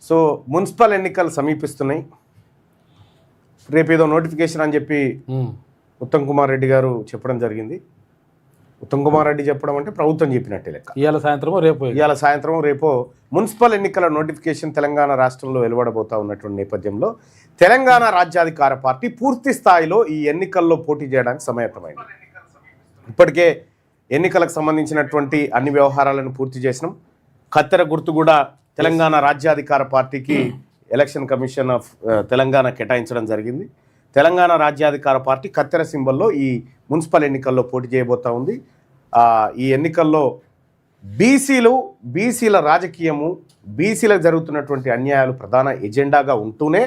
So municipal ఎన్నికలు సమీపిస్తున్నాయి. రేపేదో notification అని చెప్పి ఉత్తమ్ కుమార్ రెడ్డి గారు చెప్పడం జరిగింది. ఉత్తమ్ కుమార్ రెడ్డి చెప్పడం అంటే ప్రభుత్వం చెప్పినట్టే లెక్క. ఇవాళ సాయంత్రం రేపో మున్సిపల్ ఎన్నికల నోటిఫికేషన్ తెలంగాణ రాష్ట్రంలో వెలువడబోతా ఉన్నటువంటి నేపథ్యంలో తెలంగాణ రాజ్యాధికార పార్టీ పూర్తి స్థాయిలో ఈ ఎన్నికల్లో పోటీ చేయడానికి సమాయత్తమైంది. ఇప్పటికే ఎన్నికలకు సంబంధించినటువంటి అన్ని వ్యవహారాలను పూర్తి చేసినాం. కత్తెర గుర్తు కూడా తెలంగాణ రాజ్యాధికార పార్టీకి ఎలక్షన్ కమిషన్ ఆఫ్ తెలంగాణ కేటాయించడం జరిగింది. తెలంగాణ రాజ్యాధికార పార్టీ కత్తెర సింబల్లో ఈ మున్సిపల్ ఎన్నికల్లో పోటీ చేయబోతా ఉంది. ఈ ఎన్నికల్లో బీసీల రాజకీయము, బీసీలకు జరుగుతున్నటువంటి అన్యాయాలు ప్రధాన ఎజెండాగా ఉంటూనే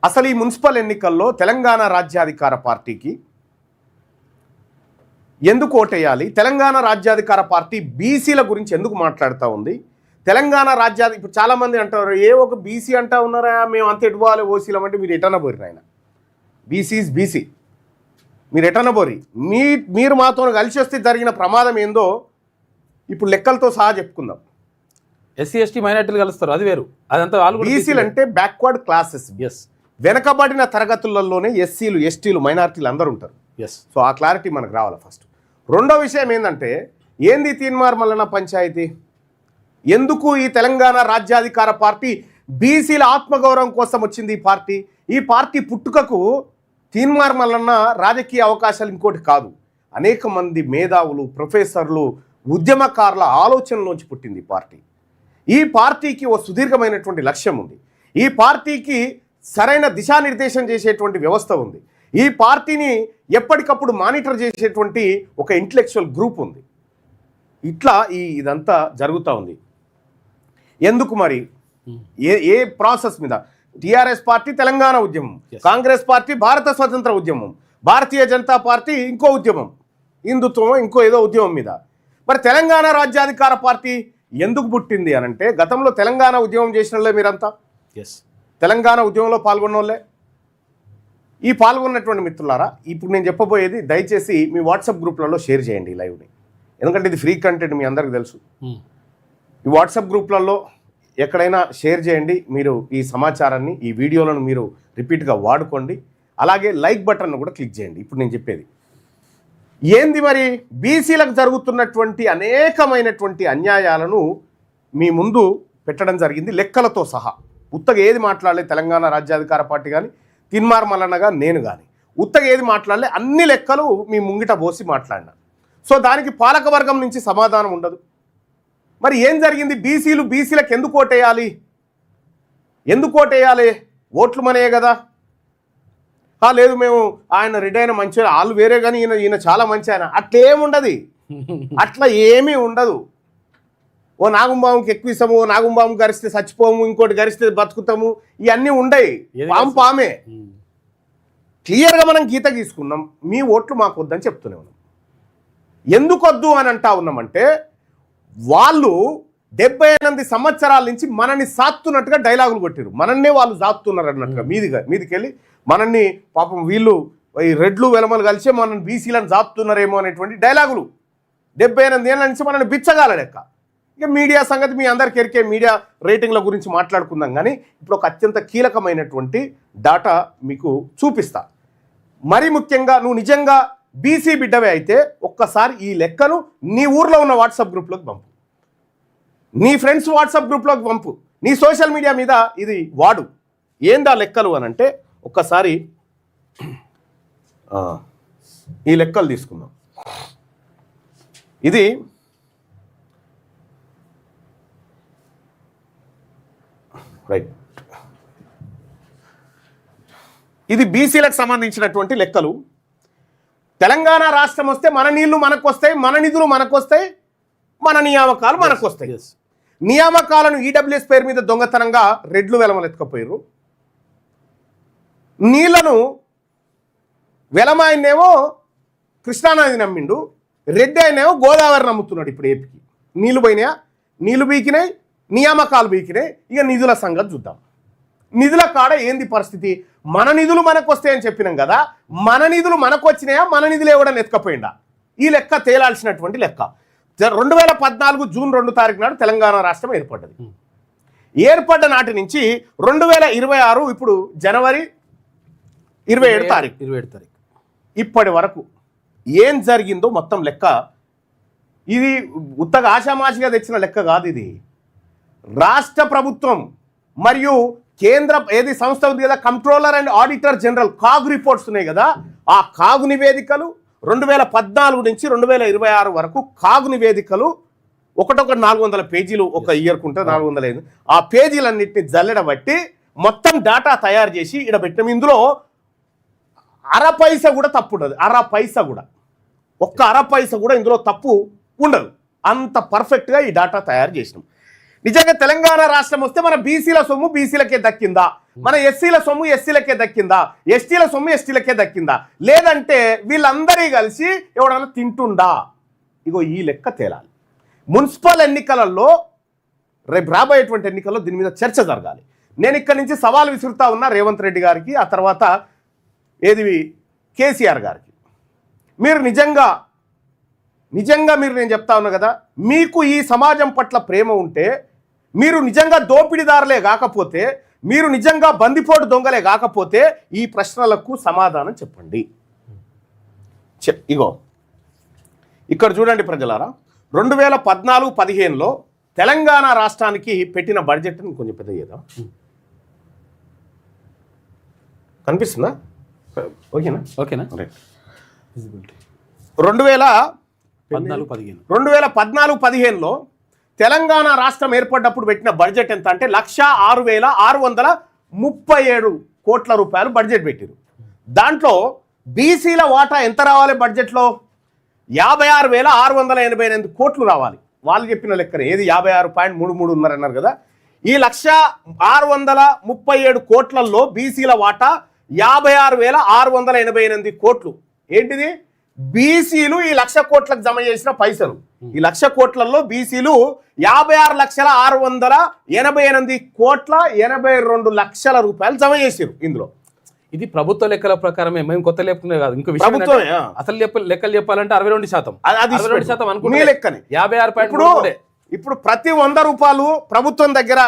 అసలు ఈ మున్సిపల్ ఎన్నికల్లో తెలంగాణ రాజ్యాధికార పార్టీకి ఎందుకు ఓటేయాలి, తెలంగాణ రాజ్యాధికార పార్టీ బీసీల గురించి ఎందుకు మాట్లాడుతూ ఉంది, తెలంగాణ ఇప్పుడు చాలామంది అంటారు ఒక బీసీ అంటా ఉన్నారా, మేము అంత ఎటుపోవాలి ఓసీలం అంటే మీరు ఎటన్న పోరి ఆయన బీసీస్ బీసీ మీరు ఎటన్న పోరి మీరు మాతో కలిసి వస్తే జరిగిన ప్రమాదం ఏందో ఇప్పుడు లెక్కలతో సహా చెప్పుకుందాం. ఎస్సీ ఎస్టీ మైనార్టీలు కలుస్తారు, అది వేరు. అదంతా బీసీలు అంటే బ్యాక్వర్డ్ క్లాసెస్, వెనకబడిన తరగతులలోనే ఎస్సీలు ఎస్టీలు మైనార్టీలు అందరూ ఉంటారు. సో ఆ క్లారిటీ మనకు రావాలి ఫస్ట్. రెండో విషయం ఏంటంటే ఏంది తీన్మార్ మల్లన్న పంచాయతీ, ఎందుకు ఈ తెలంగాణ రాజ్యాధికార పార్టీ బీసీల ఆత్మగౌరవం కోసం వచ్చింది ఈ పార్టీ పుట్టుకకు తీన్మార్ మల్లన్న రాజకీయ అవకాశాలు ఇంకోటి కాదు. అనేక మంది మేధావులు, ప్రొఫెసర్లు, ఉద్యమకారుల ఆలోచనలోంచి పుట్టింది ఈ పార్టీకి ఓ సుదీర్ఘమైనటువంటి లక్ష్యం ఉంది. ఈ పార్టీకి సరైన దిశానిర్దేశం చేసేటువంటి వ్యవస్థ ఉంది. ఈ పార్టీని ఎప్పటికప్పుడు మానిటర్ చేసేటువంటి ఒక ఇంటలెక్చువల్ గ్రూప్ ఉంది. ఇట్లా ఇదంతా జరుగుతూ ఉంది. ఎందుకు మరి ఏ ప్రాసెస్ మీద? టీఆర్ఎస్ పార్టీ తెలంగాణ ఉద్యమం, కాంగ్రెస్ పార్టీ భారత స్వతంత్ర ఉద్యమం, భారతీయ జనతా పార్టీ ఇంకో ఉద్యమం, హిందుత్వం ఇంకో ఏదో ఉద్యమం మీద. మరి తెలంగాణ రాజ్యాధికార పార్టీ ఎందుకు పుట్టింది అనంటే గతంలో తెలంగాణ ఉద్యమం చేసిన వాళ్ళే మీరంతా, తెలంగాణ ఉద్యమంలో పాల్గొన్న వాళ్ళే. ఈ పాల్గొన్నటువంటి మిత్రులారా, ఇప్పుడు నేను చెప్పబోయేది దయచేసి మీ వాట్సాప్ గ్రూప్లలో షేర్ చేయండి ఈ లైవ్ని, ఎందుకంటే ఇది ఫ్రీ కంటెంట్, మీ అందరికీ తెలుసు. ఈ వాట్సాప్ గ్రూప్లలో ఎక్కడైనా షేర్ చేయండి. మీరు ఈ సమాచారాన్ని, ఈ వీడియోలను మీరు రిపీట్గా వాడుకోండి. అలాగే లైక్ బటన్ను కూడా క్లిక్ చేయండి. ఇప్పుడు నేను చెప్పేది ఏంది మరి, బీసీలకు జరుగుతున్నటువంటి అనేకమైనటువంటి అన్యాయాలను మీ ముందు పెట్టడం జరిగింది లెక్కలతో సహా. ఉత్తగా ఏది మాట్లాడలే తెలంగాణ రాజ్యాధికార పార్టీ కానీ తీన్మార్ మల్లన్నగా నేను కానీ ఉత్తగా ఏది మాట్లాడలే, అన్ని లెక్కలు మీ ముంగిట పోసి మాట్లాడినా. సో దానికి పాలకవర్గం నుంచి సమాధానం ఉండదు. మరి ఏం జరిగింది, బీసీలకు ఎందుకు ఓటేయాలి, ఓట్లు మనయే కదా. లేదు మేము ఆయన రెడ్డి అయిన మంచి వాళ్ళు వేరే కానీ ఈయన చాలా మంచి ఆయన, అట్లా ఏమీ ఉండదు. ఓ నాగుంబాముకి ఎక్కువ ఇస్తాము, ఓ నాగుంబాము గరిస్తే చచ్చిపోము, ఇంకోటి గరిస్తే బతుకుతాము, ఇవన్నీ ఉండయి. పామే క్లియర్గా మనం గీత గీసుకున్నాం. మీ ఓట్లు మాకు వద్దని చెప్తూనే ఉన్నాం. ఎందుకు వద్దు అని అంటా ఉన్నామంటే వాళ్ళు 78 సంవత్సరాల నుంచి మనల్ని సాత్తున్నట్టుగా డైలాగులు కొట్టారు. మనన్నే వాళ్ళు సాత్తున్నారు అన్నట్టుగా మీదికెళ్ళి మనల్ని పాపం వీళ్ళు ఈ రెడ్లు వెలమలు కలిసే మనల్ని బీసీలను సాత్తున్నారేమో అనేటువంటి డైలాగులు 78 ఏళ్ళ నుంచి మనల్ని బిచ్చగాల లెక్క. ఇక మీడియా సంగతి మీ అందరికి ఎరికే, మీడియా రేటింగ్ల గురించి మాట్లాడుకుందాం. కానీ ఇప్పుడు ఒక అత్యంత కీలకమైనటువంటి డాటా మీకు చూపిస్తా. మరి ముఖ్యంగా నువ్వు నిజంగా బీసీ బిడ్డవే అయితే ఒక్కసారి ఈ లెక్కను నీ ఊర్లో ఉన్న వాట్సాప్ గ్రూప్లోకి పంపు, నీ ఫ్రెండ్స్ వాట్సాప్ గ్రూప్లోకి పంపు, నీ సోషల్ మీడియా మీద ఇది వాడు. ఏందా లెక్కలు అని అంటే ఒక్కసారి ఈ లెక్కలు తీసుకుందాం. ఇది రైట్, ఇది బీసీలకు సంబంధించినటువంటి లెక్కలు. తెలంగాణ రాష్ట్రం వస్తే మన నీళ్లు మనకు వస్తాయి, మన నిధులు మనకు వస్తాయి, మన నియామకాలు మనకు వస్తాయి. నియామకాలను ఈడబ్ల్యూఎస్ పేరు మీద దొంగతనంగా రెడ్లు వెలమలు ఎత్తుకపోయారు. నీళ్లను వెలమాయనేమో కృష్ణానది నమ్మిండు, రెడ్డి ఆయనేమో గోదావరి నమ్ముతున్నాడు. ఇప్పుడు ఏపీకి నీళ్లు పోయినాయా, నీళ్లు బీకినాయి, నియామకాలు బీకినాయి. ఇక నిధుల సంగతి చూద్దాం. నిధుల కాడ ఏంది పరిస్థితి? మన నిధులు మనకు వస్తాయని చెప్పినాం కదా, మన నిధులు మనకు వచ్చినాయా, మన నిధులు ఎవడని ఎత్తుకపోయిందా? ఈ లెక్క తేలాల్సినటువంటి లెక్క. 2014 జూన్ 2 తారీఖు నాడు తెలంగాణ రాష్ట్రం ఏర్పడ్డది. ఏర్పడ్డ నాటి నుంచి 2026 ఇప్పుడు జనవరి 27 తారీఖు ఇప్పటి వరకు ఏం జరిగిందో మొత్తం లెక్క. ఇది ఉత్తగా ఆషామాషిగా తెచ్చిన లెక్క కాదు. ఇది రాష్ట్ర ప్రభుత్వం మరియు కేంద్ర సంస్థ ఉంది కదా, controller and auditor general CAG reports ఉన్నాయి కదా, ఆ కాగు నివేదికలు 2014 నుంచి 2026 వరకు కాగు నివేదికలు ఒకటొక 400 పేజీలు ఒక ఇయర్కు ఉంటే 405 ఆ పేజీలన్నింటినీ జల్లెడబట్టి మొత్తం డేటా తయారు చేసి ఇక్కడ పెట్టిన. ఇందులో అర పైసా కూడా తప్పు ఉండదు. ఒక్క అర పైసా కూడా ఇందులో తప్పు ఉండదు. అంత పర్ఫెక్ట్గా ఈ డేటా తయారు చేసినాం. నిజంగా తెలంగాణ రాష్ట్రం వస్తే మన బీసీల సొమ్ము బీసీలకే దక్కిందా, మన ఎస్సీల సొమ్ము ఎస్సీలకే దక్కిందా, ఎస్టీల సొమ్ము ఎస్టీలకే దక్కిందా, లేదంటే వీళ్ళందరి కలిసి ఎవడన్నా తింటుండా? ఇగో ఈ లెక్క తేలాలి. మున్సిపల్ ఎన్నికలలో రేపు రాబోయేటువంటి ఎన్నికల్లో దీని మీద చర్చ జరగాలి. నేను ఇక్కడి నుంచి సవాల్ విసురుతా ఉన్నా రేవంత్ రెడ్డి గారికి, ఆ తర్వాత కేసీఆర్ గారికి. మీరు నిజంగా మీరు నేను చెప్తా ఉన్నా కదా, మీకు ఈ సమాజం పట్ల ప్రేమ ఉంటే, మీరు నిజంగా దోపిడీదారులే కాకపోతే, మీరు నిజంగా బందిపోటు దొంగలే కాకపోతే ఈ ప్రశ్నలకు సమాధానం చెప్పండి. ఇగో ఇక్కడ చూడండి ప్రజలారా, 2014-15లో తెలంగాణ రాష్ట్రానికి పెట్టిన బడ్జెట్ కొంచెం పెద్ద చేద్దాం. కనిపిస్తుందా? ఓకేనా? 2014-15లో తెలంగాణ రాష్ట్రం ఏర్పడ్డప్పుడు పెట్టిన బడ్జెట్ ఎంత అంటే 1,06,637 కోట్ల రూపాయలు బడ్జెట్ పెట్టారు. దాంట్లో బీసీల వాటా ఎంత రావాలి? బడ్జెట్లో 56,688 కోట్లు రావాలి. వాళ్ళు చెప్పిన లెక్కనే ఏది 56.33 అన్నారు కదా. ఈ 1,06,637 కోట్లలో బీసీల వాటా 56,688 కోట్లు. ఏంటిది? బీసీలు ఈ 1,00,000 కోట్లకు జమ చేసిన పైసలు. ఈ 1,00,000 కోట్లలో బీసీలు 56,688 కోట్ల 82 లక్షల రూపాయలు జమ చేసారు. ఇందులో ఇది ప్రభుత్వ లెక్కల ప్రకారమే, మేము కొత్త లెక్కనే కాదు. ఇంకో విషయం అసలు లెక్కలు చెప్పాలంటే 62%. అది 62% అనుకుంటే లెక్కనే 56. ఇప్పుడు ప్రతి 100 రూపాయలు ప్రభుత్వం దగ్గర,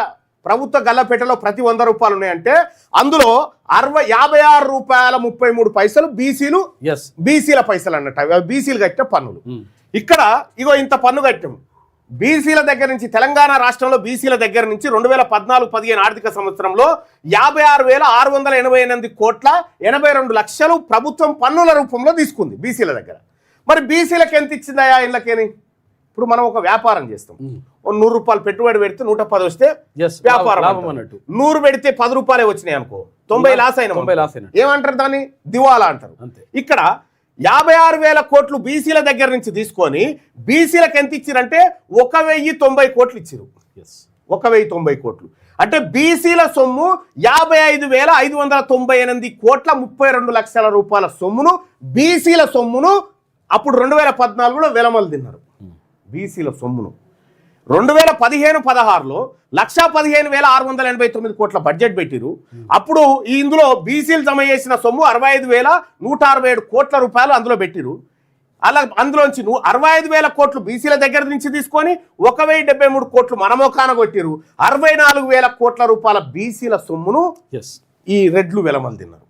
ప్రభుత్వ గల్లపేటలో ప్రతి 100 రూపాయలు ఉన్నాయంటే అందులో 56 రూపాయల 33 పైసలు బీసీల పైసలు అన్నట్టు. బీసీలు కట్టిన పన్నులు. ఇక్కడ ఇగో ఇంత పన్ను కట్టాం బీసీల దగ్గర నుంచి. తెలంగాణ రాష్ట్రంలో బీసీల దగ్గర నుంచి 2014-15 ఆర్థిక సంవత్సరంలో 56,688 కోట్ల 82 లక్షలు ప్రభుత్వం పన్నుల రూపంలో తీసుకుంది బీసీల దగ్గర. మరి బీసీలకు ఎంత ఇచ్చిందయా ఇళ్ళకేని? ఇప్పుడు మనం ఒక వ్యాపారం చేస్తాం, 100 రూపాయలు పెట్టుబడి పెడితే 110 వస్తే వ్యాపారం అన్నట్టు. 100 పెడితే 10 రూపాయలే వచ్చినాయి అనుకో, 90 లాస్ అయినా. ఏమంటారు దాన్ని? దివాలా అంటారు. ఇక్కడ 56,000 కోట్లు బీసీల దగ్గర నుంచి తీసుకొని బీసీలకు ఎంత ఇచ్చిరంటే 1,090 కోట్లు ఇచ్చిరు. 1,090 కోట్లు అంటే బీసీల సొమ్ము 55,598 కోట్ల 32 లక్షల రూపాయల సొమ్మును, బీసీల సొమ్మును అప్పుడు 2014లో వెలమలు తిన్నారు. బీసీల సొమ్మును 2015-16లో 1,15,689 కోట్ల బడ్జెట్ పెట్టిరు. అప్పుడు ఇందులో బీసీలు జమ చేసిన సొమ్ము 65,167 కోట్ల రూపాయలు అందులో పెట్టిరు. అందులోంచి 65,000 కోట్లు బీసీల దగ్గర నుంచి తీసుకొని 1,073 కోట్లు మనమోకాన కొట్టిరు. 64,000 కోట్ల రూపాయల బీసీల సొమ్మును ఈ రెడ్లు వెలమలు తిన్నారు.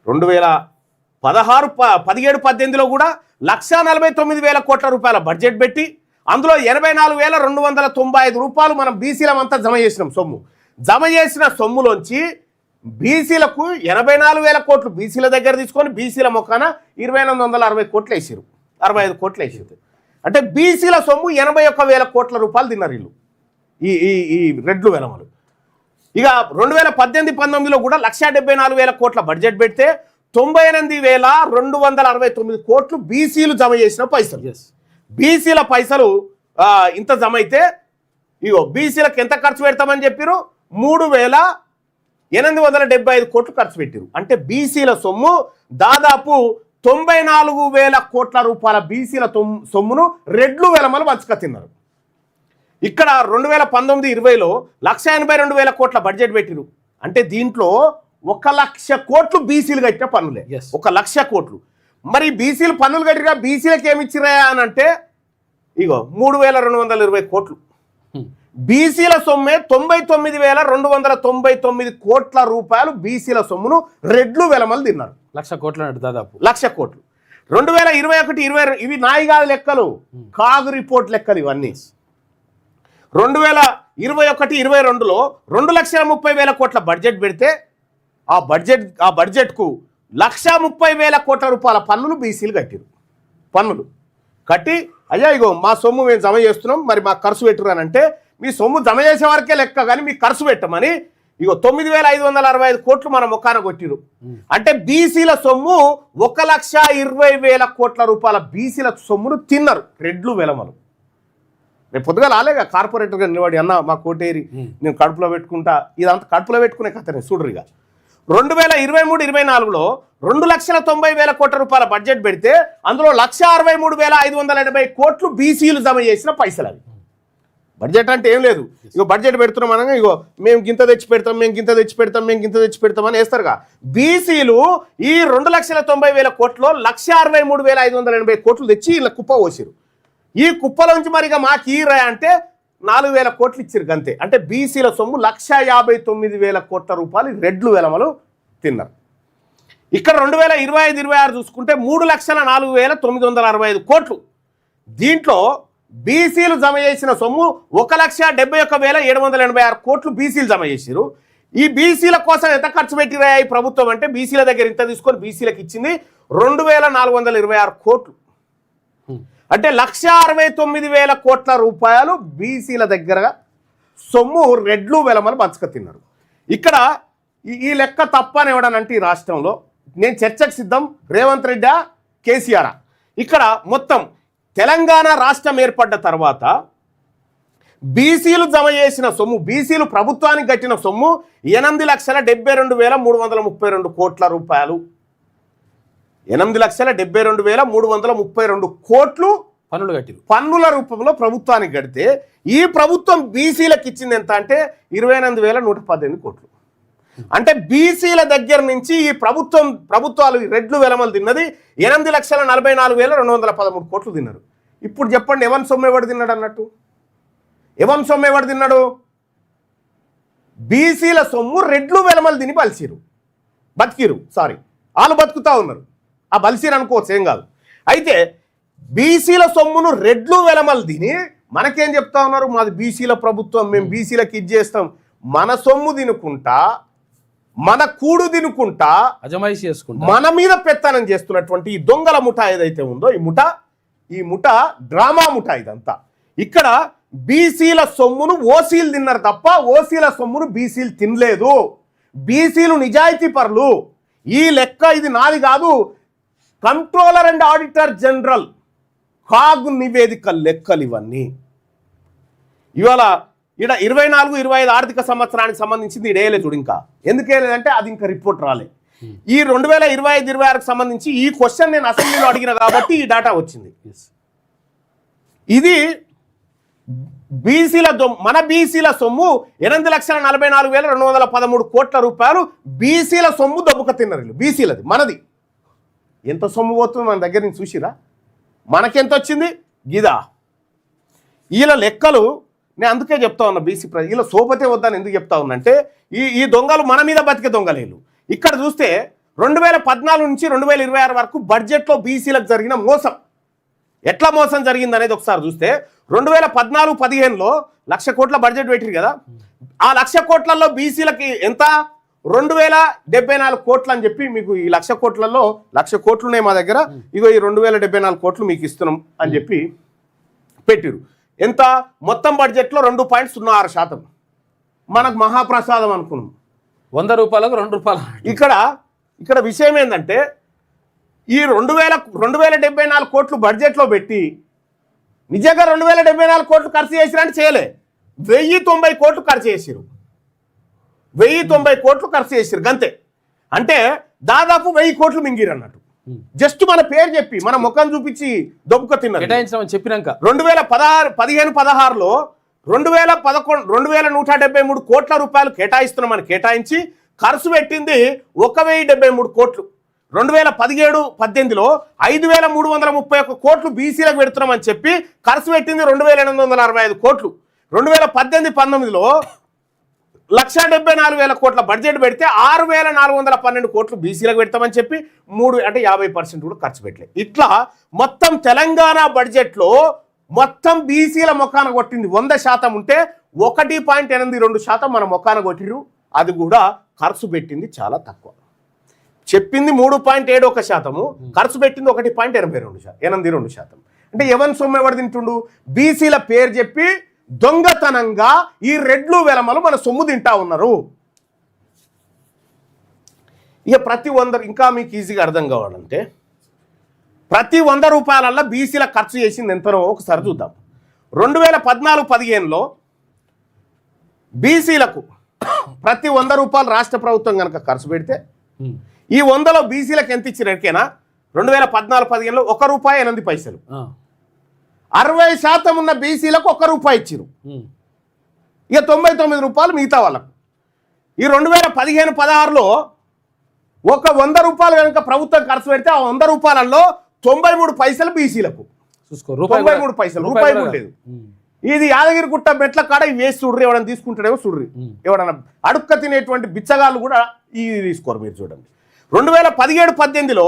2017-18లో కూడా 1,49,000 కోట్ల రూపాయల బడ్జెట్ పెట్టి అందులో 84,295 రూపాయలు మనం బీసీలమంతా జమ చేసినాం. జమ చేసిన సొమ్ములోంచి బీసీలకు 84,000 కోట్లు బీసీల దగ్గర తీసుకొని బీసీల మొక్కన 2,860 కోట్లు వేసారు, 65 కోట్లు వేసారు. అంటే బీసీల సొమ్ము 81,000 కోట్ల రూపాయలు తిన్నారు వీళ్ళు, ఈ రెడ్లు వెలమలు. ఇక 2018-19లో కూడా 1,74,000 కోట్ల బడ్జెట్ పెడితే 98,269 కోట్లు బీసీలు జమ చేసిన పైసలు. బీసీల పైసలు ఇంత జమ అయితే ఇగో బీసీలకు ఎంత ఖర్చు పెడతామని చెప్పారు? 3,875 కోట్లు ఖర్చు పెట్టారు. అంటే బీసీల సొమ్ము దాదాపు 94,000 కోట్ల రూపాయల బీసీల సొమ్మును రెడ్లు వెలమలు వంచుక తిన్నారు. ఇక్కడ 2019-20లో 1,82,000 కోట్ల బడ్జెట్ పెట్టిరు. అంటే దీంట్లో 1,00,000 కోట్లు బీసీలు కట్టిన పన్నులే. 1,00,000 కోట్లు. మరి బీసీలు పన్నులు కట్టిగా బీసీలకు ఏమి ఇచ్చిరా అని అంటే ఇగో 3,220 కోట్లు బీసీల సొమ్మే 99,299 కోట్ల రూపాయలు బీసీల సొమ్మును రెడ్లు వెలమలు తిన్నారు. 1,00,000 కోట్లు అన్నట్టు దాదాపు 1,00,000 కోట్లు. 2021-22 ఇవి నాయి కాదు లెక్కలు, కాగు రిపోర్ట్ లెక్కలు ఇవన్నీ. 2021-22లో 2,30,000 కోట్ల బడ్జెట్ పెడితే ఆ బడ్జెట్కు 1,30,000 కోట్ల రూపాయల పన్నులు బీసీలు కట్టారు. పన్నులు కట్టి అయ్యా ఇగో మా సొమ్ము మేము జమ చేస్తున్నాం, మరి మాకు ఖర్చు పెట్టురు అని అంటే మీ సొమ్ము జమ చేసే వరకే లెక్క కానీ మీకు ఖర్చు పెట్టమని ఇగో 9,565 కోట్లు మన ముఖాన కొట్టిరు. అంటే బీసీల సొమ్ము 1,20,000 కోట్ల రూపాయల బీసీల సొమ్మును తిన్నారు రెడ్లు వెలమలు. రేపు పొద్దుగా రాలేగా కార్పొరేటర్గా నిలబడి అన్న మా కోటేరి నేను కడుపులో పెట్టుకుంటా, ఇదంతా కడుపులో పెట్టుకునే కథనే చూడరుగా. 2023-24లో 2,90,000 కోట్ల రూపాయల బడ్జెట్ పెడితే అందులో 1,63,580 కోట్లు బీసీలు జమ చేసిన పైసలు. అవి బడ్జెట్ అంటే ఏం లేదు, ఇగో బడ్జెట్ పెడుతున్నాం అనగా ఇగో మేము గింత తెచ్చి పెడతాం, మేము గింత తెచ్చి పెడతాం, మేము గింత తెచ్చి పెడతాం అని వేస్తారుగా. బీసీలు ఈ 2,90,000 కోట్లో 1,63,580 కోట్లు తెచ్చి ఇలా కుప్ప పోసారు. ఈ కుప్పలోంచి మరిగా మాకు ఈరా అంటే 4,000 కోట్లు ఇచ్చారు గంతే. అంటే బీసీల సొమ్ము 1,59,000 కోట్ల రూపాయలు రెడ్లు వెలమలు తిన్నారు. ఇక్కడ 2025-26 చూసుకుంటే 3,04,965 కోట్లు. దీంట్లో బీసీలు జమ చేసిన సొమ్ము 1,71,786 కోట్లు బీసీలు జమ చేశారు. ఈ బీసీల కోసం ఎంత ఖర్చు పెట్టిరా ఈ ప్రభుత్వం అంటే బీసీల దగ్గర ఇంత తీసుకొని బీసీలకు ఇచ్చింది 2,426 కోట్లు. అంటే 1,69,000 కోట్ల రూపాయలు బీసీల దగ్గర సొమ్ము రెడ్లు వెలమలు పంచక తిన్నారు. ఇక్కడ ఈ లెక్క తప్పని ఎవడనంటే ఈ రాష్ట్రంలో నేను చర్చకు సిద్ధం, రేవంత్ రెడ్డి కేసీఆర్. ఇక్కడ మొత్తం తెలంగాణ రాష్ట్రం ఏర్పడ్డ తర్వాత బీసీలు జమ చేసిన సొమ్ము, బీసీలు ప్రభుత్వానికి కట్టిన సొమ్ము 8,72,332 కోట్ల రూపాయలు. 8,72,332 కోట్లు పన్నులు కట్టిరు. పన్నుల రూపంలో ప్రభుత్వానికి కడితే ఈ ప్రభుత్వం బీసీలకు ఇచ్చింది ఎంత అంటే 28,118 కోట్లు. అంటే బీసీల దగ్గర నుంచి ఈ ప్రభుత్వాలు రెడ్లు వెలమలు తిన్నది 8,44,213 కోట్లు తిన్నారు. ఇప్పుడు చెప్పండి ఎవరి సొమ్ము ఎవడు తిన్నాడు అన్నట్టు? ఎవరి సొమ్ము ఎవడు తిన్నాడు? బీసీల సొమ్ము రెడ్లు వెలమలు తిని బతికిరు వాళ్ళు బతుకుతా ఉన్నారు. ఆ బలిసిరు అనుకోవచ్చు, ఏం కాదు. అయితే బీసీల సొమ్మును రెడ్లు వెలమలు తిని మనకేం చెప్తా ఉన్నారు? మాది బీసీల ప్రభుత్వం, మేము బీసీలకు ఇది చేస్తాం. మన సొమ్ము తినుకుంటా, మన కూడు తినుకుంటా, అజమాయిషి చేసుకుంటా మన మీద పెత్తనం చేస్తున్నటువంటి ఈ దొంగల ముఠా ఏదైతే ఉందో ఈ ముఠా డ్రామా ముఠా ఇదంతా. ఇక్కడ బీసీల సొమ్మును ఓసీలు తిన్నారు తప్ప ఓసీల సొమ్మును బీసీలు తినలేదు. బీసీలు నిజాయితీ పరులు. ఈ లెక్క ఇది నాది కాదు, controller and auditor general CAG నివేదిక లెక్కలు ఇవన్నీ. ఇవాళ ఇక్కడ 24-25 ఆర్థిక సంవత్సరానికి సంబంధించింది ఇడేయలే చూడు. ఇంకా ఎందుకు వేయలేదంటే అది ఇంకా రిపోర్ట్ రాలే. ఈ 2025-26కి సంబంధించి ఈ క్వశ్చన్ నేను అసెంబ్లీలో అడిగిన కాబట్టి ఈ డేటా వచ్చింది. ఇది మన బీసీల సొమ్ము 8,44,213 కోట్ల రూపాయలు బీసీల సొమ్ము దొబ్బక తిన్నారు. బీసీలది, మనది. ఎంత సొమ్ము పోతుంది మన దగ్గర నుంచి చూసిరా? మనకెంత వచ్చింది గిదా? వీళ్ళ లెక్కలు నేను అందుకే చెప్తా ఉన్నా. బీసీ వీళ్ళ సోపతే వద్దని ఎందుకు చెప్తా ఉన్నంటే ఈ దొంగలు మన మీద బతికే దొంగలేళ్ళు. ఇక్కడ చూస్తే 2014 నుంచి 2026 వరకు బడ్జెట్లో బీసీలకు జరిగిన మోసం, ఎట్లా మోసం జరిగింది అనేది ఒకసారి చూస్తే 2014-15లో 1,00,000 కోట్ల బడ్జెట్ పెట్టిరు కదా. ఆ 1,00,000 కోట్లలో బీసీలకి ఎంత? 2,074 కోట్లు అని చెప్పి మీకు ఈ 1,00,000 కోట్లలో 1,00,000 కోట్లున్నాయి మా దగ్గర, ఇగో ఈ 2,074 కోట్లు మీకు ఇస్తున్నాం అని చెప్పి పెట్టిరు. ఎంత? మొత్తం బడ్జెట్లో 2.06%. మనకు మహాప్రసాదం అనుకున్నాం. 100 రూపాయలకు 2 రూపాయలు. ఇక్కడ విషయం ఏంటంటే ఈ 2,074 కోట్లు బడ్జెట్లో పెట్టి నిజంగా 2,074 కోట్లు ఖర్చు చేసిరంటే చేయలే. 1,090 కోట్లు ఖర్చు చేసిరు. 1,090 కోట్లు ఖర్చు చేసిరు గంతే. అంటే దాదాపు 1,000 కోట్లు మింగిరు అన్నట్టు. జస్ట్ మన పేరు చెప్పి మన ముఖం చూపించి దొబ్బక తిన్నారు. చెప్పినాక 2015-16లో 2,173 కోట్ల రూపాయలు కేటాయిస్తున్నామని కేటాయించి ఖర్చు పెట్టింది 1,073 కోట్లు. 2017-18లో 5,331 కోట్లు బీసీలకు పెడుతున్నామని చెప్పి ఖర్చు పెట్టింది 2,865 కోట్లు. 2018-19లో 1,74,000 కోట్ల బడ్జెట్ పెడితే 6,412 కోట్లు బీసీలకు పెడతామని చెప్పి 50% కూడా ఖర్చు పెట్టలేదు. ఇట్లా మొత్తం తెలంగాణ బడ్జెట్లో మొత్తం బీసీల మొఖాన కొట్టింది 100% ఉంటే 1.82% మన మొఖాన కొట్టిరు. అది కూడా ఖర్చు పెట్టింది చాలా తక్కువ. చెప్పింది 3.71%, ఖర్చు పెట్టింది 1.82%. అంటే ఎవరి సొమ్ము ఎవరు తింటుండు? బీసీల పేరు చెప్పి దొంగతనంగా ఈ రెడ్లు వెలమలు మన సొమ్ము తింటా ఉన్నారు. ఇక ప్రతి 100 ఇంకా మీకు ఈజీగా అర్థం కావాలంటే ప్రతి 100 రూపాయలల్లో బీసీల ఖర్చు చేసింది ఎంతనో ఒకసారి చూద్దాం. 2014-15లో బీసీలకు ప్రతి 100 రూపాయలు రాష్ట్ర ప్రభుత్వం కనుక ఖర్చు పెడితే ఈ 100లో బీసీలకు ఎంత ఇచ్చిన ఎరికేనా? 2014-15లో ₹1.08. 60% ఉన్న బీసీలకు ₹1 ఇచ్చిరు. ఇక 99 రూపాయలు మిగతా వాళ్ళకు. ఈ 2015-16లో ఒక 100 రూపాయలు కనుక ప్రభుత్వం ఖర్చు పెడితే ఆ 100 రూపాయలలో 93 పైసలు బీసీలకు. చూసుకో, 93 పైసలు, రూపాయి కూడా లేదు. ఇది యాదగిరిగుట్ట మెట్ల కాడ ఇవి వేసి చూడ్రి, ఎవడన్నా తీసుకుంటాడేమో చూడ్రి. ఎవడన్నా అడుక్క తినేటువంటి బిచ్చగాళ్ళు కూడా ఇవి తీసుకోరు. మీరు చూడండి, 2017-18లో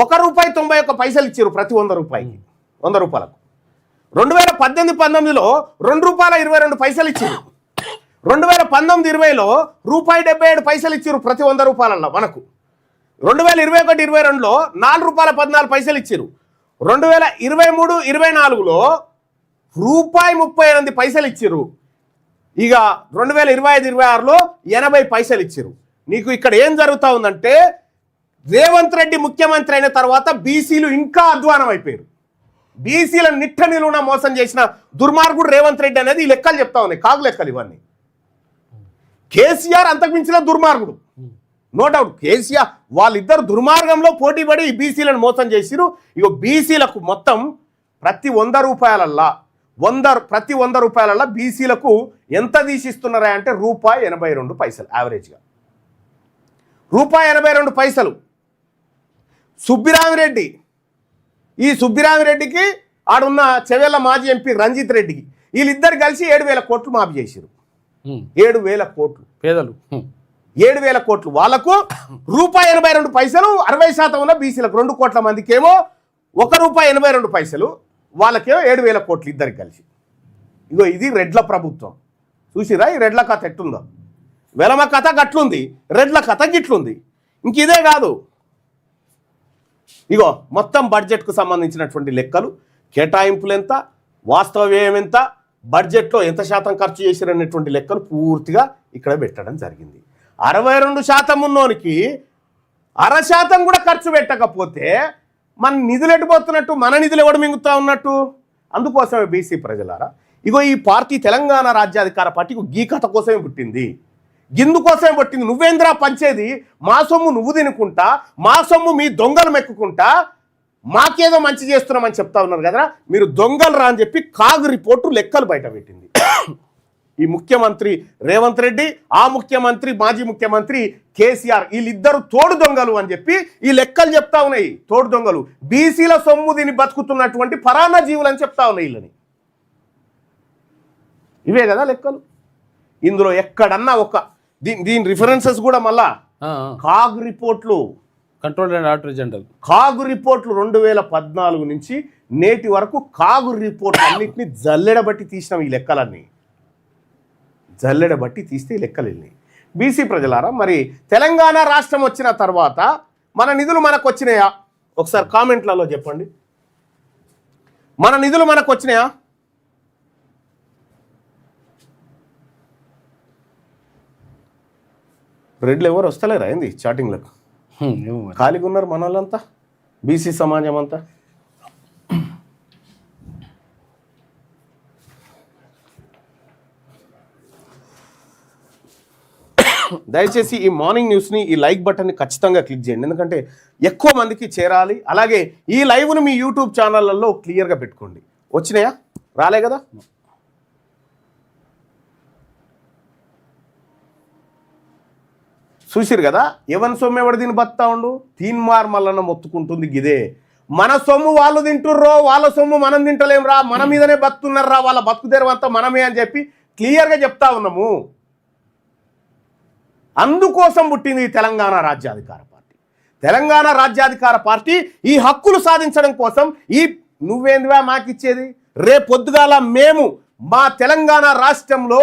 ₹1.91 ఇచ్చారు ప్రతి 100 రూపాయలకి, 100 రూపాయలకు. 2018-19లో ₹2.22 ఇచ్చారు. 2019-20లో ₹1.77 ఇచ్చారు ప్రతి 100 రూపాయలలో మనకు. 2021-22లో ₹4.14 ఇచ్చారు. 2023-24లో ₹1.38 ఇచ్చారు. ఇక 2025-26లో 80 పైసలు ఇచ్చారు. నీకు ఇక్కడ ఏం జరుగుతూ ఉందంటే రేవంత్ రెడ్డి ముఖ్యమంత్రి అయిన తర్వాత బీసీలు ఇంకా అధ్వానం అయిపోయారు. బీసీల నిట్ట నిలువున మోసం చేసిన దుర్మార్గుడు రేవంత్ రెడ్డి అనేది ఈ లెక్కలు చెప్తా ఉన్నాయి, కాగు లెక్కలు ఇవన్నీ. కేసీఆర్ అంతకుమించిన దుర్మార్గుడు, నో డౌట్. కేసీఆర్ వాళ్ళిద్దరు దుర్మార్గంలో పోటీపడి ఈ బీసీలను మోసం చేసిరు. ఇక బీసీలకు మొత్తం ప్రతి 100 రూపాయలల్లా ప్రతి 100 రూపాయలల్లా బీసీలకు ఎంత తీసిస్తున్నారా అంటే ₹1.82 యావరేజ్గా. ₹1.82. సుబ్బిరామిరెడ్డి, ఈ సుబ్బిరామిరెడ్డికి ఆడున్న చెవెళ్ళ మాజీ ఎంపీ రంజిత్ రెడ్డికి వీళ్ళిద్దరు కలిసి 7,000 కోట్లు మాఫీ చేసిరు. 7,000 కోట్లు పేదలు, 7,000 కోట్లు వాళ్ళకు ₹1.82. 60% ఉన్న బీసీలకు 2 కోట్ల మందికేమో ₹1.82, వాళ్ళకేమో 7,000 కోట్లు ఇద్దరికి కలిసి. ఇగో ఇది రెడ్ల ప్రభుత్వం. చూసిరా ఈ రెడ్ల కథ ఎట్టుందో? వెలమ కథ గట్లుంది, రెడ్ల కథ గిట్లుంది. ఇంక ఇదే కాదు, ఇగో మొత్తం బడ్జెట్కు సంబంధించినటువంటి లెక్కలు, కేటాయింపులు ఎంత, వాస్తవ వ్యయం ఎంత, బడ్జెట్లో ఎంత శాతం ఖర్చు చేసిరనేటువంటి లెక్కలు పూర్తిగా ఇక్కడ పెట్టడం జరిగింది. 62% ఉన్నోనికి 0.5% కూడా ఖర్చు పెట్టకపోతే మన నిధులు ఎట్టుపోతున్నట్టు, మన నిధులు ఎవడు మింగుతా ఉన్నట్టు. అందుకోసమే బీసీ ప్రజలారా, ఇగో ఈ పార్టీ తెలంగాణ రాజ్యాధికార పార్టీకి గీ కథ కోసమే పుట్టింది, గిందుకోసమే పుట్టింది. నువ్వేంద్రా పంచేది? మా సొమ్ము నువ్వు తినుకుంటా, మా సొమ్ము మీ దొంగలు మెక్కుకుంటా, మాకేదో మంచి చేస్తున్నామని చెప్తా ఉన్నారు కదా. మీరు దొంగలు రా అని చెప్పి కాగు రిపోర్టు లెక్కలు బయట పెట్టింది. ఈ ముఖ్యమంత్రి రేవంత్ రెడ్డి, ఆ ముఖ్యమంత్రి మాజీ ముఖ్యమంత్రి కేసీఆర్, వీళ్ళిద్దరు తోడు దొంగలు అని చెప్పి ఈ లెక్కలు చెప్తా ఉన్నాయి. తోడు దొంగలు, బీసీల సొమ్ము తిని బతుకుతున్నటువంటి పరాన్న జీవులు అని చెప్తా ఉన్నాయి వీళ్ళని. ఇవే కదా లెక్కలు. ఇందులో ఎక్కడన్నా దీని రిఫరెన్సెస్ కూడా మళ్ళా కాగు రిపోర్ట్లు, కంట్రోల్ అండ్ ఆడిటర్ జనరల్ కాగు రిపోర్ట్లు 2014 నుంచి నేటి వరకు కాగు రిపోర్ట్లు అన్నింటినీ జల్లెడబట్టి తీసినాం. ఈ లెక్కలన్నీ జల్లెడబట్టి తీస్తే ఈ లెక్కలు వెళ్ళినాయి. బీసీ ప్రజలారా, మరి తెలంగాణ రాష్ట్రం వచ్చిన తర్వాత మన నిధులు మనకు వచ్చినాయా? ఒకసారి కామెంట్లలో చెప్పండి, మన నిధులు మనకు వచ్చినాయా? రెడ్లు ఎవరు వస్తలేరా ఏంది చాటింగ్లకు? ఖాళీగా ఉన్నారు మన వాళ్ళంతా, బీసీ సమాజం అంతా. దయచేసి ఈ మార్నింగ్ న్యూస్ని, ఈ లైక్ బటన్ని ఖచ్చితంగా క్లిక్ చేయండి, ఎందుకంటే ఎక్కువ మందికి చేరాలి. అలాగే ఈ లైవ్ను మీ యూట్యూబ్ ఛానళ్ళల్లో క్లియర్గా పెట్టుకోండి. వచ్చినాయా? రాలే కదా? చూసిరు కదా, ఎవరి సొమ్ము ఎవడు దీన్ని బతా ఉండు. తీన్మార్ మల్లన్న మొత్తుకుంటుంది గిదే. మన సొమ్ము వాళ్ళు తింటుర్రో, వాళ్ళ సొమ్ము మనం తింటలేం రా, మన మీదనే బతుకున్నారా, వాళ్ళ బతుకు తెరవంతా మనమే అని చెప్పి క్లియర్గా చెప్తా ఉన్నాము. అందుకోసం పుట్టింది ఈ తెలంగాణ రాజ్యాధికార పార్టీ. తెలంగాణ రాజ్యాధికార పార్టీ ఈ హక్కులు సాధించడం కోసం నువ్వేందివా మాకిచ్చేది, రేపొద్దుగాల మేము మా తెలంగాణ రాష్ట్రంలో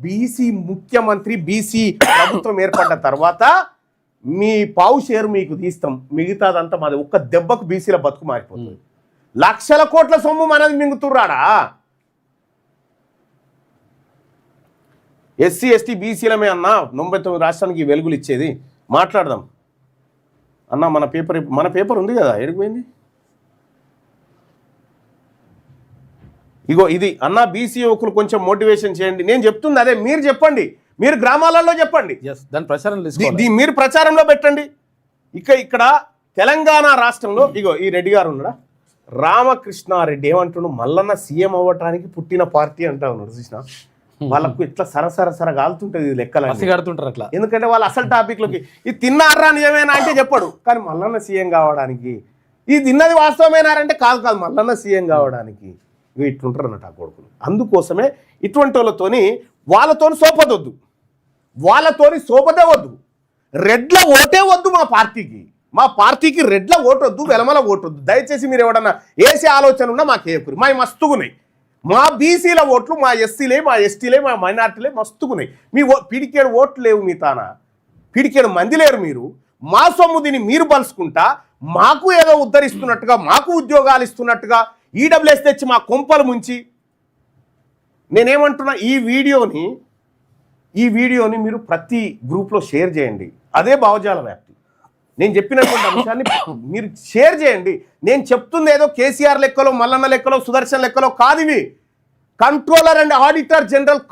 బీసీ ముఖ్యమంత్రి, బీసీ ప్రభుత్వం ఏర్పడ్డ తర్వాత మీ పావు షేరు మీకు తీస్తాం, మిగతాదంతా మాది. ఒక్క దెబ్బకు బీసీల బతుకు మారిపోతుంది. లక్షల కోట్ల సొమ్ము మనది మింగుతుర్రాడా. ఎస్సీ ఎస్టీ బీసీలమే అన్న 99 రాష్ట్రానికి వెలుగులు ఇచ్చేది. మాట్లాడదాం అన్న. మన పేపర్ ఉంది కదా, ఎడిగిపోయింది. ఇగో ఇది అన్న, బీసీ యువకులు కొంచెం మోటివేషన్ చేయండి. నేను చెప్తుంది అదే, మీరు చెప్పండి, మీరు గ్రామాలలో చెప్పండి, దాని ప్రచారం మీరు ప్రచారంలో పెట్టండి. ఇక్కడ తెలంగాణ రాష్ట్రంలో ఇగో ఈ రెడ్డి గారు ఉన్నాడా, రామకృష్ణారెడ్డి ఏమంటున్నాడు, మల్లన్న సీఎం అవ్వటానికి పుట్టిన పార్టీ అంటా ఉన్నాడు. చూసిన వాళ్ళకు ఇట్లా సరసర కాలుతుంటది లెక్కలు అట్లా. ఎందుకంటే వాళ్ళు అసలు టాపిక్లోకి ఇది తిన్నారా నిజమేనా అంటే చెప్పడు, కానీ మల్లన్న సీఎం కావడానికి ఇది తిన్నది వాస్తవమేనారంటే కాదు మల్లన్న సీఎం కావడానికి ఇవి ఇట్లుంటారు అన్నట్టు ఆ కొడుకులు. అందుకోసమే ఇటువంటి వాళ్ళతోని సోపదొద్దు, వాళ్ళతోని సోపదే వద్దు, రెడ్ల ఓటే వద్దు మా పార్టీకి రెడ్ల ఓటొద్దు, వెలమల ఓటొద్దు. దయచేసి మీరు ఎవడన్నా వేసే ఆలోచన ఉన్నా మాకు ఏకురి, మా మస్తుగున్నాయి. మా బీసీల ఓట్లు, మా ఎస్సీలే, మా ఎస్టీలే, మా మైనార్టీలే మస్తుగున్నాయి. మీ పిడికేడు ఓట్లు లేవు, మీ తాన పిడికేడు మంది లేరు. మీరు మా సొమ్ము దీన్ని మీరు బలుసుకుంటా మాకు ఏదో ఉద్ధరిస్తున్నట్టుగా, మాకు ఉద్యోగాలు ఇస్తున్నట్టుగా ఈడబ్ల్యూఎస్ తెచ్చి మా కొంపలు ముంచి. నేనేమంటున్నా, ఈ వీడియోని మీరు ప్రతి గ్రూప్లో షేర్ చేయండి. అదే భావజాల వ్యాప్తి. నేను చెప్పినటువంటి అంశాన్ని మీరు షేర్ చేయండి. నేను చెప్తుంది ఏదో కేసీఆర్ లెక్కలో, మల్లన్న లెక్కలో, సుదర్శన్ లెక్కలో కాదు. ఇవి కంట్రోలర్ అండ్ ఆడిటర్ జనరల్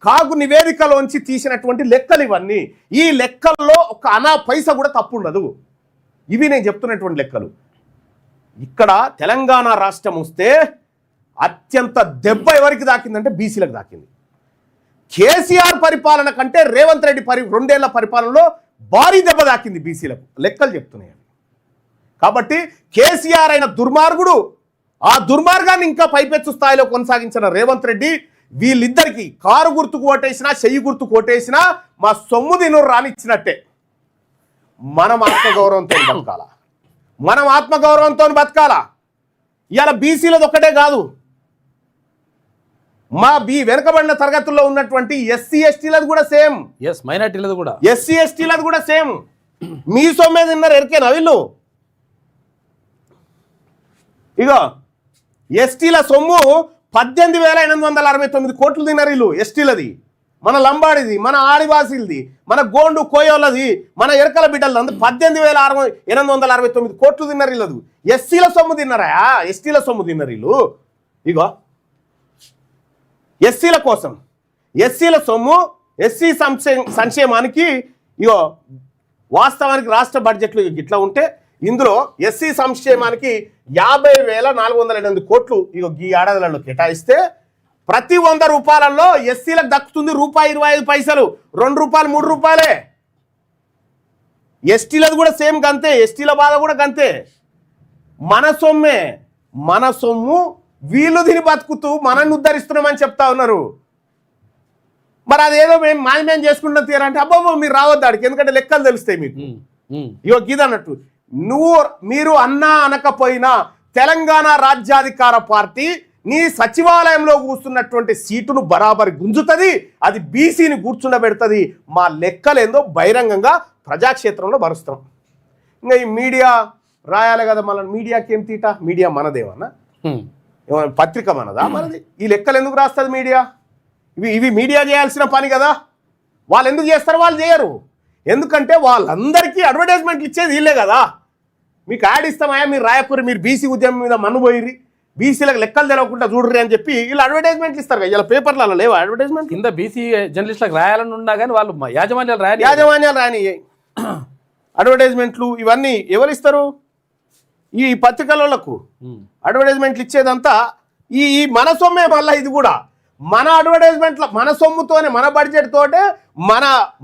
కాగు నివేదికలోంచి తీసినటువంటి లెక్కలు ఇవన్నీ. ఈ లెక్కల్లో ఒక అనా పైసా కూడా తప్పు ఉండదు. ఇవి నేను చెప్తున్నటువంటి లెక్కలు. ఇక్కడ తెలంగాణ రాష్ట్రం వస్తే అత్యంత దెబ్బ ఎవరికి దాకిందంటే బీసీలకు దాకింది. కేసీఆర్ పరిపాలన కంటే రేవంత్ రెడ్డి 2 ఏళ్ల పరిపాలనలో భారీ దెబ్బ దాకింది బీసీలకు. లెక్కలు చెప్తున్నాయి. కాబట్టి కేసీఆర్ అయిన దుర్మార్గుడు, ఆ దుర్మార్గాన్ని ఇంకా పైపెచ్చు స్థాయిలో కొనసాగించిన రేవంత్ రెడ్డి, వీళ్ళిద్దరికి కారు గుర్తుకు ఓటేసినా, చెయ్యి గుర్తుకు ఓటేసినా మా సొమ్ము దిను రానిచ్చినట్టే. మనం ఆత్మగౌరవంతో బతకాలా. ఇవాళ బీసీలది ఒక్కటే కాదు, మా వెనుకబడిన తరగతుల్లో ఉన్నటువంటి ఎస్సీ ఎస్టీలది కూడా సేమ్, మైనార్టీలది కూడా, ఎస్సీ ఎస్టీలది కూడా సేమ్. మీ సొమ్మే తిన్నారు ఎరికేనా వీళ్ళు. ఇగో ఎస్టీల సొమ్ము 18,869 కోట్లు తిన్నారు వీళ్ళు. ఎస్టీలది, మన లంబాడిది, మన ఆదివాసీలది, మన గోండు కోయోలది, మన ఎరకల బిడ్డలది, అంత 18,869 కోట్లు తిన్నారు వీళ్ళదు. ఎస్సీల సొమ్ము తిన్నారా, ఎస్టీల సొమ్ము తిన్నారు వీళ్ళు. ఇగో ఎస్సీల కోసం, ఎస్సీల సొమ్ము, ఎస్సీ సంక్షేమానికి ఇగో వాస్తవానికి రాష్ట్ర బడ్జెట్లు ఇట్లా ఉంటే ఇందులో ఎస్సీ సంక్షేమానికి 50,408 కోట్లు ఇగో ఈ ఏడాదిలలో కేటాయిస్తే ప్రతి 100 రూపాయలలో ఎస్సీలకు దక్కుతుంది ₹1.25, ₹2, ₹3. ఎస్టీలది కూడా సేమ్ గంతే, ఎస్టీల బాధ కూడా గంతే. మన సొమ్ము వీళ్ళు దీన్ని బతుకుతూ మనల్ని ఉద్ధరిస్తున్నామని చెప్తా ఉన్నారు. మరి అదేదో మేము చేసుకుంటాం తీరంటే అబ్బాబో మీరు రావద్దు ఆడికి, ఎందుకంటే లెక్కలు తెలుస్తాయి మీకు. ఇగో గీదన్నట్టు మీరు అన్నా అనకపోయినా తెలంగాణ రాజ్యాధికార పార్టీ నీ సచివాలయంలో కూర్చున్నటువంటి సీటును బరాబరి గుంజుతుంది, అది బీసీని కూర్చుండబెడుతుంది. మా లెక్కలేందో బహిరంగంగా ప్రజాక్షేత్రంలో భరుస్తాం. ఇంకా ఈ మీడియా రాయాలి కదా, మళ్ళీ మీడియాకి ఏం తీట, మీడియా మనదేమన్నా, పత్రిక మనదా మనది? ఈ లెక్కలు ఎందుకు రాస్తుంది మీడియా? ఇవి మీడియా చేయాల్సిన పని కదా. వాళ్ళు ఎందుకు చేస్తారు? వాళ్ళు చేయరు. ఎందుకంటే వాళ్ళందరికీ అడ్వర్టైజ్మెంట్లు ఇచ్చేది వీళ్ళే కదా. మీకు యాడ్ ఇస్తామయ్యా, మీరు రాయకూరి, మీరు బీసీ ఉద్యమం మీద మన్నుపోయిరి, బీసీలకు లెక్కలు తెలవకుండా చూడరు అని చెప్పి వీళ్ళు అడ్వర్టైజ్మెంట్లు ఇస్తారు కదా. ఇలా పేపర్లలో లేవు అడ్వర్టైజ్మెంట్. కింద బీసీ జర్నలిస్టులకు రాయాలని ఉన్నా కానీ వాళ్ళు యాజమాన్యాలు రాని అడ్వర్టైజ్మెంట్లు ఇవన్నీ ఎవరు ఇస్తారు? ఈ పత్రికలకు అడ్వర్టైజ్మెంట్లు ఇచ్చేదంతా ఈ మన సొమ్మే. మళ్ళీ ఇది కూడా మన అడ్వర్టైజ్మెంట్ల మన సొమ్ముతోనే మన బడ్జెట్ తోటే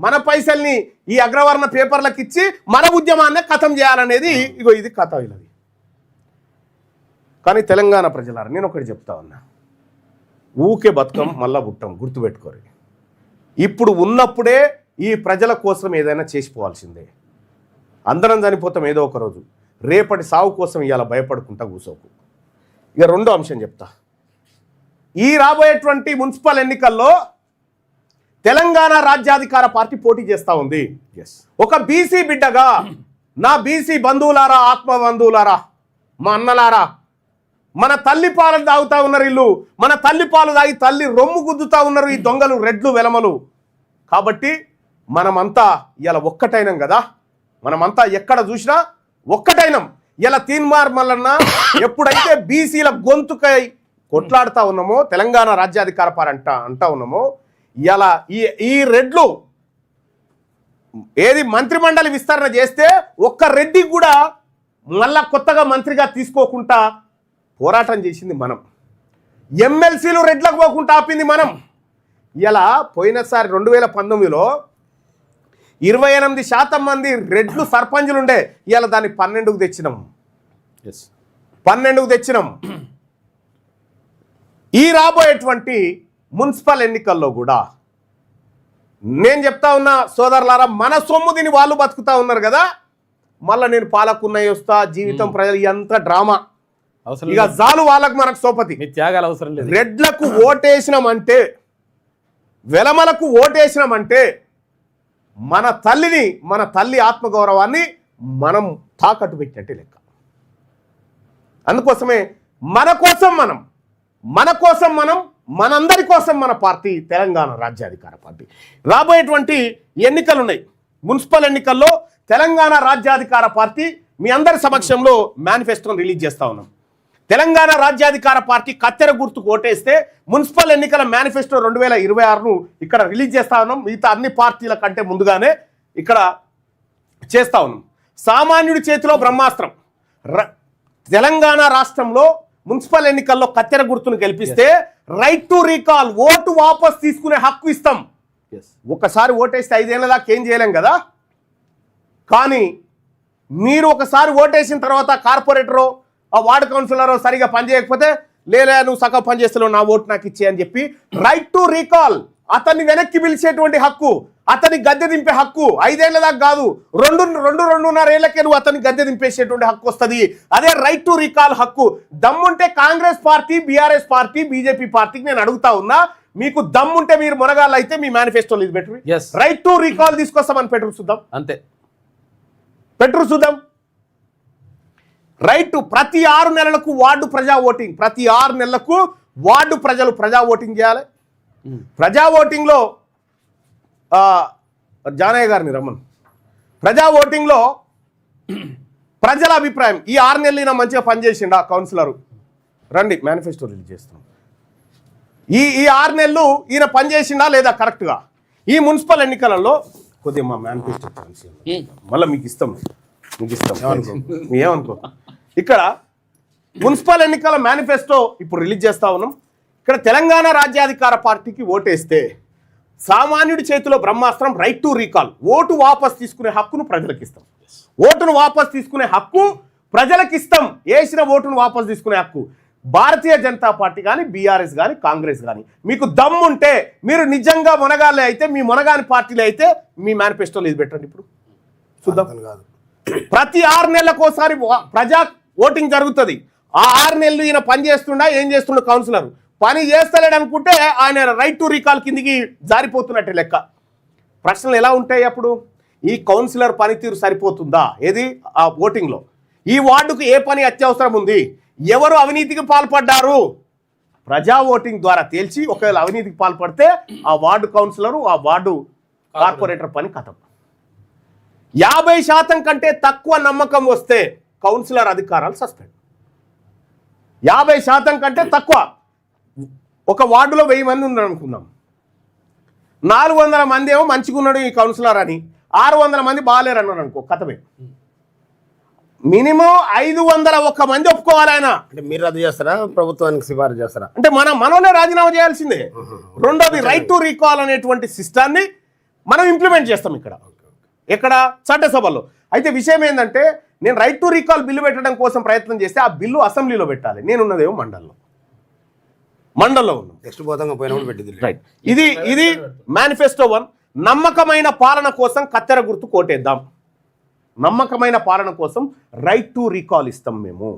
మన పైసల్ని ఈ అగ్రవర్ణ పేపర్లకు ఇచ్చి మన ఉద్యమాన్ని ఖతం చేయాలనేది ఇగో ఇది కథ వీళ్ళది. కానీ తెలంగాణ ప్రజలారా నేను ఒకటి చెప్తా ఉన్నా, ఊకే బతుకం మళ్ళా పుట్టం, గుర్తుపెట్టుకోరు. ఇప్పుడు ఉన్నప్పుడే ఈ ప్రజల కోసం ఏదైనా చేసిపోవాల్సిందే. అందరం చనిపోతాం ఏదో ఒక రోజు, రేపటి సావు కోసం ఇవాళ భయపడుకుంటా కూసోకు. ఇక రెండో అంశం చెప్తా. ఈ రాబోయేటువంటి మున్సిపల్ ఎన్నికల్లో తెలంగాణ రాజ్యాధికార పార్టీ పోటీ చేస్తూ ఉంది. ఒక బీసీ బిడ్డగా నా బీసీ బంధువులారా, ఆత్మ బంధువులారా, మా అన్నలారా, మన తల్లి పాలు తాగుతా ఉన్నారు వీళ్ళు, మన తల్లి పాలు తాగి తల్లి రొమ్ము గుద్దుతా ఉన్నారు ఈ దొంగలు, రెడ్లు, వెలమలు. కాబట్టి మనమంతా ఇలా ఒక్కటైనం కదా, మనమంతా ఎక్కడ చూసినా ఒక్కటైనం. ఇలా తీన్మార్ మల్లన్న ఎప్పుడైతే బీసీల గొంతుకై కొట్లాడుతూ ఉన్నామో, తెలంగాణ రాజ్యాధికార పార్టీ అంటా ఉన్నామో, ఇలా ఈ రెడ్లు ఏది మంత్రిమండలి విస్తరణ చేస్తే ఒక్క రెడ్డికి కూడా మళ్ళా కొత్తగా మంత్రిగా తీసుకోకుండా పోరాటం చేసింది మనం. ఎమ్మెల్సీలు రెడ్లకు పోకుండా ఆపింది మనం. ఇలా పోయినసారి 2019లో 28% మంది రెడ్లు సర్పంచులు ఉండే, ఇలా దాన్ని 12కు తెచ్చినాం. 12కు తెచ్చినాం. ఈ రాబోయేటువంటి మున్సిపల్ ఎన్నికల్లో కూడా నేను చెప్తా ఉన్నా సోదరులారా, మన సొమ్ము దీని వాళ్ళు బతుకుతా ఉన్నారు కదా, మళ్ళీ నేను పాలకున్నయ్య వస్తా, జీవితం ప్రజలు ఎంత డ్రామా, ఇక జాలు వాళ్ళకు మనకు సోపతి. త్యాగాలు అవసరం లేదు. రెడ్లకు ఓటేసినామంటే, వెలమలకు ఓటేసినామంటే మన తల్లిని, మన తల్లి ఆత్మగౌరవాన్ని మనం తాకట్టు పెట్టినట్టే లెక్క. అందుకోసమే మన కోసం మనం మనందరి కోసం మన పార్టీ తెలంగాణ రాజ్యాధికార పార్టీ. రాబోయేటువంటి ఎన్నికలు ఉన్నాయి, మున్సిపల్ ఎన్నికల్లో తెలంగాణ రాజ్యాధికార పార్టీ మీ అందరి సమక్షంలో మేనిఫెస్టోని రిలీజ్ చేస్తా ఉన్నాం. తెలంగాణ రాజ్యాధికార పార్టీ కత్తెర గుర్తుకు ఓటేస్తే మున్సిపల్ ఎన్నికల మేనిఫెస్టో 2026ను ఇక్కడ రిలీజ్ చేస్తా ఉన్నాం. మిగతా అన్ని పార్టీల కంటే ముందుగానే ఇక్కడ చేస్తా ఉన్నాం. సామాన్యుడి చేతిలో బ్రహ్మాస్త్రం. తెలంగాణ రాష్ట్రంలో మున్సిపల్ ఎన్నికల్లో కత్తెర గుర్తును గెలిపిస్తే రైట్ టు రీకాల్, ఓటు వాపస్ తీసుకునే హక్కు ఇస్తాం. ఒకసారి ఓటేస్తే 5 ఏళ్ళ దాకా ఏం చేయలేం కదా. కానీ మీరు ఒకసారి ఓటేసిన తర్వాత కార్పొరేటరో ఆ వార్డు కౌన్సిలరో సరిగా పనిచేయకపోతే, లేదా నువ్వు సగం పని చేస్తున్నావు, నా ఓటు నాకు ఇచ్చే అని చెప్పి రైట్ టు రీకాల్, అతన్ని వెనక్కి పిలిచేటువంటి హక్కు, అతన్ని గద్దె దింపే హక్కు 5 ఏళ్ల దాకా కాదు, 2.5 ఏళ్లకే నువ్వు అతన్ని గద్దె దింపేసేటువంటి హక్కు వస్తుంది. అదే రైట్ టు రీకాల్ హక్కు. దమ్ముంటే Congress party, BRS party, BJP పార్టీకి నేను అడుగుతా ఉన్నా, మీకు దమ్ముంటే మీరు మునగాళ్ళు అయితే మీ మేనిఫెస్టోలో ఇది పెట్టరు. రైట్ టు రీకాల్ తీసుకొస్తామని పెట్టరు చూద్దాం. అంతే, పెట్టరు చూద్దాం. రైట్, ప్రతి 6 నెలలకు వార్డు ప్రజా ఓటింగ్, ప్రతి 6 నెలలకు వార్డు ప్రజలు ప్రజా ఓటింగ్ చేయాలి. ప్రజా ఓటింగ్లో జానయ్య గారిని రమ్మను. ప్రజా ఓటింగ్లో ప్రజల అభిప్రాయం, ఈ 6 నెలలు ఈయన మంచిగా పనిచేసిండా కౌన్సిలరు, రండి మేనిఫెస్టో రిలీజ్ చేస్తున్నాం. ఈ 6 నెలలు ఈయన పనిచేసిండా లేదా కరెక్ట్గా. ఈ మున్సిపల్ ఎన్నికలలో కొద్దిగా మా మేనిఫెస్టో మళ్ళీ మీకు ఇస్తాం ఏమనుకో. ఇక్కడ మున్సిపల్ ఎన్నికల మేనిఫెస్టో ఇప్పుడు రిలీజ్ చేస్తా ఉన్నాం. ఇక్కడ తెలంగాణ రాజ్యాధికార పార్టీకి ఓటేస్తే సామాన్యుడి చేతిలో బ్రహ్మాస్త్రం, రైట్ టు రీకాల్, ఓటు వాపస్ తీసుకునే హక్కును ప్రజలకు ఇస్తాం. ఓటును వాపస్ తీసుకునే హక్కు ప్రజలకు ఇస్తాం. వేసిన ఓటును వాపస్ తీసుకునే హక్కు భారతీయ జనతా పార్టీ కానీ, బీఆర్ఎస్ కానీ, కాంగ్రెస్ కానీ, మీకు దమ్ముంటే, మీరు నిజంగా మునగాలే అయితే, మీ మునగాని పార్టీలు అయితే మీ మేనిఫెస్టోలో ఇది పెట్టండి. ఇప్పుడు చూద్దాం. ప్రతి 6 నెలలకు ఒకసారి ప్రజా ఓటింగ్ జరుగుతుంది. ఆ 6 నెలలు ఈయన పని చేస్తుండా, ఏం చేస్తుండ కౌన్సిలర్ పని చేస్తలేడు అనుకుంటే ఆయన రైట్ టు రీకాల్ కిందికి జారిపోతున్నట్టే లెక్క. ప్రశ్నలు ఎలా ఉంటాయి అప్పుడు? ఈ కౌన్సిలర్ పనితీరు సరిపోతుందా ఏది ఆ ఓటింగ్లో? ఈ వార్డుకు ఏ పని అత్యవసరం ఉంది, ఎవరు అవినీతికి పాల్పడ్డారు, ప్రజా ఓటింగ్ ద్వారా తేల్చి ఒకవేళ అవినీతికి పాల్పడితే ఆ వార్డు కౌన్సిలరు, ఆ వార్డు కార్పొరేటర్ పని కథం. 50% కంటే తక్కువ నమ్మకం వస్తే కౌన్సిలర్ అధికారాలు సస్పెండ్. 50% కంటే తక్కువ. ఒక వార్డులో 1000 మంది ఉన్నారు అనుకుందాం, 400 మంది ఏమో మంచిగా ఉన్నాడు ఈ కౌన్సిలర్ అని, 600 మంది బాగాలేరు అన్నారు అనుకో, కథమే. మినిమం 501 మంది ఒప్పుకోవాలి ఆయన. అంటే మీరు రద్దు చేస్తారా, ప్రభుత్వానికి సిఫారసు చేస్తారా? అంటే మనలోనే రాజీనామా చేయాల్సిందే. రెండోది రైట్ టు రీకాల్ అనేటువంటి సిస్టాన్ని మనం ఇంప్లిమెంట్ చేస్తాం ఇక్కడ చట్టసభలో. అయితే విషయం ఏంటంటే నేను రైట్ టు రీకాల్ బిల్లు పెట్టడం కోసం ప్రయత్నం చేస్తే ఆ బిల్లు అసెంబ్లీలో పెట్టాలి. నేనున్నదేమో మండల్లో ఉన్నాం. నెక్స్ట్ పోతాం పోయినప్పుడు పెట్టింది. రైట్. ఇది మేనిఫెస్టో 1. నమ్మకమైన పాలన కోసం కత్తెర గుర్తు కోటేద్దాం. నమ్మకమైన పాలన కోసం రైట్ టు రీకాల్ ఇస్తాం. మేము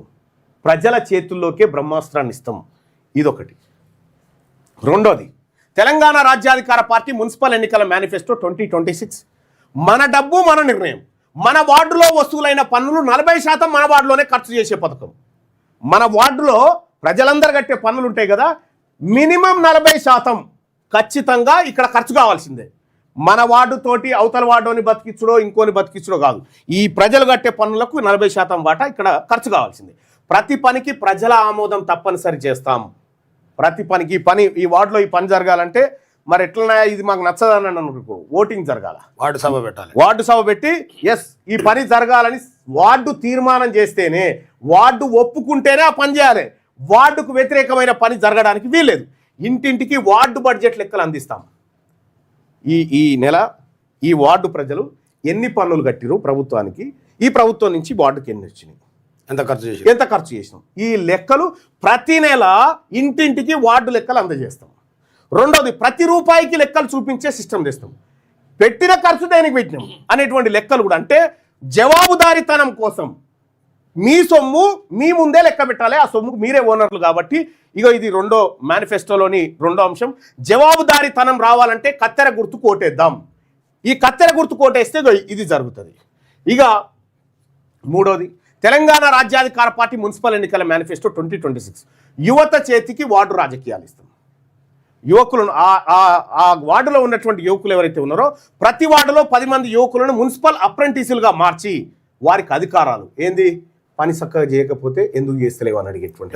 ప్రజల చేతుల్లోకే బ్రహ్మాస్త్రాన్ని ఇస్తాం. ఇదొకటి. రెండోది, తెలంగాణ రాజ్యాధికార పార్టీ మున్సిపల్ ఎన్నికల మేనిఫెస్టో 2026. మన డబ్బు మన నిర్ణయం. మన వార్డులో వసూలైన పన్నులు 40% మన వార్డులోనే ఖర్చు చేసే పథకం. మన వార్డులో ప్రజలందరూ కట్టే పన్నులు ఉంటాయి కదా, మినిమం 40% ఖచ్చితంగా ఇక్కడ ఖర్చు కావాల్సిందే. మన వార్డు తోటి అవతల వార్డుని బతికించడో ఇంకోని బతికించడో కాదు. ఈ ప్రజలు కట్టే పన్నులకు 40% వాటా ఇక్కడ ఖర్చు కావాల్సిందే. ప్రతి పనికి ప్రజల ఆమోదం తప్పనిసరి చేస్తాం. ప్రతి పనికి ఈ వార్డులో ఈ పని జరగాలంటే మరి ఎట్లన్నా ఇది మాకు నచ్చదని అనుకో, ఓటింగ్ జరగాల, వార్డు సభ పెట్టి ఎస్ ఈ పని జరగాలని వార్డు తీర్మానం చేస్తేనే, వార్డు ఒప్పుకుంటేనే ఆ పని చేయాలి. వార్డుకు వ్యతిరేకమైన పని జరగడానికి వీల్లేదు. ఇంటింటికి వార్డు బడ్జెట్ లెక్కలు అందిస్తాం. ఈ నెల ఈ వార్డు ప్రజలు ఎన్ని పన్నులు కట్టిరు ప్రభుత్వానికి, ఈ ప్రభుత్వం నుంచి వార్డుకి ఎన్ని వచ్చినాయి, ఎంత ఖర్చు చేసినాం, ఈ లెక్కలు ప్రతి నెల ఇంటింటికి వార్డు లెక్కలు అందజేస్తాం. రెండోది, ప్రతి రూపాయికి లెక్కలు చూపించే సిస్టమ్ తెస్తాం. పెట్టిన ఖర్చు దేనికి పెట్టినాం అనేటువంటి లెక్కలు కూడా. అంటే జవాబుదారీతనం కోసం మీ సొమ్ము మీ ముందే లెక్క పెట్టాలి. ఆ సొమ్ముకు మీరే ఓనర్లు కాబట్టి ఇది రెండో మేనిఫెస్టోలోని రెండో అంశం. జవాబుదారీతనం రావాలంటే కత్తెర గుర్తు కోటేద్దాం. ఈ కత్తెర గుర్తు కోటేస్తే ఇది జరుగుతుంది. మూడోది, తెలంగాణ రాజ్యాధికార పార్టీ మున్సిపల్ ఎన్నికల మేనిఫెస్టో 2026. యువత చేతికి వార్డు రాజకీయాలు ఇస్తాం. యువకులను ఆ వార్డులో ఉన్నటువంటి యువకులు ఎవరైతే ఉన్నారో ప్రతి వార్డులో 10 మంది యువకులను మున్సిపల్ అప్రెంటిస్లుగా మార్చి వారికి అధికారాలు ఏంది, పని చక్కగా చేయకపోతే ఎందుకు చేస్తలేవు అని అడిగేటువంటి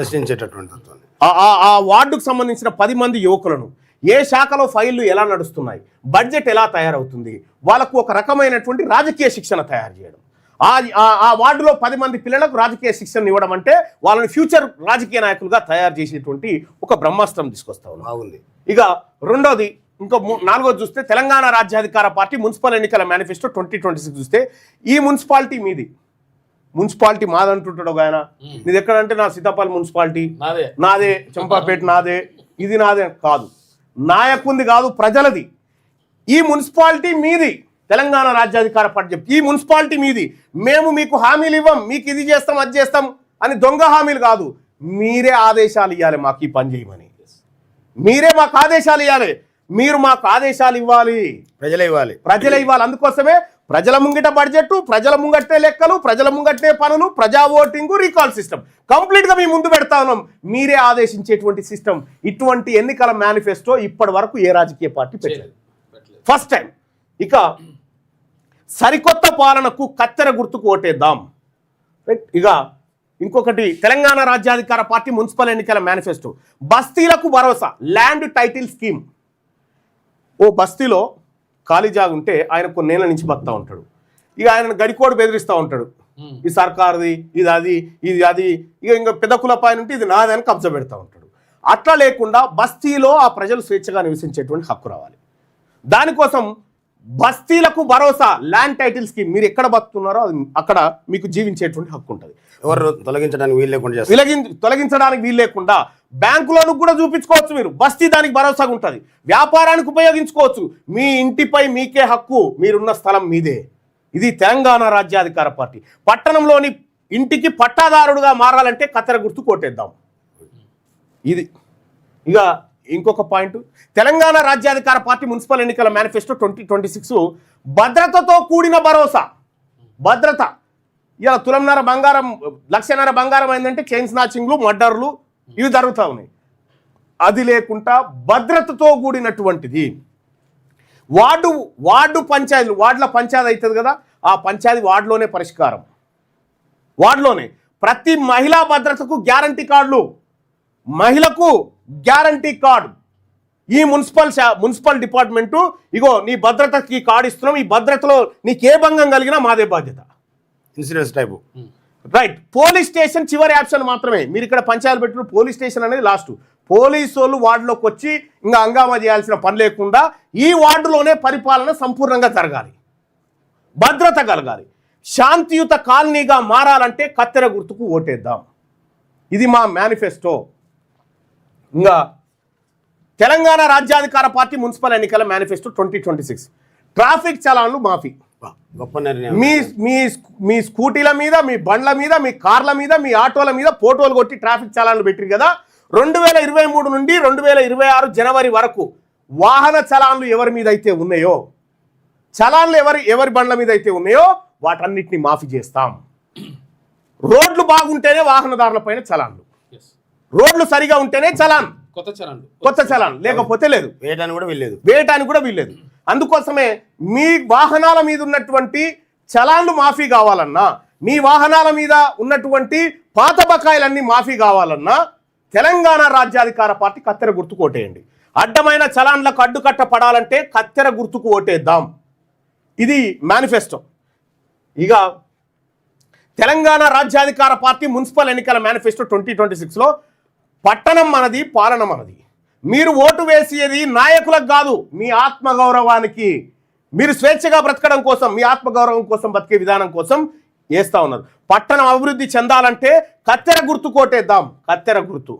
ఆ వార్డుకు సంబంధించిన 10 మంది యువకులను ఏ శాఖలో ఫైళ్లు ఎలా నడుస్తున్నాయి, బడ్జెట్ ఎలా తయారవుతుంది, వాళ్ళకు ఒక రకమైనటువంటి రాజకీయ శిక్షణ తయారు చేయడం. ఆ వార్డులో 10 మంది పిల్లలకు రాజకీయ శిక్షణ ఇవ్వడం అంటే వాళ్ళని ఫ్యూచర్ రాజకీయ నాయకులుగా తయారు చేసేటువంటి ఒక బ్రహ్మాస్త్రం తీసుకొస్తా ఉంది. రెండోది, నాలుగోది చూస్తే తెలంగాణ రాజ్యాధికార పార్టీ మున్సిపల్ ఎన్నికల మేనిఫెస్టో 2026 చూస్తే ఈ మున్సిపాలిటీ మీది, మున్సిపాలిటీ మాదంటుంటాడు ఒక ఆయన. నీది ఎక్కడంటే నా సీతాపల్లి మున్సిపాలిటీ నాదే, చంపాపేట నాదే, ఇది నాదే కాదు, నాయకుంది కాదు, ప్రజలది. ఈ మున్సిపాలిటీ మీది. తెలంగాణ రాజ్యాధికార పార్టీ చెప్తే ఈ మున్సిపాలిటీ మీది, మేము మీకు హామీలు ఇవ్వం, మీకు ఇది చేస్తాం అది చేస్తాం అని దొంగ హామీలు కాదు, మీరే ఆదేశాలు ఇవ్వాలి, మాకు ఈ పని చేయమని మీరే మాకు ఆదేశాలు ఇవ్వాలి. మీరు మాకు ఆదేశాలు ఇవ్వాలి, ప్రజలే ఇవ్వాలి. అందుకోసమే ప్రజల ముంగిట బడ్జెట్, ప్రజల ముంగట్టే లెక్కలు, ప్రజల ముంగట్టే పనులు, ప్రజా ఓటింగు, రీకాల్ సిస్టమ్ కంప్లీట్గా మీ ముందు పెడతా ఉన్నాం. మీరే ఆదేశించేటువంటి సిస్టమ్. ఇటువంటి ఎన్నికల మేనిఫెస్టో ఇప్పటి వరకు ఏ రాజకీయ పార్టీ పెట్టలేదు, ఫస్ట్ టైం. సరికొత్త పాలనకు కత్తెర గుర్తుకు ఓటేద్దాం. ఇంకొకటి, తెలంగాణ రాజ్యాధికార పార్టీ మున్సిపల్ ఎన్నికల మేనిఫెస్టో బస్తీలకు భరోసా, ల్యాండ్ టైటిల్ స్కీమ్. ఓ బస్తీలో ఖాళీ జాగా ఉంటే ఆయన కొన్నేళ్ల నుంచి బతుతా ఉంటాడు. ఆయన గడికోడు బెదిరిస్తూ ఉంటాడు, ఈ సర్కారుది, ఇది అది. ఇంకా పెద్ద కులపాయన ఉంటే ఇది నాదని కబ్జా పెడతా ఉంటాడు. అట్లా లేకుండా బస్తీలో ఆ ప్రజలు స్వేచ్ఛగా నివసించేటువంటి హక్కు రావాలి. దానికోసం బస్తీలకు భరోసా, ల్యాండ్ టైటిల్ స్కీమ్. మీరు ఎక్కడ బతుకుతున్నారో అక్కడ మీకు జీవించేటువంటి హక్కు ఉంటుంది. ఎవరు తొలగించడానికి వీలు లేకుండా బ్యాంకులోను కూడా చూపించుకోవచ్చు. మీరు బస్తీ దానికి భరోసాగా ఉంటుంది. వ్యాపారానికి ఉపయోగించుకోవచ్చు. మీ ఇంటిపై మీకే హక్కు, మీరున్న స్థలం మీదే. ఇది తెలంగాణ రాజ్యాధికార పార్టీ. పట్టణంలోని ఇంటికి పట్టాదారుడుగా మారాలంటే కత్తెర గుర్తు కోటేద్దాం. ఇది ఇంకొక పాయింట్, తెలంగాణ రాజ్యాధికార పార్టీ మున్సిపల్ ఎన్నికల మేనిఫెస్టో 2026 భద్రతతో కూడిన భరోసా. భద్రత, ఇలా తులంన్నర బంగారం, లక్షన్నర బంగారం అయిందంటే చైన్ స్నాచింగ్లు, మర్డర్లు ఇవి జరుగుతూ ఉన్నాయి. అది లేకుండా భద్రతతో కూడినటువంటిది. వార్డు పంచాయతీలు, వార్డుల పంచాయతీ అవుతుంది కదా, ఆ పంచాయతీ వార్డులోనే పరిష్కారం. వార్డులోనే ప్రతి మహిళా భద్రతకు గ్యారంటీ కార్డులు, మహిళకు గ్యారంటీ కార్డు. ఈ మున్సిపల్ డిపార్ట్మెంటు నీ భద్రతకి కార్డు ఇస్తున్నాం, ఈ భద్రతలో నీకే భంగం కలిగినా మాదే బాధ్యత. Insurance type. Right. Police station చివరి ఆప్షన్ మాత్రమే. మీరు ఇక్కడ పంచాయతీ పెట్టిన పోలీస్ స్టేషన్ అనేది లాస్ట్. పోలీసు వాళ్ళు వార్డులోకి వచ్చి ఇంకా హంగామా చేయాల్సిన పని లేకుండా ఈ వార్డులోనే పరిపాలన సంపూర్ణంగా జరగాలి, భద్రత కలగాలి, శాంతియుత కాలనీగా మారాలంటే కత్తెర గుర్తుకు ఓటేద్దాం. ఇది మా మేనిఫెస్టో. ఇంకా తెలంగాణ రాజ్యాధికార పార్టీ మున్సిపల్ ఎన్నికల మేనిఫెస్టో 2026. ట్రాఫిక్ చలాన్లు మాఫీ. గొప్ప నిర్ణయం. మీ స్కూటీల మీద, మీ బండ్ల మీద, మీ కార్ల మీద, మీ ఆటోల మీద ఫోటోలు కొట్టి ట్రాఫిక్ చలాన్లు పెట్టిరు కదా. 2023 నుండి 2026 జనవరి వరకు వాహన చలాన్లు ఎవరి మీద అయితే ఉన్నాయో, చలాన్లు ఎవరి బండ్ల మీద అయితే ఉన్నాయో వాటన్నిటిని మాఫీ చేస్తాం. రోడ్లు బాగుంటేనే వాహనదారుల పైన చలాన్లు, రోడ్లు సరిగా ఉంటేనే చలాన్, కొత్త చలాన్, లేకపోతే లేదు, వేయటానికి కూడా వీల్లేదు. అందుకోసమే మీ వాహనాల మీద ఉన్నటువంటి చలాన్లు మాఫీ కావాలన్నా, మీ వాహనాల మీద ఉన్నటువంటి పాత బకాయిలన్నీ మాఫీ కావాలన్నా తెలంగాణ రాజ్యాధికార పార్టీ కత్తెర గుర్తుకు ఓటేయండి. అడ్డమైన చలాన్లకు అడ్డుకట్ట పడాలంటే కత్తెర గుర్తుకు ఓటేద్దాం. ఇది మేనిఫెస్టో. ఇక తెలంగాణ రాజ్యాధికార పార్టీ మున్సిపల్ ఎన్నికల మేనిఫెస్టో 2026లో పట్టణం మనది, పాలన మనది. మీరు ఓటు వేసేది నాయకులకు కాదు, మీ ఆత్మగౌరవానికి, మీరు స్వేచ్ఛగా బ్రతకడం కోసం, మీ ఆత్మగౌరవం కోసం, బతికే విధానం కోసం వేస్తా ఉన్నారు. పట్టణం అభివృద్ధి చెందాలంటే కత్తెర గుర్తు కోటేద్దాం. కత్తెర గుర్తు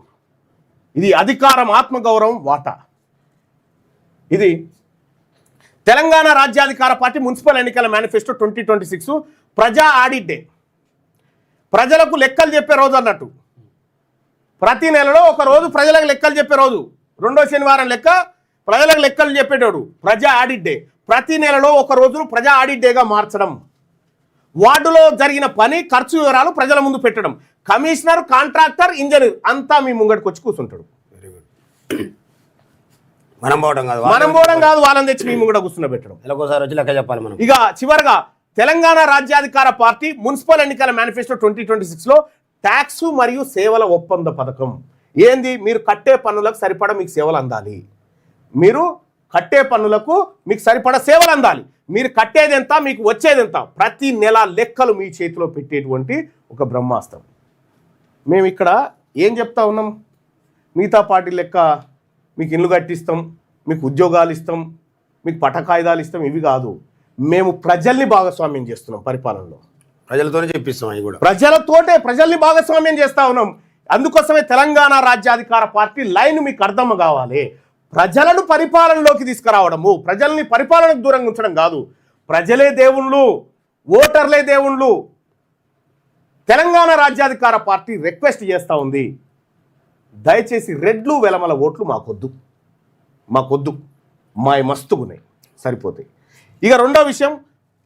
ఇది అధికారం, ఆత్మగౌరవం, వాటా. ఇది తెలంగాణ రాజ్యాధికార పార్టీ మున్సిపల్ ఎన్నికల మేనిఫెస్టో 2026 ప్రజా ఆడిట్ డే. ప్రజలకు లెక్కలు చెప్పే రోజు అన్నట్టు. ప్రతి నెలలో ఒక రోజు ప్రజలకు లెక్కలు చెప్పే రోజు, రెండో శనివారం లెక్క ప్రజలకు లెక్కలు చెప్పేటోడు ప్రజా ఆడిట్ డే. ప్రతి నెలలో ఒక రోజు ప్రజా ఆడిట్ డేగా మార్చడం. వార్డులో జరిగిన పని, ఖర్చు వివరాలు ప్రజల ముందు పెట్టడం. కమిషనర్, కాంట్రాక్టర్, ఇంజనీర్ అంతా మీ ముంగడికి వచ్చి కూర్చుంటాడు. మనం పోవడం కాదు, వాళ్ళని తెచ్చి మీ ముంగడ కూర్చున్న పెట్టడం. లెక్క చెప్పాలి మనం. ఇక చివరగా తెలంగాణ రాజ్యాధికార పార్టీ మున్సిపల్ ఎన్నికల మేనిఫెస్టో 2026లో ట్యాక్స్ మరియు సేవల ఒప్పంద పథకం. ఏంది? మీరు కట్టే పన్నులకు సరిపడా మీకు సేవలు అందాలి. మీరు కట్టే పన్నులకు మీకు సరిపడా సేవలు అందాలి. మీరు కట్టేది ఎంత, మీకు వచ్చేది ఎంత, ప్రతి నెల లెక్కలు మీ చేతిలో పెట్టేటువంటి ఒక బ్రహ్మాస్త్రం. మేము ఇక్కడ ఏం చెప్తా ఉన్నాం? మిగతా పార్టీ లెక్క మీకు ఇల్లు కట్టిస్తాం, మీకు ఉద్యోగాలు ఇస్తాం, మీకు పట్టకాయిదాలు ఇస్తాం, ఇవి కాదు. మేము ప్రజల్ని భాగస్వామ్యం చేస్తున్నాం పరిపాలనలో. ప్రజలతోనే చెప్పిస్తాం. అవి కూడా ప్రజల్ని భాగస్వామ్యం చేస్తా ఉన్నాం. అందుకోసమే తెలంగాణ రాజ్యాధికార పార్టీ లైన్ మీకు అర్థం కావాలి. ప్రజలను పరిపాలనలోకి తీసుకురావడము, ప్రజల్ని పరిపాలనకు దూరంగా ఉంచడం కాదు. ప్రజలే దేవుళ్ళు, ఓటర్లే దేవుళ్ళు. తెలంగాణ రాజ్యాధికార పార్టీ రిక్వెస్ట్ చేస్తూ ఉంది, దయచేసి రెడ్లు వెలమల ఓట్లు మాకొద్దు, మావి మస్తుగున్నాయి, సరిపోతాయి. ఇక రెండో విషయం,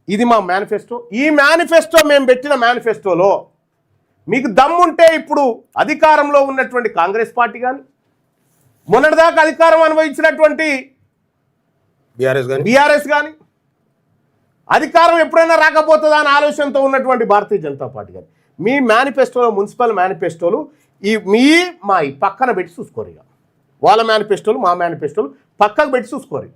ఇది మా మేనిఫెస్టో. ఈ మేనిఫెస్టో మేము పెట్టిన మేనిఫెస్టోలో మీకు దమ్ముంటే ఇప్పుడు అధికారంలో ఉన్నటువంటి కాంగ్రెస్ పార్టీ కానీ, మొన్నటిదాకా అధికారం అనుభవించినటువంటి బీఆర్ఎస్ కానీ, అధికారం ఎప్పుడైనా రాకపోతుందా అని ఆలోచనతో ఉన్నటువంటి భారతీయ జనతా పార్టీ కానీ, మీ మేనిఫెస్టోలో, మున్సిపల్ మేనిఫెస్టోలు మా పక్కన పెట్టి చూసుకోరు. ఇక వాళ్ళ మేనిఫెస్టోలు, మా మేనిఫెస్టోలు పక్కకు పెట్టి చూసుకోరు.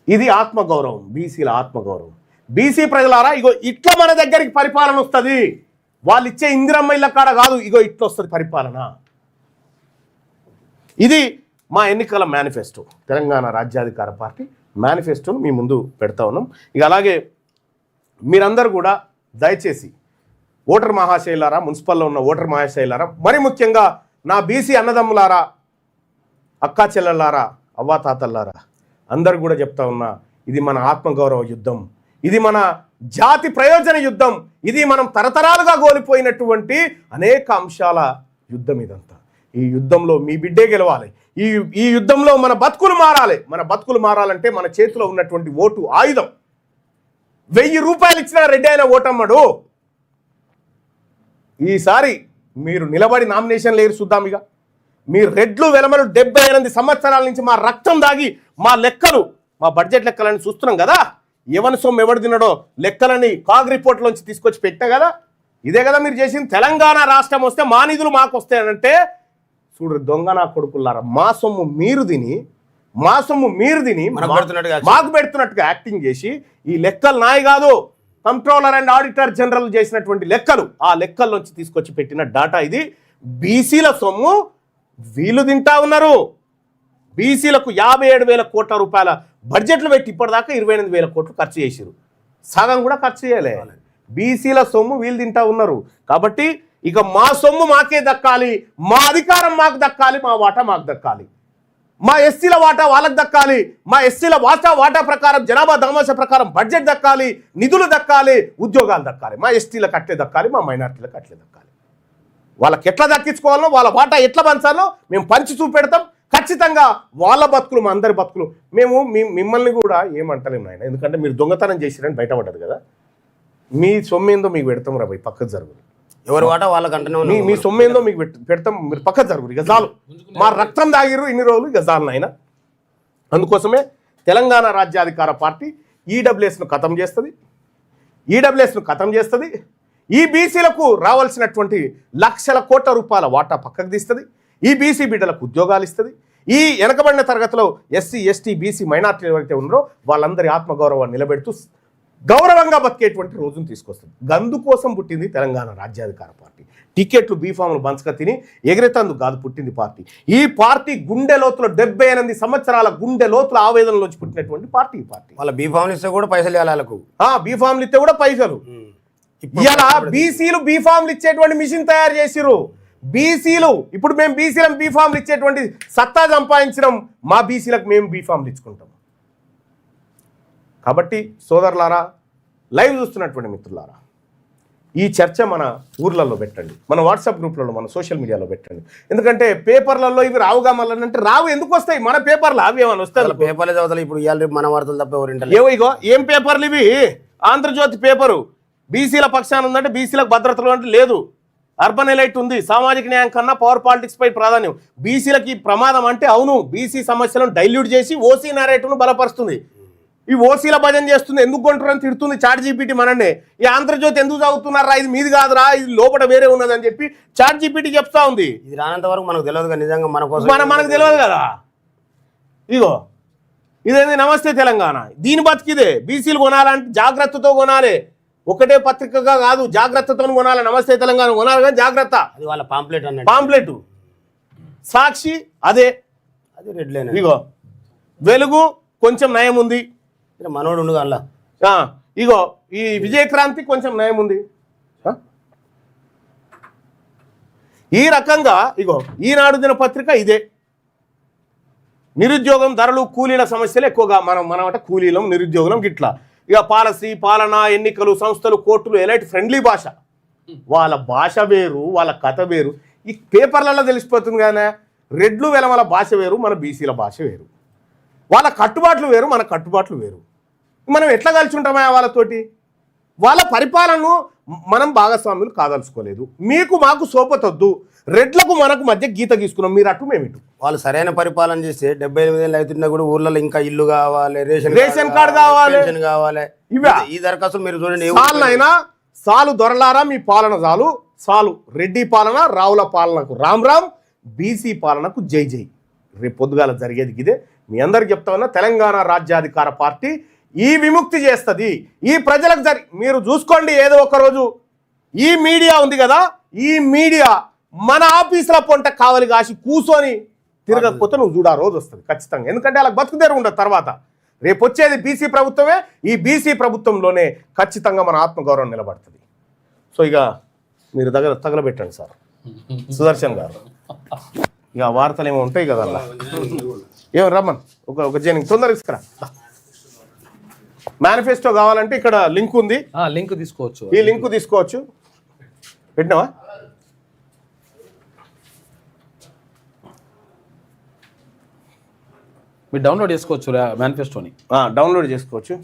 ఇది ఆత్మగౌరవం, బీసీల ఆత్మగౌరవం. బీసీ ప్రజలారా, ఇగో ఇట్లా మన దగ్గరికి పరిపాలన వస్తుంది. వాళ్ళు ఇచ్చే ఇందిరమ్మ ఇళ్ళ కాడ కాదు, ఇగో ఇట్లా వస్తుంది పరిపాలన. ఇది మా ఎన్నికల మేనిఫెస్టో. తెలంగాణ రాజ్యాధికార పార్టీ మేనిఫెస్టోను మీ ముందు పెడతా ఉన్నాం. ఇక అలాగే మీరందరూ కూడా దయచేసి ఓటర్ మహాశైలారా, మున్సిపల్లో ఉన్న ఓటర్ మహాశైలారా, మరి ముఖ్యంగా నా బీసీ అన్నదమ్ములారా, అక్కా చెల్లెల్లారా, అవ్వాతాతల్లారా, అందరు కూడా చెప్తా ఉన్నా, ఇది మన ఆత్మగౌరవ యుద్ధం, ఇది మన జాతి ప్రయోజన యుద్ధం, ఇది మనం తరతరాలుగా కోల్పోయినటువంటి అనేక అంశాల యుద్ధం ఇదంతా. ఈ యుద్ధంలో మీ బిడ్డే గెలవాలి. ఈ యుద్ధంలో మన బతుకులు మారాలి. మన బతుకులు మారాలంటే మన చేతిలో ఉన్నటువంటి ఓటు ఆయుధం. 1000 రూపాయలు ఇచ్చిన రెడ్డి అయిన ఓటమ్మడు. ఈసారి మీరు నిలబడి నామినేషన్ లేరు చూద్దాం. ఇక మీరు రెడ్లు వెలమలు 78 సంవత్సరాల నుంచి మా రక్తం దాగి మా లెక్కలు, మా బడ్జెట్ లెక్కలని చూస్తున్నాం కదా. ఎవరి సొమ్ము ఎవడు తినడో లెక్కలని కాగ్ రిపోర్ట్లోంచి తీసుకొచ్చి పెట్టా కదా. ఇదే కదా మీరు చేసింది. తెలంగాణ రాష్ట్రం వస్తే మా నిధులు మాకు వస్తాయంటే, చూడు దొంగ నా కొడుకులారా, మా సొమ్ము మీరు తిని మాకు పెడుతున్నట్టుగా యాక్టింగ్ చేసి ఈ లెక్కలు నాయి కాదు, కంట్రోలర్ అండ్ ఆడిటర్ జనరల్ చేసినటువంటి లెక్కలు, ఆ లెక్కల్లోంచి తీసుకొచ్చి పెట్టిన డాటా ఇది. బీసీల సొమ్ము వీళ్ళు తింటా ఉన్నారు. బీసీలకు 57,000 కోట్ల రూపాయల బడ్జెట్లు పెట్టి ఇప్పటిదాకా 28,000 కోట్లు ఖర్చు చేశారు. సగం కూడా ఖర్చు చేయలే. బీసీల సొమ్ము వీళ్ళు తింటా ఉన్నారు. కాబట్టి ఇక మా సొమ్ము మాకే దక్కాలి, మా అధికారం మాకు దక్కాలి, మా వాటా మాకు దక్కాలి, మా ఎస్సీల వాటా వాళ్ళకి దక్కాలి, మా ఎస్సీల వాటా ప్రకారం జనాభా దామాషా ప్రకారం బడ్జెట్ దక్కాలి, నిధులు దక్కాలి, ఉద్యోగాలు దక్కాలి, మా ఎస్టీలకు అట్లే దక్కాలి, మా మైనార్టీలకు అట్లే దక్కాలి. వాళ్ళకి ఎట్లా దక్కించుకోవాలో, వాళ్ళ వాటా ఎట్లా పంచాలో మేము పంచి చూపెడతాం. ఖచ్చితంగా వాళ్ళ బతుకులు మా అందరి బతుకులు. మేము మిమ్మల్ని కూడా ఏమంటలేము నాయన, ఎందుకంటే మీరు దొంగతనం చేసిరని బయటపడ్డది కదా. మీ సొమ్మేందో మీకు పెడతాం రా భయ్, పక్కకు జరుగురు. ఎవరి వాటా వాళ్ళకంటే మీ సొమ్మేందో మీకు పెడతాం, మీరు పక్కకు జరుగురు. ఇక చాలు, మా రక్తం దాగిరు ఇన్ని రోజులు, ఇక చాలు నాయన. అందుకోసమే తెలంగాణ రాజ్యాధికార పార్టీ ఈడబ్ల్యూఎస్ను ఖతం చేస్తుంది. ఈ బీసీలకు రావాల్సినటువంటి లక్షల కోట్ల రూపాయల వాటా పక్కకు తీస్తుంది. ఈ బీసీ బిడ్డలకు ఉద్యోగాలు ఇస్తుంది. ఈ వెనకబడిన తరగతిలో ఎస్సీ, ఎస్టీ, బీసీ, మైనార్టీలు ఎవరైతే ఉన్నారో వాళ్ళందరి ఆత్మగౌరవాన్ని నిలబెడుతూ గౌరవంగా బతికేటువంటి రోజును తీసుకొస్తుంది. గందు కోసం పుట్టింది తెలంగాణ రాజ్యాధికార పార్టీ. టికెట్లు బీఫామ్లు బంచక తిని ఎగిరేతందుకు కాదు పుట్టింది పార్టీ. ఈ పార్టీ గుండె లోతులో 78 సంవత్సరాల గుండె లోతుల ఆవేదనలోంచి పుట్టినటువంటి పార్టీ. వాళ్ళ బీఫామ్లు ఇస్తే కూడా పైసలు ఇవ్వాలి వాళ్ళకు. బీఫామ్లు ఇస్తే కూడా పైసలు. ఇలా బీసీలు బీఫామ్లు ఇచ్చేటువంటి మిషన్ తయారు చేసిరు. బీసీలు ఇప్పుడు మేము బీసీలకు బీఫామ్లు ఇచ్చేటువంటి సత్తా సంపాదించడం, మా బీసీలకు మేము బీఫామ్లు ఇచ్చుకుంటాం. కాబట్టి సోదరులారా, లైవ్ చూస్తున్నటువంటి మిత్రులారా, ఈ చర్చ మన ఊర్లలో పెట్టండి, మన వాట్సాప్ గ్రూప్లలో, మన సోషల్ మీడియాలో పెట్టండి. ఎందుకంటే పేపర్లలో ఇవి రావుగా మళ్ళీ అంటే రావు, ఎందుకు వస్తాయి? మన పేపర్లు అవి ఏమైనా వస్తాయి? పేపర్లు చదువుతారు ఇప్పుడు, ఇవాళ మన వార్తలు తప్ప ఎవరింటారు? ఇగో ఏం పేపర్లు ఇవి? ఆంధ్రజ్యోతి పేపరు బీసీల పక్షాన ఉందంటే బీసీలకు భద్రతలు అంటే లేదు. అర్బన్ ఎలైట్ ఉంది. సామాజిక న్యాయం కన్నా పవర్ పాలిటిక్స్ పై ప్రాధాన్యం. బీసీలకి ప్రమాదం అంటే అవును, బీసీ సమస్యలను డైల్యూట్ చేసి ఓసీ నారేటివ్ను బలపరుస్తుంది. ఈ ఓసీల భజన చేస్తుంది. ఎందుకు కొంటారని తిడుతుంది చాట్ జీపీటీ మననే. ఈ ఆంధ్రజ్యోతి ఎందుకు చదువుతున్నారా, ఇది మీది కాదురా, ఇది లోపల వేరే ఉన్నదని చెప్పి చాట్ జీపీటీ చెప్తా ఉంది. ఇది రానంత వరకు మనకు తెలియదు, నిజంగా మనకు తెలియదు కదా. ఇగో ఇదేంది నమస్తే తెలంగాణ, దీని బతికిదే. బీసీలు కొనాలంటే జాగ్రత్తతో కొనాలి, ఒకటే పత్రికగా కాదు, జాగ్రత్తతో కొనాలి. నమస్తే తెలంగాణ కొనాలి కానీ జాగ్రత్త. అది వాళ్ళ పాంప్లెట్ అన్నట్టు. పాంప్లెట్. సాక్షి అదే, అది రెడ్ లైన్. ఇగో వెలుగు కొంచెం నయం ఉంది, మనోడు ఉండు అలా. ఇగో ఈ విజయక్రాంతి కొంచెం నయం ఉంది. ఈ రకంగా ఇగో ఈనాడు దినపత్రిక ఇదే. నిరుద్యోగం, ధరలు, కూలీల సమస్యలు ఎక్కువగా. మనం అంటే కూలీలం, నిరుద్యోగులం గిట్లా. ఇక పాలసీ, పాలన, ఎన్నికలు, సంస్థలు, కోర్టులు, ఎలైట్ ఫ్రెండ్లీ భాష. వాళ్ళ భాష వేరు, వాళ్ళ కథ వేరు. ఈ పేపర్లలో తెలిసిపోతుంది కానీ రెడ్లు వెలమల భాష వేరు, మన బీసీల భాష వేరు. వాళ్ళ కట్టుబాట్లు వేరు, మన కట్టుబాట్లు వేరు. మనం ఎట్లా కలిసి ఉంటామా వాళ్ళతోటి? వాళ్ళ పరిపాలనను మనం భాగస్వాములు కాదలుచుకోలేదు. మీకు మాకు సోపతొద్దు, రెడ్లకు మనకు మధ్య గీత గీసుకున్నాం, మీరు అటు మేమిటు. వాళ్ళు సరైన పరిపాలన చేస్తే 78 ఏళ్ళు అవుతున్నా కూడా ఊర్లలో ఇంకా ఇల్లు కావాలి, రేషన్ కార్డు కావాలి. ఈ దరఖాస్తులు మీరు చూడండి. సాలనైనా సాలు దొరలారా, మీ పాలన చాలు సాలు. రెడ్డి పాలన, రావుల పాలనకు రామ్ రామ్, బీసీ పాలనకు జై జై. రేపు పొద్దుగాల జరిగేది ఇదే. మీ అందరికి చెప్తా ఉన్నా, తెలంగాణ రాజ్యాధికార పార్టీ ఈ విముక్తి చేస్తుంది. ఈ ప్రజలకు మీరు చూసుకోండి, ఏదో ఒక రోజు ఈ మీడియా ఉంది కదా, ఈ మీడియా మన ఆఫీసుల పొంట కావాలి కాసి కూర్చొని తిరగకపోతే నువ్వు చూడ రోజు వస్తుంది ఖచ్చితంగా. ఎందుకంటే అలా బతుకుదేరు ఉండదు. తర్వాత రేపు వచ్చేది బీసీ ప్రభుత్వమే. ఈ బీసీ ప్రభుత్వంలోనే ఖచ్చితంగా మన ఆత్మగౌరవం నిలబడుతుంది. సో ఇక మీరు తగలబెట్టండి సార్ సుదర్శన్ గారు. ఇక వార్తలు ఏమో ఉంటాయి కదా అలా. ఏమో రమ్మన్ ఒక జైనింగ్ తొందరగా తీసుకురా. మేనిఫెస్టో కావాలంటే ఇక్కడ లింక్ ఉంది, లింక్ తీసుకోవచ్చు. ఈ లింక్ తీసుకోవచ్చు. పెట్టినావా? మీరు డౌన్లోడ్ చేసుకోవచ్చు మేనిఫెస్టోని. డౌన్లోడ్ చేసుకోవచ్చు.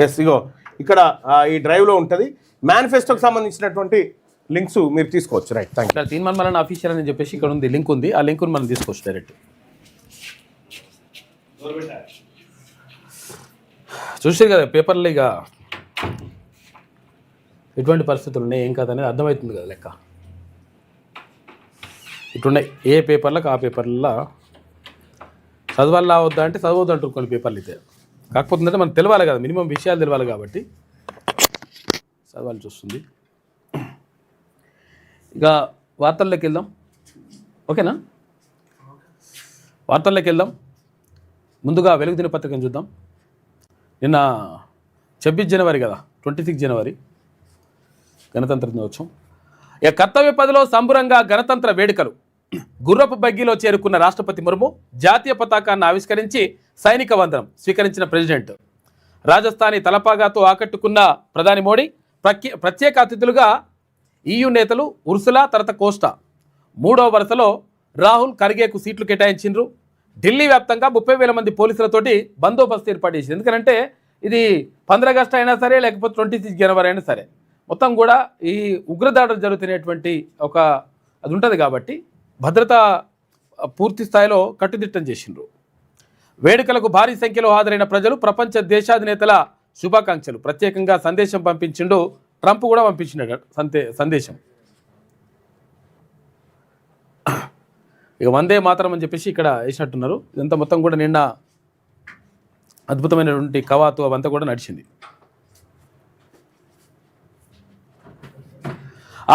ఎస్, ఇగో ఇక్కడ ఈ డ్రైవ్లో ఉంటుంది. మేనిఫెస్టోకి సంబంధించినటువంటి లింక్స్ మీరు తీసుకోవచ్చు. Right, thank you. Teenmaar Mallanna official అని చెప్పేసి ఇక్కడ ఉంది, లింక్ ఉంది. ఆ లింక్ని మనం తీసుకోవచ్చు డైరెక్ట్. చూసారు కదా పేపర్లో ఇక ఎటువంటి పరిస్థితులు ఉన్నాయి, ఏం కాదు అనేది అర్థమవుతుంది కదా లెక్క. ఇట్లున్నాయి ఏ పేపర్లకు ఆ పేపర్లలో చదవాలా వద్దా అంటే చదవద్దు అంటారు కొన్ని పేపర్లు అయితే. కాకపోతే అంటే మనకు తెలవాలి కదా, మినిమం విషయాలు తెలవాలి కాబట్టి చదవాల్సి వస్తుంది. ఇక వార్తల్లోకి వెళ్దాం, ఓకేనా? వార్తల్లోకి వెళ్దాం. ముందుగా వెలుగు దినపత్రికను చూద్దాం. నిన్న 26 జనవరి కదా, 26 జనవరి గణతంత్ర దినోత్సవం. ఇక కర్తవ్య పథలో సంబురంగా గణతంత్ర వేడుకలు. గుర్రపు బగ్గీలో చేరుకున్న రాష్ట్రపతి ముర్ము జాతీయ పతాకాన్ని ఆవిష్కరించి సైనిక వందనం స్వీకరించిన ప్రెసిడెంట్. రాజస్థానీ తలపాగాతో ఆకట్టుకున్న ప్రధాని మోడీ. ప్రత్యేక అతిథులుగా EU నేతలు ఉర్సులా తర్వాత కోస్టా. 3వ వరుసలో రాహుల్ ఖర్గేకు సీట్లు కేటాయించిండ్రు. ఢిల్లీ వ్యాప్తంగా 30,000 మంది పోలీసులతోటి బందోబస్తు ఏర్పాటు చేసింది. ఎందుకంటే ఇది 15 ఆగస్టు అయినా సరే, లేకపోతే 26 జనవరి అయినా సరే, మొత్తం కూడా ఈ ఉగ్రదాడులు జరుగుతున్నటువంటి ఒక అది ఉంటుంది కాబట్టి భద్రత పూర్తి స్థాయిలో కట్టుదిట్టం చేసిండ్రు. వేడుకలకు భారీ సంఖ్యలో హాజరైన ప్రజలు ప్రపంచ దేశాధినేతల శుభాకాంక్షలు. ప్రత్యేకంగా సందేశం పంపించిండు ట్రంప్ కూడా పంపించినాడు సందేశం. ఇక వందే మాతరం అని చెప్పేసి ఇక్కడ వేసినట్టున్నారు. ఇదంతా మొత్తం కూడా నిన్న అద్భుతమైనటువంటి కవాతు అవంతా కూడా నడిచింది.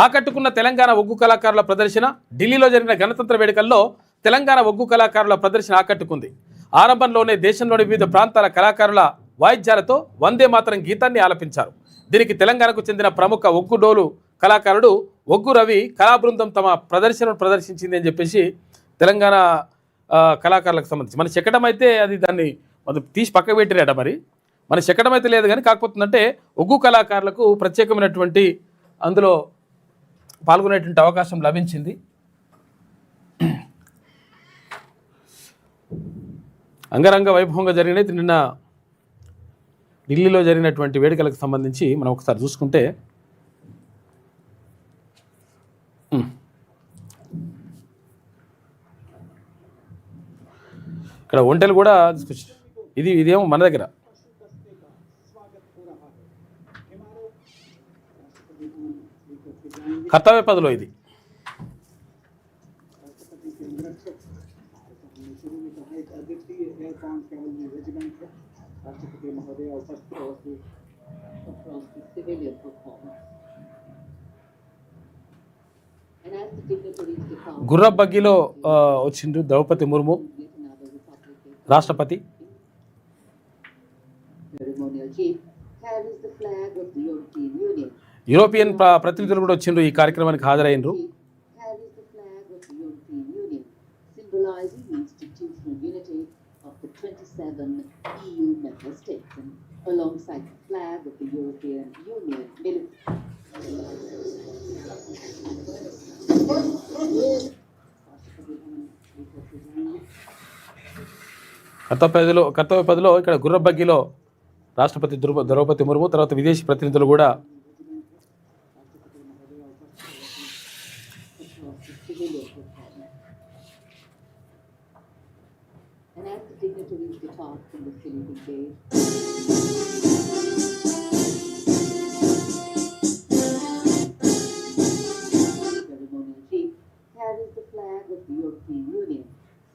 ఆకట్టుకున్న తెలంగాణ ఒగ్గు కళాకారుల ప్రదర్శన. ఢిల్లీలో జరిగిన గణతంత్ర వేడుకల్లో తెలంగాణ ఒగ్గు కళాకారుల ప్రదర్శన ఆకట్టుకుంది. ఆరంభంలోనే దేశంలోని వివిధ ప్రాంతాల కళాకారుల వాయిద్యాలతో వందే మాతరం గీతాన్ని ఆలపించారు. దీనికి తెలంగాణకు చెందిన ప్రముఖ ఒగ్గు డోలు కళాకారుడు ఒగ్గు రవి కళాబృందం తమ ప్రదర్శనను ప్రదర్శించింది అని చెప్పేసి తెలంగాణ కళాకారులకు సంబంధించి. మన చెక్కడం అయితే అది దాన్ని మనం తీసి పక్క పెట్టిరట. మరి మన చెక్కడం అయితే లేదు కానీ కాకపోతుందంటే ఒగ్గు కళాకారులకు ప్రత్యేకమైనటువంటి అందులో పాల్గొనేటువంటి అవకాశం లభించింది. అంగరంగ వైభవంగా జరిగిన నిన్న ఢిల్లీలో జరిగినటువంటి వేడుకలకు సంబంధించి మనం ఒకసారి చూసుకుంటే ఇక్కడ ఒంటెలు కూడా ఇదేమో మన దగ్గర కర్తవ్య పథలో ఇది. గుర్ర బగ్గీలో వచ్చిండ్రు ద్రౌపది ముర్ము రాష్ట్రపతి. యూరోపియన్ ప్రతినిధులు కూడా వచ్చిండ్రు ఈ కార్యక్రమానికి హాజరైనరు. కర్తవ్య పథలో ఇక్కడ గుర్ర బగ్గీలో రాష్ట్రపతి ద్రౌపది ముర్ము తర్వాత విదేశీ ప్రతినిధులు కూడా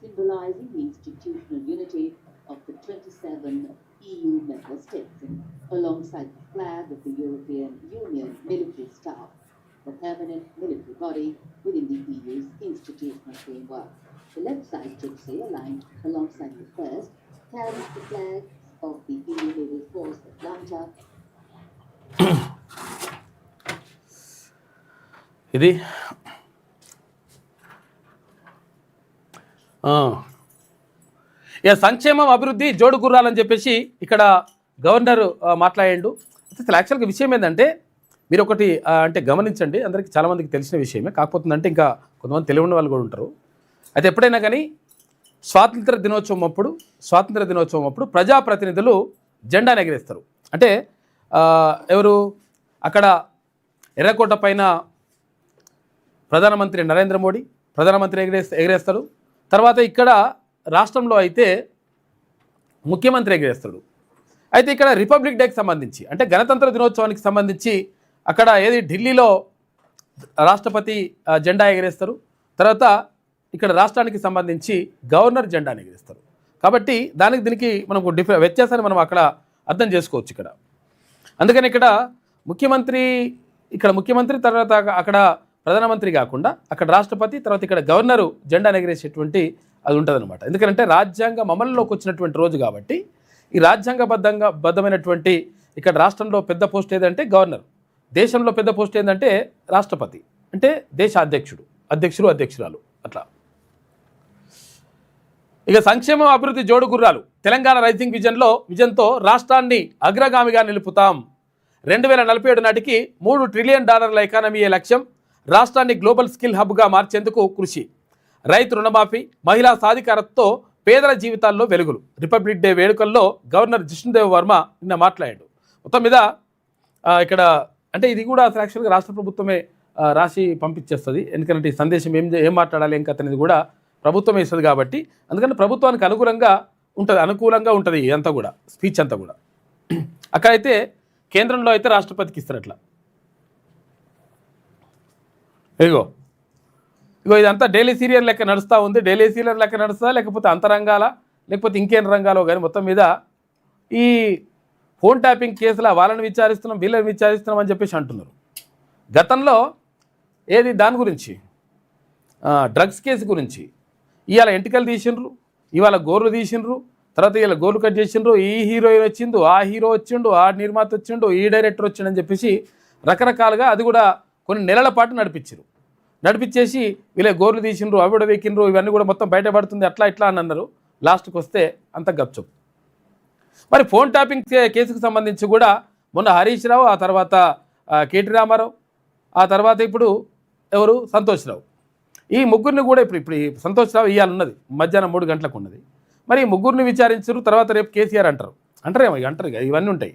symbolizing the institutional unity of the 27 EU member states, alongside the flag of the European Union military staff, the permanent military body within the EU's institutional framework. The left side gypsy, aligned alongside the first, carries the flag of the EU Naval Force Atlanta. ఇది ఇక సంక్షేమం అభివృద్ధి జోడు గుర్రాలని చెప్పేసి ఇక్కడ governor మాట్లాడిండు. అసలు యాక్చువల్గా విషయం ఏంటంటే మీరు ఒకటి అంటే గమనించండి, అందరికీ చాలామందికి తెలిసిన విషయమే, కాకపోతుందంటే ఇంకా కొంతమంది తెలియని వాళ్ళు కూడా ఉంటారు. అయితే ఎప్పుడైనా కానీ స్వాతంత్ర దినోత్సవం అప్పుడు ప్రజాప్రతినిధులు జెండాను ఎగరేస్తారు. అంటే ఎవరు అక్కడ ఎర్రకోట పైన ప్రధానమంత్రి నరేంద్ర మోడీ ఎగరేస్తాడు. తర్వాత ఇక్కడ రాష్ట్రంలో అయితే ముఖ్యమంత్రి ఎగరేస్తాడు. అయితే ఇక్కడ రిపబ్లిక్ డేకి సంబంధించి అంటే గణతంత్ర దినోత్సవానికి సంబంధించి అక్కడ ఏది ఢిల్లీలో రాష్ట్రపతి జెండా ఎగరేస్తారు. తర్వాత ఇక్కడ రాష్ట్రానికి సంబంధించి గవర్నర్ జెండాను ఎగరేస్తారు. కాబట్టి దీనికి మనం వ్యత్యాసాన్ని మనం అక్కడ అర్థం చేసుకోవచ్చు ఇక్కడ. అందుకని ఇక్కడ ముఖ్యమంత్రి తర్వాత అక్కడ ప్రధానమంత్రి కాకుండా అక్కడ రాష్ట్రపతి, తర్వాత ఇక్కడ గవర్నరు జెండా ఎగరేసేటువంటి అది ఉంటుందన్నమాట. ఎందుకంటే రాజ్యాంగం అమలులోకి వచ్చినటువంటి రోజు కాబట్టి ఈ బద్ధమైనటువంటి ఇక్కడ రాష్ట్రంలో పెద్ద పోస్ట్ ఏదంటే గవర్నర్, దేశంలో పెద్ద పోస్ట్ ఏంటంటే రాష్ట్రపతి, అంటే దేశ అధ్యక్షురాలు అట్లా. ఇక సంక్షేమం అభివృద్ధి జోడు గుర్రాలు, తెలంగాణ రైజింగ్ విజన్తో రాష్ట్రాన్ని అగ్రగామిగా నిలుపుతాం. 2047 నాటికి $3 ట్రిలియన్ ఎకానమీయే లక్ష్యం. రాష్ట్రాన్ని గ్లోబల్ స్కిల్ హబ్గా మార్చేందుకు కృషి. రైతు రుణమాఫీ, మహిళా సాధికారతతో పేదల జీవితాల్లో వెలుగులు. రిపబ్లిక్ డే వేడుకల్లో గవర్నర్ జిష్ణుదేవ్ వర్మ నిన్న మాట్లాడాడు. మొత్తం మీద ఇక్కడ అంటే ఇది కూడా అసలు యాక్చువల్గా రాష్ట్ర ప్రభుత్వమే రాసి పంపించేస్తుంది. ఎందుకంటే ఈ సందేశం ఏం మాట్లాడాలి ఏం కథ అనేది కూడా ప్రభుత్వమే ఇస్తుంది కాబట్టి, అందుకని ప్రభుత్వానికి అనుకూలంగా ఉంటుంది ఇదంతా కూడా, స్పీచ్ అంతా కూడా. అక్కడైతే కేంద్రంలో అయితే రాష్ట్రపతికి ఇస్తారు అట్లా. ఇగో ఇదంతా డైలీ సీరియల్ లెక్క నడుస్తూ ఉంది. డైలీ సీరియల్ లెక్క నడుస్తుందా లేకపోతే అంతరంగాల లేకపోతే ఇంకేం రంగాలో కానీ మొత్తం మీద ఈ ఫోన్ ట్యాపింగ్ కేసుల వాళ్ళని విచారిస్తున్నాం వీళ్ళని విచారిస్తున్నాం అని చెప్పేసి అంటున్నారు. గతంలో దాని గురించి డ్రగ్స్ కేసు గురించి ఇవాళ ఎంటికలు తీసిండ్రు, ఇవాళ గోర్లు తీసిండ్రు, తర్వాత ఇలా గోర్లు కట్ చేసిండ్రు, ఈ హీరోయిన్ వచ్చిండు, ఆ హీరో వచ్చిండు, ఆ నిర్మాత వచ్చిండు, ఈ డైరెక్టర్ వచ్చిండని చెప్పేసి రకరకాలుగా అది కూడా కొన్ని నెలల పాటు నడిపించేసి వీళ్ళ గోర్లు తీసిండ్రు, అవిడ వెక్కిండ్రు, ఇవన్నీ కూడా మొత్తం బయటపడుతుంది అట్లా ఇట్లా అని అన్నారు. లాస్ట్కి వస్తే అంత గప్చుప్. మరి ఫోన్ ట్యాపింగ్ కేసుకు సంబంధించి కూడా మొన్న హరీష్ రావు, ఆ తర్వాత కేటీ రామారావు, ఆ తర్వాత ఇప్పుడు ఎవరు సంతోష్ రావు, ఈ ముగ్గురిని కూడా ఇప్పుడు సంతోష్ రావు ఇవాళ ఉన్నది మధ్యాహ్నం 3 గంటలకు ఉన్నది. మరి ఈ ముగ్గురిని విచారించారు. తర్వాత రేపు కేసీఆర్ అంటారేమో ఇవన్నీ ఉంటాయి.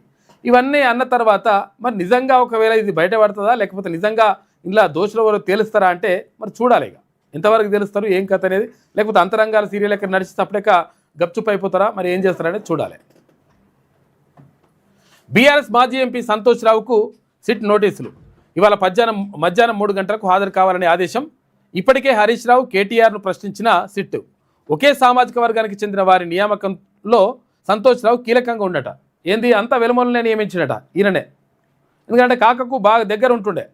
ఇవన్నీ అన్న తర్వాత మరి నిజంగా ఒకవేళ ఇది బయటపడుతుందా లేకపోతే నిజంగా ఇలా దోషుల వరకు తేలుస్తారా అంటే మరి చూడాలి. ఇక ఎంతవరకు తెలుస్తారు ఏం కథ అనేది, లేకపోతే అంతరంగాల సీరియల్ ఎక్కడ నడిచి తప్పలేక గప్చుప్ అయిపోతారా, మరి ఏం చేస్తారనేది చూడాలి. బీఆర్ఎస్ మాజీ ఎంపీ సంతోష్ రావుకు సిట్ నోటీసులు. ఇవాళ మధ్యాహ్నం 3 గంటలకు హాజరు కావాలనే ఆదేశం. ఇప్పటికే హరీష్ రావు, కేటీఆర్ను ప్రశ్నించిన సిట్. ఒకే సామాజిక వర్గానికి చెందిన వారి నియామకంలో సంతోష్ రావు కీలకంగా ఉండట. అంతా వెలుమొలనే నియమించినట ఈయననే. ఎందుకంటే కాకకు బాగా దగ్గర ఉంటుండే,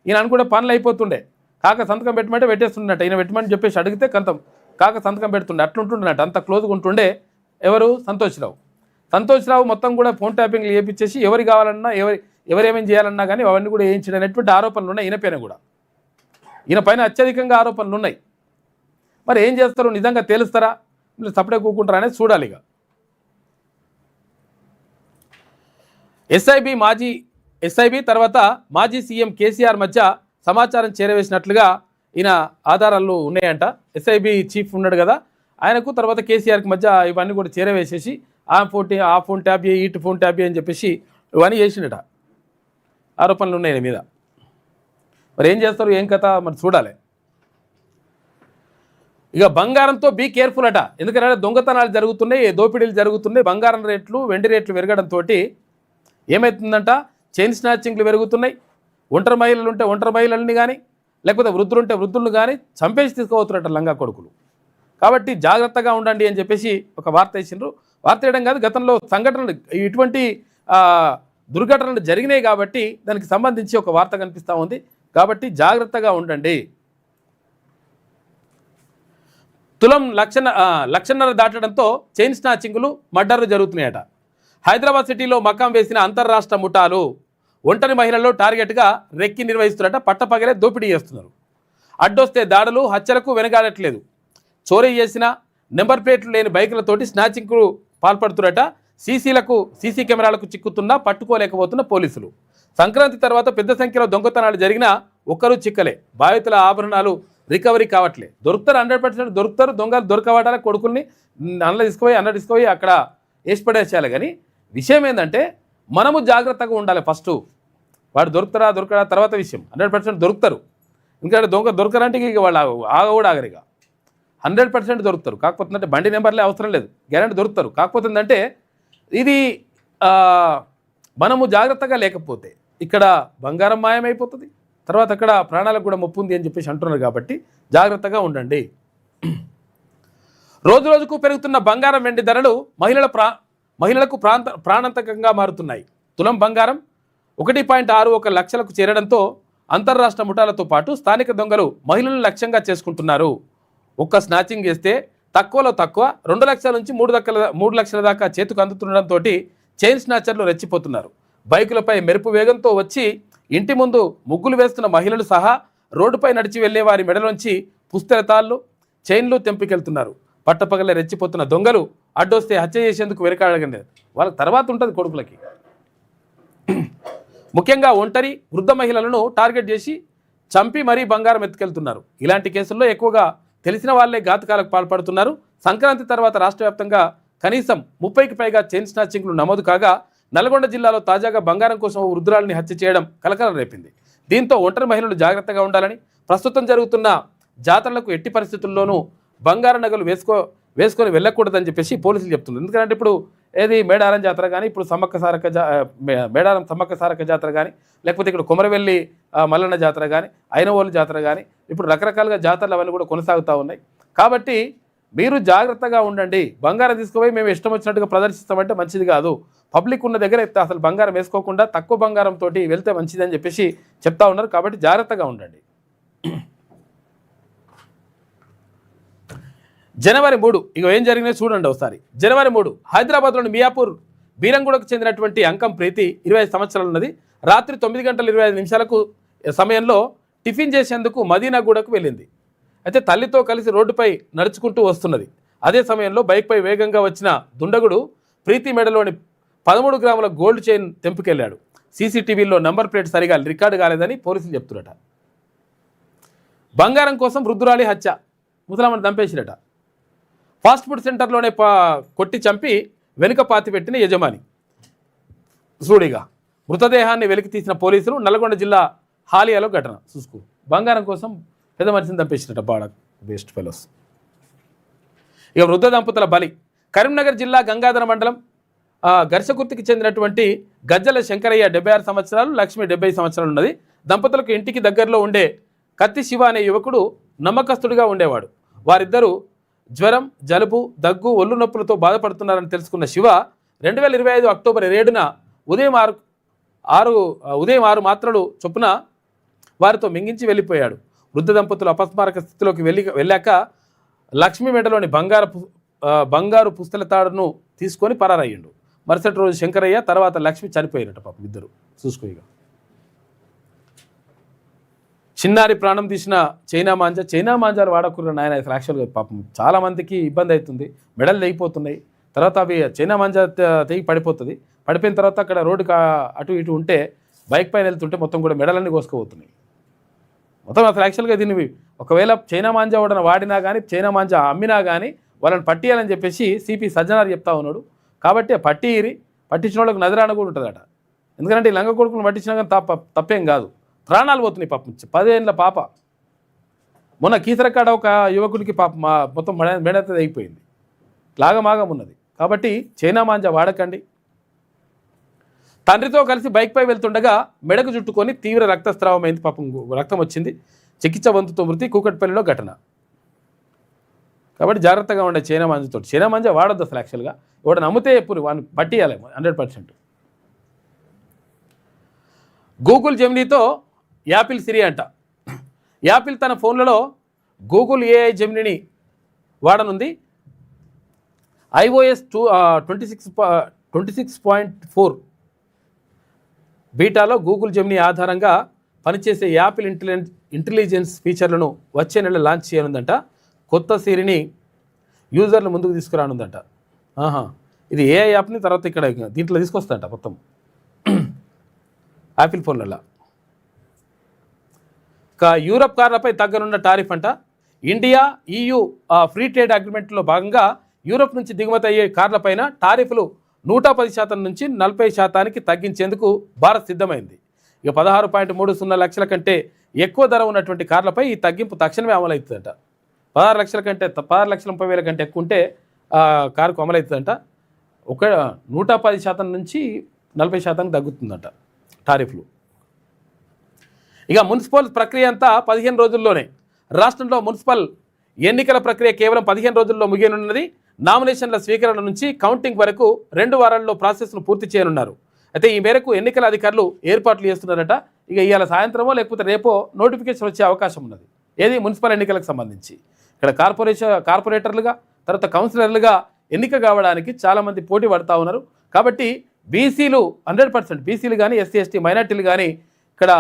ఈయన అనుకుంటే పనులు అయిపోతుండే, కాక సంతకం పెట్టమంటే పెట్టేస్తుండట. ఈయన పెట్టమని చెప్పేసి అడిగితే కాక సంతకం పెడుతుండే, అట్లుంటుండేనట, అంత క్లోజ్గా ఉంటుండే. ఎవరు? సంతోష్ రావు మొత్తం కూడా ఫోన్ ట్యాపింగ్లు చేయించేసి ఎవరు కావాలన్నా ఎవరేమేం చేయాలన్నా కానీ అవన్నీ కూడా వేయించడనేటువంటి ఆరోపణలు ఉన్నాయి. ఈయన పైన అత్యధికంగా ఆరోపణలు ఉన్నాయి. మరి ఏం చేస్తారు, నిజంగా తేలుస్తారా, మీరు సపరేట్ కూకుంటారా అనేది చూడాలి. ఇక ఎస్ఐబి తర్వాత మాజీ సీఎం కేసీఆర్ మధ్య సమాచారం చేరవేసినట్లుగా ఈయన ఆధారాలు ఉన్నాయంట. ఎస్ఐబి చీఫ్ ఉన్నాడు కదా ఆయనకు, తర్వాత కేసీఆర్కి మధ్య ఇవన్నీ కూడా చేరవేసేసి ఆ ఫోన్ ట్యాబ్ ఇటు ఫోన్ ట్యాబ్ అని చెప్పేసి ఇవన్నీ చేసిండట. ఆరోపణలు ఉన్నాయి ఆయన మీద. మరి ఏం చేస్తారు ఏం కథ మరి చూడాలి. ఇక బంగారంతో బీ కేర్ఫుల్ అట. ఎందుకంటే దొంగతనాలు జరుగుతున్నాయి, దోపిడీలు జరుగుతున్నాయి, బంగారం రేట్లు వెండి రేట్లు పెరగడంతో ఏమవుతుందంట, చైన్ స్నాచింగ్లు పెరుగుతున్నాయి. ఒంటరి మహిళలు ఉంటే ఒంటరి మహిళల్ని కానీ లేకపోతే వృద్ధులు ఉంటే వృద్ధులను కానీ చంపేసి తీసుకుపోతున్నట్టు లంగా కొడుకులు. కాబట్టి జాగ్రత్తగా ఉండండి అని చెప్పేసి ఒక వార్త వేసిండ్రు. వార్త వేయడం కాదు, గతంలో సంఘటనలు ఇటువంటి దుర్ఘటనలు జరిగినాయి కాబట్టి దానికి సంబంధించి ఒక వార్త కనిపిస్తూ ఉంది. కాబట్టి జాగ్రత్తగా ఉండండి. తులం లక్షన్నర దాటడంతో చైన్ స్నాచింగ్లు మర్డర్లు జరుగుతున్నాయట. హైదరాబాద్ సిటీలో మకాం వేసిన అంతర్రాష్ట్ర ముఠాలు ఒంటరి మహిళల్లో టార్గెట్గా రెక్కి నిర్వహిస్తున్నట. పట్టపగలే దోపిడీ చేస్తున్నారు. అడ్డొస్తే దాడులు, హత్యలకు వెనకాడట్లేదు. చోరీ చేసిన నెంబర్ ప్లేట్లు లేని బైకులతోటి స్నాచింగ్కు పాల్పడుతున్నట. సీసీ కెమెరాలకు చిక్కుతున్నా పట్టుకోలేకపోతున్న పోలీసులు. సంక్రాంతి తర్వాత పెద్ద సంఖ్యలో దొంగతనాలు జరిగినా ఒక్కరూ చిక్కలే. బాధితుల ఆభరణాలు రికవరీ కావట్లే. దొరుకుతారు, 100% దొరుకుతారు. దొంగలు దొరకబడాల కొడుకుల్ని అన్న తీసుకుపోయి అక్కడ వేసి పడేసేయాలి. కానీ విషయం ఏంటంటే మనము జాగ్రత్తగా ఉండాలి. ఫస్ట్ వాడు దొరకడా తర్వాత విషయం. 100% దొరుకుతారు. ఎందుకంటే దొరకరంటే ఇక వాళ్ళు కూడా ఆగరు. ఇక 100% దొరుకుతారు. కాకపోతే అంటే బండి నెంబర్లే అవసరం లేదు, గ్యారెంటీ దొరుకుతారు. కాకపోతే ఏంటంటే ఇది మనము జాగ్రత్తగా లేకపోతే ఇక్కడ బంగారం మాయమైపోతుంది, తర్వాత అక్కడ ప్రాణాలకు కూడా ముప్పు ఉంది అని చెప్పేసి అంటున్నారు. కాబట్టి జాగ్రత్తగా ఉండండి. రోజుకు పెరుగుతున్న బంగారం వెండి ధరలు మహిళలకు ప్రాణాంతకంగా మారుతున్నాయి. తులం బంగారం 1.61 లక్షలకు చేరడంతో అంతర్రాష్ట్ర ముఠాలతో పాటు స్థానిక దొంగలు మహిళలను లక్ష్యంగా చేసుకుంటున్నారు. ఒక్క స్నాచింగ్ చేస్తే తక్కువలో తక్కువ 2 లక్షల నుంచి 3 లక్షల దాకా చేతుకు అందుతుండడంతో చైన్ స్నాచర్లు రెచ్చిపోతున్నారు. బైకులపై మెరుపు వేగంతో వచ్చి ఇంటి ముందు ముగ్గులు వేస్తున్న మహిళలు సహా రోడ్డుపై నడిచి వెళ్లే వారి మెడలోంచి పుస్తెలతాళ్ళు చైన్లు తెంపికెళ్తున్నారు. పట్టపగలే రెచ్చిపోతున్న దొంగలు అడ్డొస్తే హత్య చేసేందుకు వెనకాడగలేదు. వాళ్ళ తర్వాత ఉంటుంది కొడుకులకి. ముఖ్యంగా ఒంటరి వృద్ధ మహిళలను టార్గెట్ చేసి చంపి మరీ బంగారం ఎత్తుకెళ్తున్నారు. ఇలాంటి కేసుల్లో ఎక్కువగా తెలిసిన వాళ్లే ఘాతకాలకు పాల్పడుతున్నారు. సంక్రాంతి తర్వాత రాష్ట్ర వ్యాప్తంగా కనీసం 30కి పైగా చైన్ స్నాచింగ్లు నమోదు కాగా నల్గొండ జిల్లాలో తాజాగా బంగారం కోసం వృద్ధురాలిని హత్య చేయడం కలకలం రేపింది. దీంతో ఒంటరి మహిళలు జాగ్రత్తగా ఉండాలని, ప్రస్తుతం జరుగుతున్న జాతరలకు ఎట్టి పరిస్థితుల్లోనూ బంగారు నగలు వేసుకొని వెళ్ళకూడదని చెప్పేసి పోలీసులు చెప్తున్నారు. ఎందుకంటే ఇప్పుడు ఏది మేడారం జాతర కానీ, ఇప్పుడు మేడారం సమ్మక్క సారక్క జాతర కానీ, లేకపోతే ఇక్కడ కుమరవెల్లి మల్లన్న జాతర కానీ, ఐనవోలు జాతర కానీ, ఇప్పుడు రకరకాలుగా జాతరలు అవన్నీ కూడా కొనసాగుతూ ఉన్నాయి. కాబట్టి మీరు జాగ్రత్తగా ఉండండి. బంగారం తీసుకుపోయి మేము ఇష్టం వచ్చినట్టుగా ప్రదర్శిస్తామంటే మంచిది కాదు. పబ్లిక్ ఉన్న దగ్గర అసలు బంగారం వేసుకోకుండా తక్కువ బంగారంతో వెళ్తే మంచిది అని చెప్పేసి చెప్తా ఉన్నారు. కాబట్టి జాగ్రత్తగా ఉండండి. జనవరి 3 ఇక ఏం జరిగినాయో చూడండి ఒకసారి. జనవరి 3 హైదరాబాద్లోని మియాపూర్ బీరంగూడకు చెందినటువంటి అంకం ప్రీతి 25 సంవత్సరాలు ఉన్నది. రాత్రి 9:25 సమయంలో టిఫిన్ చేసేందుకు మదీనాగూడకు వెళ్ళింది. అయితే తల్లితో కలిసి రోడ్డుపై నడుచుకుంటూ వస్తున్నది. అదే సమయంలో బైక్పై వేగంగా వచ్చిన దుండగుడు ప్రీతి మెడలోని 13 గ్రాముల గోల్డ్ చైన్ తెంపుకెళ్లాడు. సీసీటీవీలో నంబర్ ప్లేట్ సరిగా రికార్డు కాలేదని పోలీసులు చెప్తున్నట. బంగారం కోసం వృద్ధురాలి హత్య, ముసలామని చంపేసిరట. ఫాస్ట్ ఫుడ్ సెంటర్లోనే కొట్టి చంపి వెనుక పాతి పెట్టిన యజమాని సూడిగా మృతదేహాన్ని వెలికి తీసిన పోలీసులు. నల్గొండ జిల్లా హాలియాలో ఘటన చూసుకో. బంగారం కోసం పెద్ద మనిషిని చంపేసినట. Bada best fellows. ఇక వృద్ధ దంపతుల బలి. కరీంనగర్ జిల్లా గంగాధర మండలం గర్షకుర్తికి చెందినటువంటి గజ్జల శంకరయ్య 76 సంవత్సరాలు, లక్ష్మి 70 సంవత్సరాలు ఉన్నది. దంపతులకు ఇంటికి దగ్గరలో ఉండే కత్తి శివ అనే యువకుడు నమ్మకస్తుడిగా ఉండేవాడు. వారిద్దరూ జ్వరం, జలుబు, దగ్గు, ఒళ్ళు నొప్పులతో బాధపడుతున్నారని తెలుసుకున్న శివ 2025 అక్టోబర్ 7న ఉదయం 6 మాత్రలు చొప్పున వారితో మింగించి వెళ్ళిపోయాడు. వృద్ధ దంపతులు అపస్మారక స్థితిలోకి వెళ్ళాక లక్ష్మి మెడలోని బంగారు పుస్తల తాడును తీసుకొని పరారయ్యిండు. మరుసటి రోజు శంకరయ్య, తర్వాత లక్ష్మి చనిపోయినట్టు. పాపం ఇద్దరు చూసుకోగా. చిన్నారి ప్రాణం తీసిన చైనా మాంజాలు వాడకూడదు నాయన. అసలు యాక్చువల్గా పాపం చాలామందికి ఇబ్బంది అవుతుంది. మెడలు తెగిపోతున్నాయి. తర్వాత అవి చైనా మాంజా తెగి పడిపోయిన తర్వాత అక్కడ రోడ్డుకి అటు ఇటు ఉంటే బైక్ పైన వెళ్తుంటే మొత్తం కూడా మెడలన్నీ కోసుకుపోతున్నాయి. మొత్తం అసలు యాక్చువల్గా దీన్ని ఒకవేళ చైనా మాంజా వాడినా కానీ, చైనా మాంజా అమ్మినా కానీ వాళ్ళని పట్టియాలని చెప్పేసి సిపి సజ్జనార్ చెప్తా ఉన్నాడు. కాబట్టి పట్టించిన వాళ్ళకి నజరాన కూడా ఉంటుందట. ఎందుకంటే ఈ లంగ కొడుకును పట్టించినా కానీ తప్పేం కాదు. ప్రాణాలు పోతున్నాయి. పాపం 10 ఏళ్ళ పాప. మొన్న కీసరకాడ ఒక యువకుడికి పాప మొత్తం మెడత అయిపోయింది. లాగమాగం ఉన్నది. కాబట్టి చైనా మాంజా వాడకండి. తండ్రితో కలిసి బైక్పై వెళ్తుండగా మెడకు చుట్టుకొని తీవ్ర రక్తస్రావమైంది. పాపం రక్తం వచ్చింది. చికిత్స పొందుతూ మృతి. కూకట్పల్లిలో ఘటన. కాబట్టి జాగ్రత్తగా ఉండే చైనా మాంజాతో. చైనా మాంజా వాడొద్దు అసలు. యాక్చువల్గా వాడు నమ్మితే ఎప్పుడు వాడిని పట్టియాలి 100%. గూగుల్ జెమినీతో యాపిల్ సిరి అంట. యాపిల్ తన ఫోన్లలో గూగుల్ ఏఐ జెమినీని వాడనుంది. iOS 26.4 బీటాలో గూగుల్ జెమినీ ఆధారంగా పనిచేసే యాపిల్ ఇంటెలిజెన్స్ ఫీచర్లను వచ్చే నెల లాంచ్ చేయనుందంట. కొత్త సిరిని యూజర్లు ముందుకు తీసుకురానుందంట. ఇది ఏఐ యాప్ని తర్వాత ఇక్కడ దీంట్లో తీసుకొస్తుందంట మొత్తం యాపిల్ ఫోన్లలో. యూరప్ కార్లపై తగ్గనున్న టారిఫ్ అంట. ఇండియా EU ఫ్రీ ట్రేడ్ అగ్రిమెంట్లో భాగంగా యూరప్ నుంచి దిగుమతి అయ్యే కార్లపైన టారిఫ్లు 110% నుంచి 40% తగ్గించేందుకు భారత్ సిద్ధమైంది. ఇక 16.30 లక్షల కంటే ఎక్కువ ధర ఉన్నటువంటి కార్లపై ఈ తగ్గింపు తక్షణమే అమలవుతుందంట. 16,30,000 కంటే ఎక్కువ ఉంటే కారుకు అమలవుతుందంట. 110% నుంచి 40% తగ్గుతుందంట టారిఫ్లు. ఇక మున్సిపల్ ప్రక్రియ అంతా 15 రోజుల్లోనే. రాష్ట్రంలో మున్సిపల్ ఎన్నికల ప్రక్రియ కేవలం 15 రోజుల్లో ముగియనున్నది. నామినేషన్ల స్వీకరణ నుంచి కౌంటింగ్ వరకు 2 వారాల్లో ప్రాసెస్ను పూర్తి చేయనున్నారు. అయితే ఈ మేరకు ఎన్నికల అధికారులు ఏర్పాట్లు చేస్తున్నారట. ఇక ఇవాళ సాయంత్రమో లేకపోతే రేపో నోటిఫికేషన్ వచ్చే అవకాశం ఉన్నది. ఏది మున్సిపల్ ఎన్నికలకు సంబంధించి ఇక్కడ కార్పొరేటర్లుగా తర్వాత కౌన్సిలర్లుగా ఎన్నిక కావడానికి చాలామంది పోటీ పడుతూ ఉన్నారు. కాబట్టి బీసీలు 100% బీసీలు కానీ ఎస్సీ ఎస్టీ మైనార్టీలు కానీ ఇక్కడ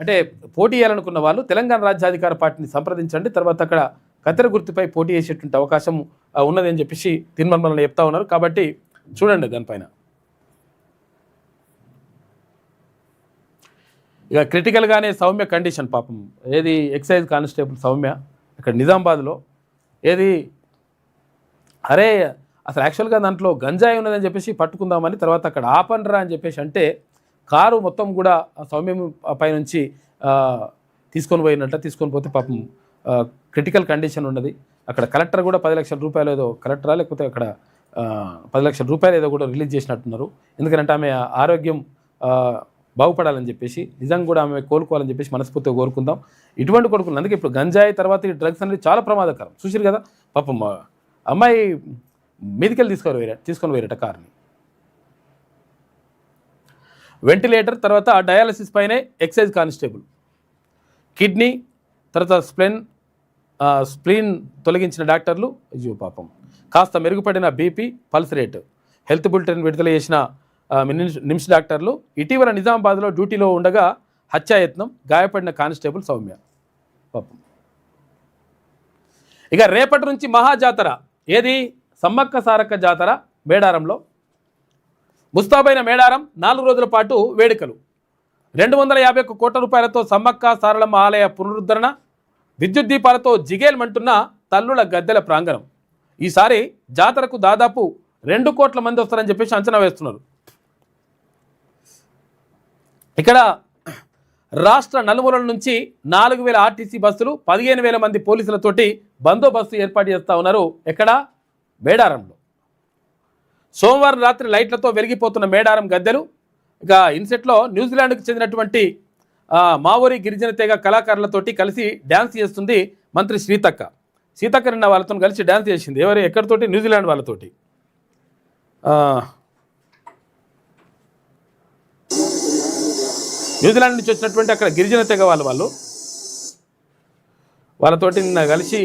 అంటే పోటీ చేయాలనుకున్న వాళ్ళు తెలంగాణ రాజ్యాధికార పార్టీని సంప్రదించండి. తర్వాత అక్కడ కత్తెర గుర్తుపై పోటీ చేసేటువంటి అవకాశం ఉన్నది అని చెప్పేసి తీర్మానంలో చెప్తా ఉన్నారు. కాబట్టి చూడండి దానిపైన. ఇక క్రిటికల్గానే సౌమ్య కండిషన్ పాపం ఏది ఎక్సైజ్ కానిస్టేబుల్ సౌమ్య ఇక్కడ నిజామాబాద్లో ఏది అరే అసలు యాక్చువల్గా దాంట్లో గంజాయి ఉన్నదని చెప్పేసి పట్టుకుందామని తర్వాత అక్కడ ఆపండ్రా అని చెప్పేసి అంటే కారు మొత్తం కూడా సౌమ్యం పైనుంచి తీసుకొని పోతే పాపం క్రిటికల్ కండిషన్ ఉన్నది. అక్కడ కలెక్టర్ కూడా 10 లక్షల రూపాయలు ఏదో కలెక్టరా లేకపోతే అక్కడ 10 లక్షల రూపాయలు ఏదో కూడా రిలీజ్ చేసినట్టున్నారు. ఎందుకంటే ఆమె ఆరోగ్యం బాగుపడాలని చెప్పేసి నిజంగా కూడా ఆమె కోలుకోవాలని చెప్పేసి మనస్ఫూర్తిగా కోరుకుందాం. ఇటువంటి కొడుకులు అందుకే ఇప్పుడు గంజాయి తర్వాత ఈ డ్రగ్స్ అనేది చాలా ప్రమాదకరం. చూసారు కదా పాపం అమ్మాయి మీదికెళ్ళి తీసుకొని పోయారట కార్ని. వెంటిలేటర్ తర్వాత డయాలసిస్ పైనే ఎక్సైజ్ కానిస్టేబుల్ కిడ్నీ తర్వాత స్ప్లీన్ తొలగించిన డాక్టర్లు అయ్యో పాపం కాస్త మెరుగుపడిన BP pulse rate health bulletin విడుదల చేసిన నిమ్స్ డాక్టర్లు ఇటీవల నిజామాబాద్లో డ్యూటీలో ఉండగా హత్యాయత్నం గాయపడిన కానిస్టేబుల్ సౌమ్య పాపం. ఇక రేపటి నుంచి మహాజాతర ఏది సమ్మక్క సారక్క జాతర మేడారంలో ముస్తాబైన మేడారం 4 రోజుల పాటు వేడుకలు 251 కోట్ల రూపాయలతో సమ్మక్క సారలమ్మ ఆలయ పునరుద్ధరణ విద్యుత్ దీపాలతో జిగేల్మంటున్న తల్లుల గద్దెల ప్రాంగణం. ఈసారి జాతరకు దాదాపు 2 కోట్ల మంది వస్తారని చెప్పేసి అంచనా వేస్తున్నారు. ఇక్కడ రాష్ట్ర నలుమూలల నుంచి 4,000 ఆర్టీసీ బస్సులు 15,000 మంది పోలీసులతోటి బందోబస్తు ఏర్పాటు చేస్తూ ఉన్నారు. ఎక్కడ మేడారంలో సోమవారం రాత్రి లైట్లతో వెలిగిపోతున్న మేడారం గద్దెలు. ఇక ఇన్సెట్లో న్యూజిలాండ్కు చెందినటువంటి మావోరి గిరిజన తెగ కళాకారులతోటి కలిసి డ్యాన్స్ చేస్తుంది మంత్రి సీతక్క నిన్న వాళ్ళతో కలిసి డ్యాన్స్ చేసింది. ఎక్కడితోటి న్యూజిలాండ్ వాళ్ళతోటి. న్యూజిలాండ్ నుంచి వచ్చినటువంటి అక్కడ గిరిజన తెగ వాళ్ళతోటి నిన్న కలిసి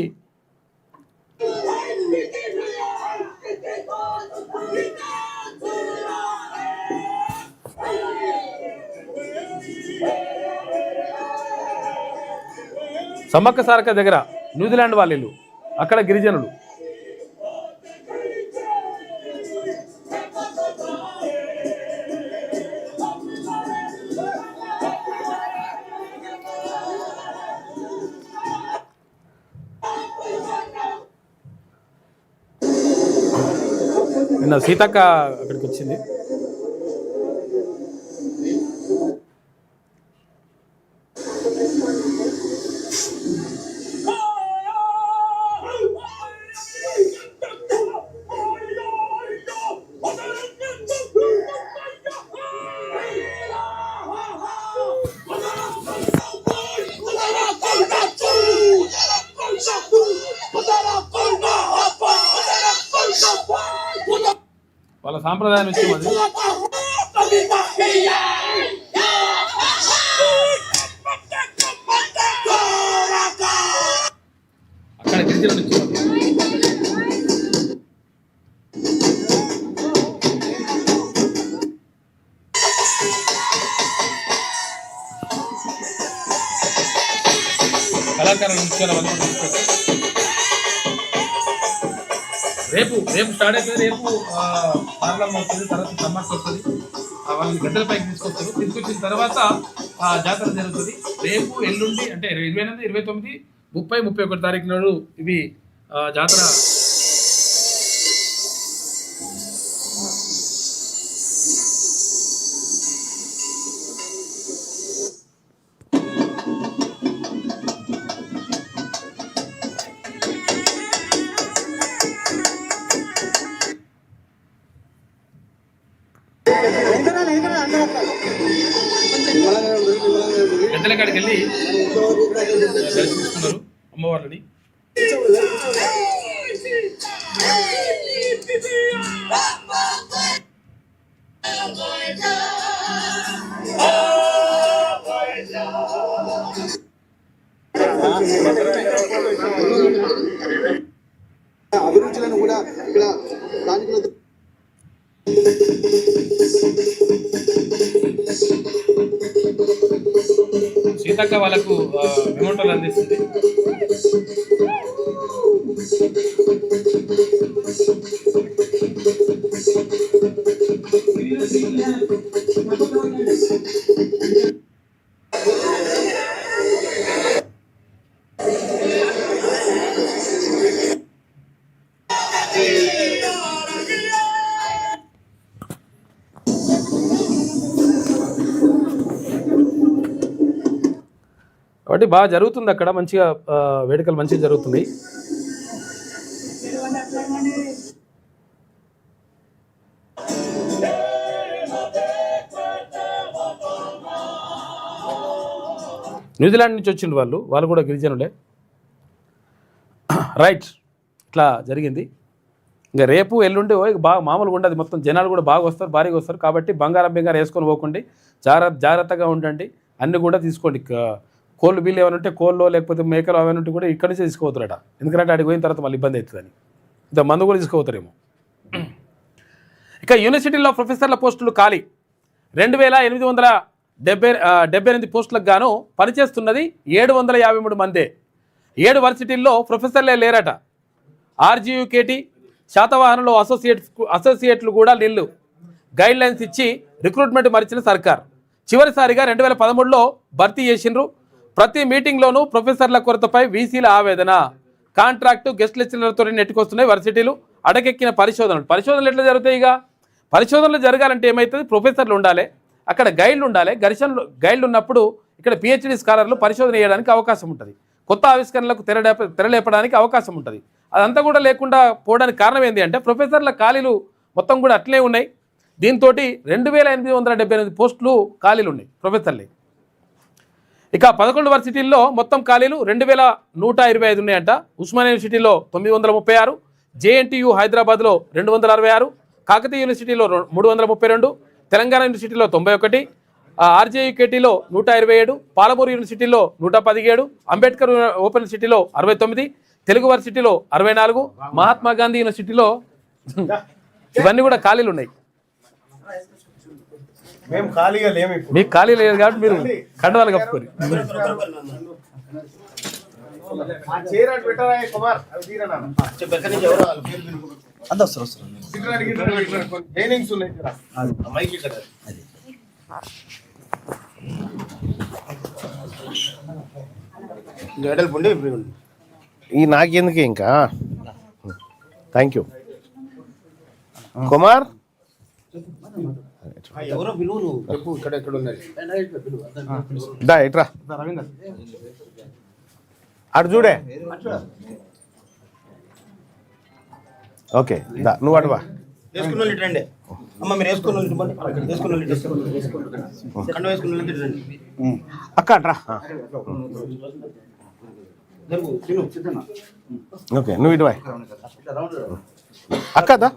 సమ్మక్క సారక్క దగ్గర న్యూజిలాండ్ వాళ్ళు అక్కడ గిరిజనులు నిన్న సీతక్క అక్కడికి వచ్చింది. వాళ్ళ సాంప్రదాయం విషయం అది. అక్కడ గిరిజనులు కళాకారుల నృత్యాల రేపు స్టార్ట్ అవుతుంది. రేపు పార్లమెంట్ వస్తుంది, తర్వాత సమ్మర్స్ వస్తుంది. వాళ్ళని గద్దెల పైకి తీసుకొచ్చిన తర్వాత జాతర జరుగుతుంది. రేపు ఎల్లుండి అంటే 28, 29, 30, 31 తారీఖు నాడు ఇవి జాతర పెద్దల కాడికి వెళ్ళి దర్శిస్తున్నారు అమ్మవారిని. అభిరుచులను కూడా ఇక్కడ స్థానికులతో సీతక్క వాళ్ళకు మెమోటోలు అందిస్తుంది. కాబట్టి బాగా జరుగుతుంది అక్కడ, మంచిగా వేడుకలు మంచిగా జరుగుతున్నాయి. న్యూజిలాండ్ నుంచి వచ్చిండు వాళ్ళు కూడా గిరిజనులే. రైట్, ఇట్లా జరిగింది. ఇంకా రేపు ఎల్లుండి బాగా మామూలుగా ఉండదు, మొత్తం జనాలు కూడా బాగా వస్తారు, భారీగా వస్తారు. కాబట్టి బంగారం వేసుకొని పోకండి, జాగ్రత్తగా ఉండండి. అన్నీ కూడా తీసుకోండి. కోళ్ళు బిల్లు ఏమైనా ఉంటే కోళ్ళు లేకపోతే మేకలు ఏమైనా ఉంటే కూడా ఇక్కడి నుంచే తీసుకోవతారట. ఎందుకంటే అడిగి పోయిన తర్వాత మళ్ళీ ఇబ్బంది అవుతుందని ఇంత మందు కూడా తీసుకోవతారేమో. ఇక యూనివర్సిటీలో ప్రొఫెసర్ల పోస్టులు ఖాళీ 2878 పోస్టులకు గాను పనిచేస్తున్నది 753 మందే. 7 వర్సిటీల్లో ప్రొఫెసర్లే లేరట. ఆర్జీయూకేటీ శాతవాహనంలో అసోసియేట్లు కూడా నిల్లు. గైడ్ లైన్స్ ఇచ్చి రిక్రూట్మెంట్ మరిచిన సర్కార్. చివరిసారిగా 2013లో భర్తీ చేసిండ్రు. ప్రతి మీటింగ్లోనూ ప్రొఫెసర్ల కొరతపై వీసీల ఆవేదన. Contract guest లెక్చరర్లతో నెట్టుకొస్తున్నాయి వర్సిటీలు. అడకెక్కిన పరిశోధనలు ఎట్లా జరుగుతాయి? ఇక పరిశోధనలు జరగాలంటే ఏమవుతుంది? ప్రొఫెసర్లు ఉండాలి, అక్కడ గైడ్లు ఉండాలి. గైడ్లు ఉన్నప్పుడు ఇక్కడ పిహెచ్డి స్కాలర్లు పరిశోధన చేయడానికి అవకాశం ఉంటుంది. కొత్త ఆవిష్కరణలకు తెరలేపడానికి అవకాశం ఉంటుంది. అదంతా కూడా లేకుండా పోవడానికి కారణం ఏంటి అంటే ప్రొఫెసర్ల ఖాళీలు మొత్తం కూడా అట్లే ఉన్నాయి. దీంతో 2878 పోస్టులు ఖాళీలు ఉన్నాయి ప్రొఫెసర్లే. ఇక 11 వర్సిటీల్లో మొత్తం ఖాళీలు 2125 ఉన్నాయంట. ఉస్మానియా యూనివర్సిటీలో 936, జేఎన్టీయూ హైదరాబాద్లో 266, కాకతీయ యూనివర్సిటీలో 332, తెలంగాణ యూనివర్సిటీలో 91, ఆర్జేయూకేటీలో 127, పాలమూరు యూనివర్సిటీలో 117, అంబేద్కర్ ఓపెన్ యూనివర్సిటీలో 69, తెలుగు వర్సిటీలో 64, మహాత్మా గాంధీ యూనివర్సిటీలో ఇవన్నీ కూడా ఖాళీలు ఉన్నాయి. మేము ఖాళీగా లేము. మీకు ఖాళీ లేదు కాబట్టి మీరు కండవాలు కప్పుకొని ఈ నాకెందుకు ఇంకా. Thank you Kumar. దా ఇట్రా అటు చూడే. ఓకే దా నువ్వు అటువా. అక్క అట్రా. ఓకే నువ్వు ఇటువా అక్క. దా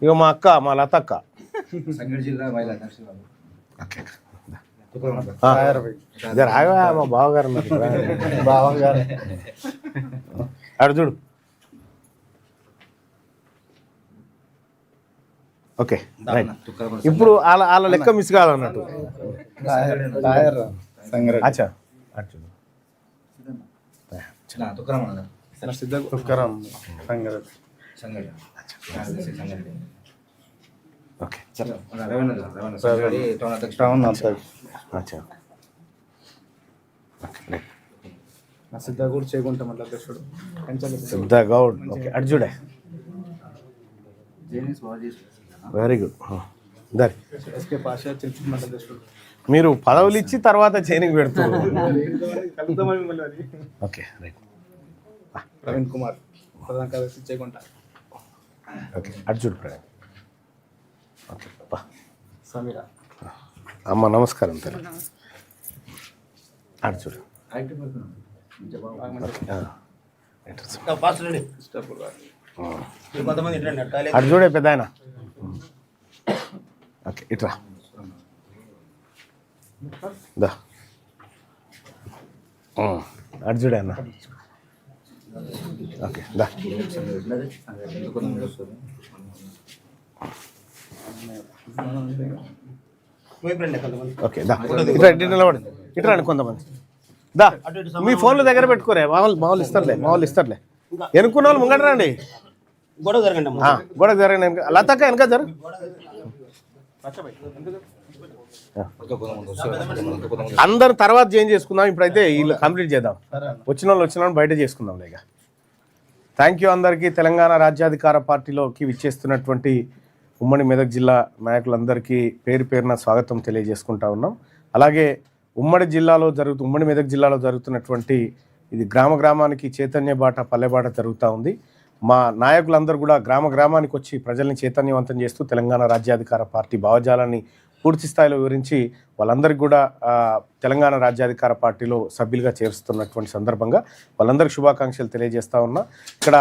ఇక మా అక్క, మా లత అక్క. మా బావగారు అడు చూడు. ఓకే ఇప్పుడు వాళ్ళ లెక్క మిస్ కాదన్నట్టు. అచ్చా ఓకే సిద్ధగౌడ్ చేయకుంటా సిద్ధగౌడ్. ఓకే అటు చూడే. Very good. దరి మీరు పదవులు ఇచ్చి తర్వాత చైనింగ్ పెడుతున్నారు. Okay right. ప్రవీణ్ కుమార్ ప్రధాన కార్యదర్శి చేయకుంటా. ఓకే అటు చూడు ప్రవీణ్. ఓకే సమీరా. అమ్మ నమస్కారం తల్లి. అటు చూడు కొంతమంది ఇట్లా టాయిలెట్ అటు చూడే పెద్ద ఆయన. ఓకే ఇట్రా దా అటు చూడే అన్న. ఓకే దా ఓకే దా ఇట్రా ఇటు నిలబడి ఇట్రా అండి కొంతమంది దా మీ ఫోన్లు దగ్గర పెట్టుకోరే మామూలు ఇస్తారులే ఎనుకున్న వాళ్ళు ముంగట రండి. గొడవ జరగండి అమ్మా. గొడవ జరగండి వెనక లతక్క వెనక జరు అందరు తర్వాత చేంజ్ చేసుకుందాం. ఇప్పుడైతే వీళ్ళు కంప్లీట్ చేద్దాం. వచ్చిన వాళ్ళు బయట చేసుకుందాం లేక. థ్యాంక్ యూ అందరికీ. తెలంగాణ రాజ్యాధికార పార్టీలోకి విచ్చేస్తున్నటువంటి ఉమ్మడి మెదక్ జిల్లా నాయకులందరికీ పేరు పేరున స్వాగతం తెలియజేసుకుంటా ఉన్నాం. అలాగే ఉమ్మడి మెదక్ జిల్లాలో జరుగుతున్నటువంటి ఇది గ్రామానికి చైతన్య బాట పల్లె బాట జరుగుతూ ఉంది. మా నాయకులందరూ కూడా గ్రామానికి వచ్చి ప్రజల్ని చైతన్యవంతం చేస్తూ తెలంగాణ రాజ్యాధికార పార్టీ భావజాలాన్ని పూర్తి స్థాయిలో వివరించి వాళ్ళందరికీ కూడా తెలంగాణ రాజ్యాధికార పార్టీలో సభ్యులుగా చేరుస్తున్నటువంటి సందర్భంగా వాళ్ళందరికీ శుభాకాంక్షలు తెలియజేస్తా ఉన్నా. ఇక్కడ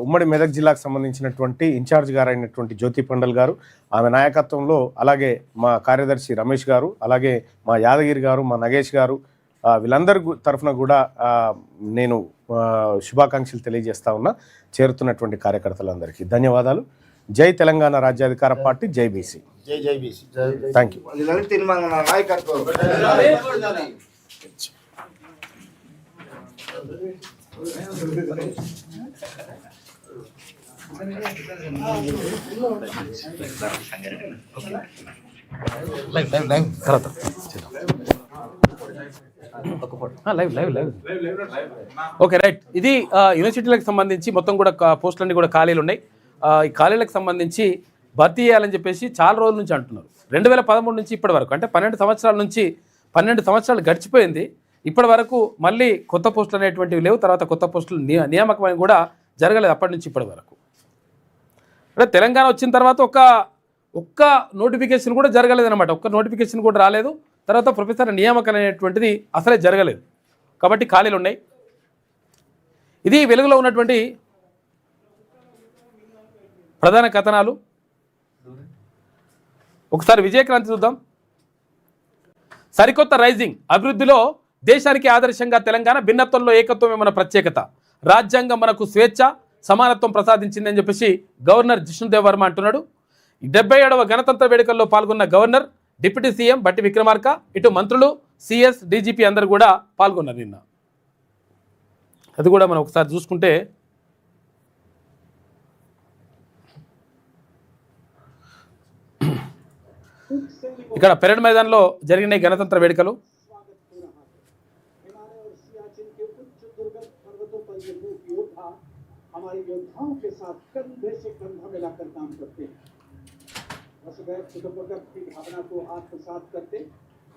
ఉమ్మడి మెదక్ జిల్లాకు సంబంధించినటువంటి ఇన్ఛార్జ్ గారు అయినటువంటి జ్యోతి పండల్ గారు, ఆమె నాయకత్వంలో, అలాగే మా కార్యదర్శి రమేష్ గారు, అలాగే మా యాదగిరి గారు, మా నగేష్ గారు, వీళ్ళందరి తరఫున కూడా నేను శుభాకాంక్షలు తెలియజేస్తా ఉన్నా చేరుతున్నటువంటి కార్యకర్తలందరికీ. ధన్యవాదాలు. జై తెలంగాణ రాజ్యాధికార పార్టీ, జై బీసీ. జై BC. Thank you. Okay right. ఇది యూనివర్సిటీలకు సంబంధించి మొత్తం కూడా పోస్టులన్నీ కూడా ఖాళీలు ఉన్నాయి. ఈ ఖాళీలకు సంబంధించి భర్తీ చేయాలని చెప్పేసి చాలా రోజుల నుంచి అంటున్నారు. 2013 నుంచి ఇప్పటి వరకు, అంటే 12 సంవత్సరాలు గడిచిపోయింది. ఇప్పటి వరకు మళ్ళీ కొత్త పోస్టులు అనేటువంటివి లేవు. తర్వాత కొత్త పోస్టులు నియామకం కూడా జరగలేదు అప్పటి నుంచి ఇప్పటి వరకు. అంటే తెలంగాణ వచ్చిన తర్వాత ఒక్క నోటిఫికేషన్ కూడా జరగలేదన్నమాట. ఒక్క నోటిఫికేషన్ కూడా రాలేదు. తర్వాత ప్రొఫెసర్ నియామకం అనేటువంటిది అసలే జరగలేదు. కాబట్టి ఖాళీలు ఉన్నాయి. ఇది వెలుగులో ఉన్నటువంటి ప్రధాన కథనాలు. ఒకసారి విజయక్రాంతి చూద్దాం. సరికొత్త రైజింగ్ అభివృద్ధిలో దేశానికి ఆదర్శంగా తెలంగాణ, భిన్నత్వంలో ఏకత్వమే మన ప్రత్యేకత, రాజ్యాంగం మనకు స్వేచ్ఛ సమానత్వం ప్రసాదించిందని చెప్పేసి గవర్నర్ జిష్ణుదేవ్ వర్మ అంటున్నాడు. 77వ గణతంత్ర వేడుకల్లో పాల్గొన్న గవర్నర్, డిప్యూటీ సీఎం బట్టి విక్రమార్క, ఇటు మంత్రులు, సిఎస్, డీజీపీ అందరూ కూడా పాల్గొన్నారు నిన్న. అది కూడా మనం ఒకసారి చూసుకుంటే ఇక్కడ పెరేడ్ మైదాన్లో జరిగిన గణతంత్ర వేడుకలు. हमारे योद्धाओं के साथ कंधे से कंधा मिलाकर काम करते हैं। वसुधैव कुटुंबकम की भावना को आत्मसात करते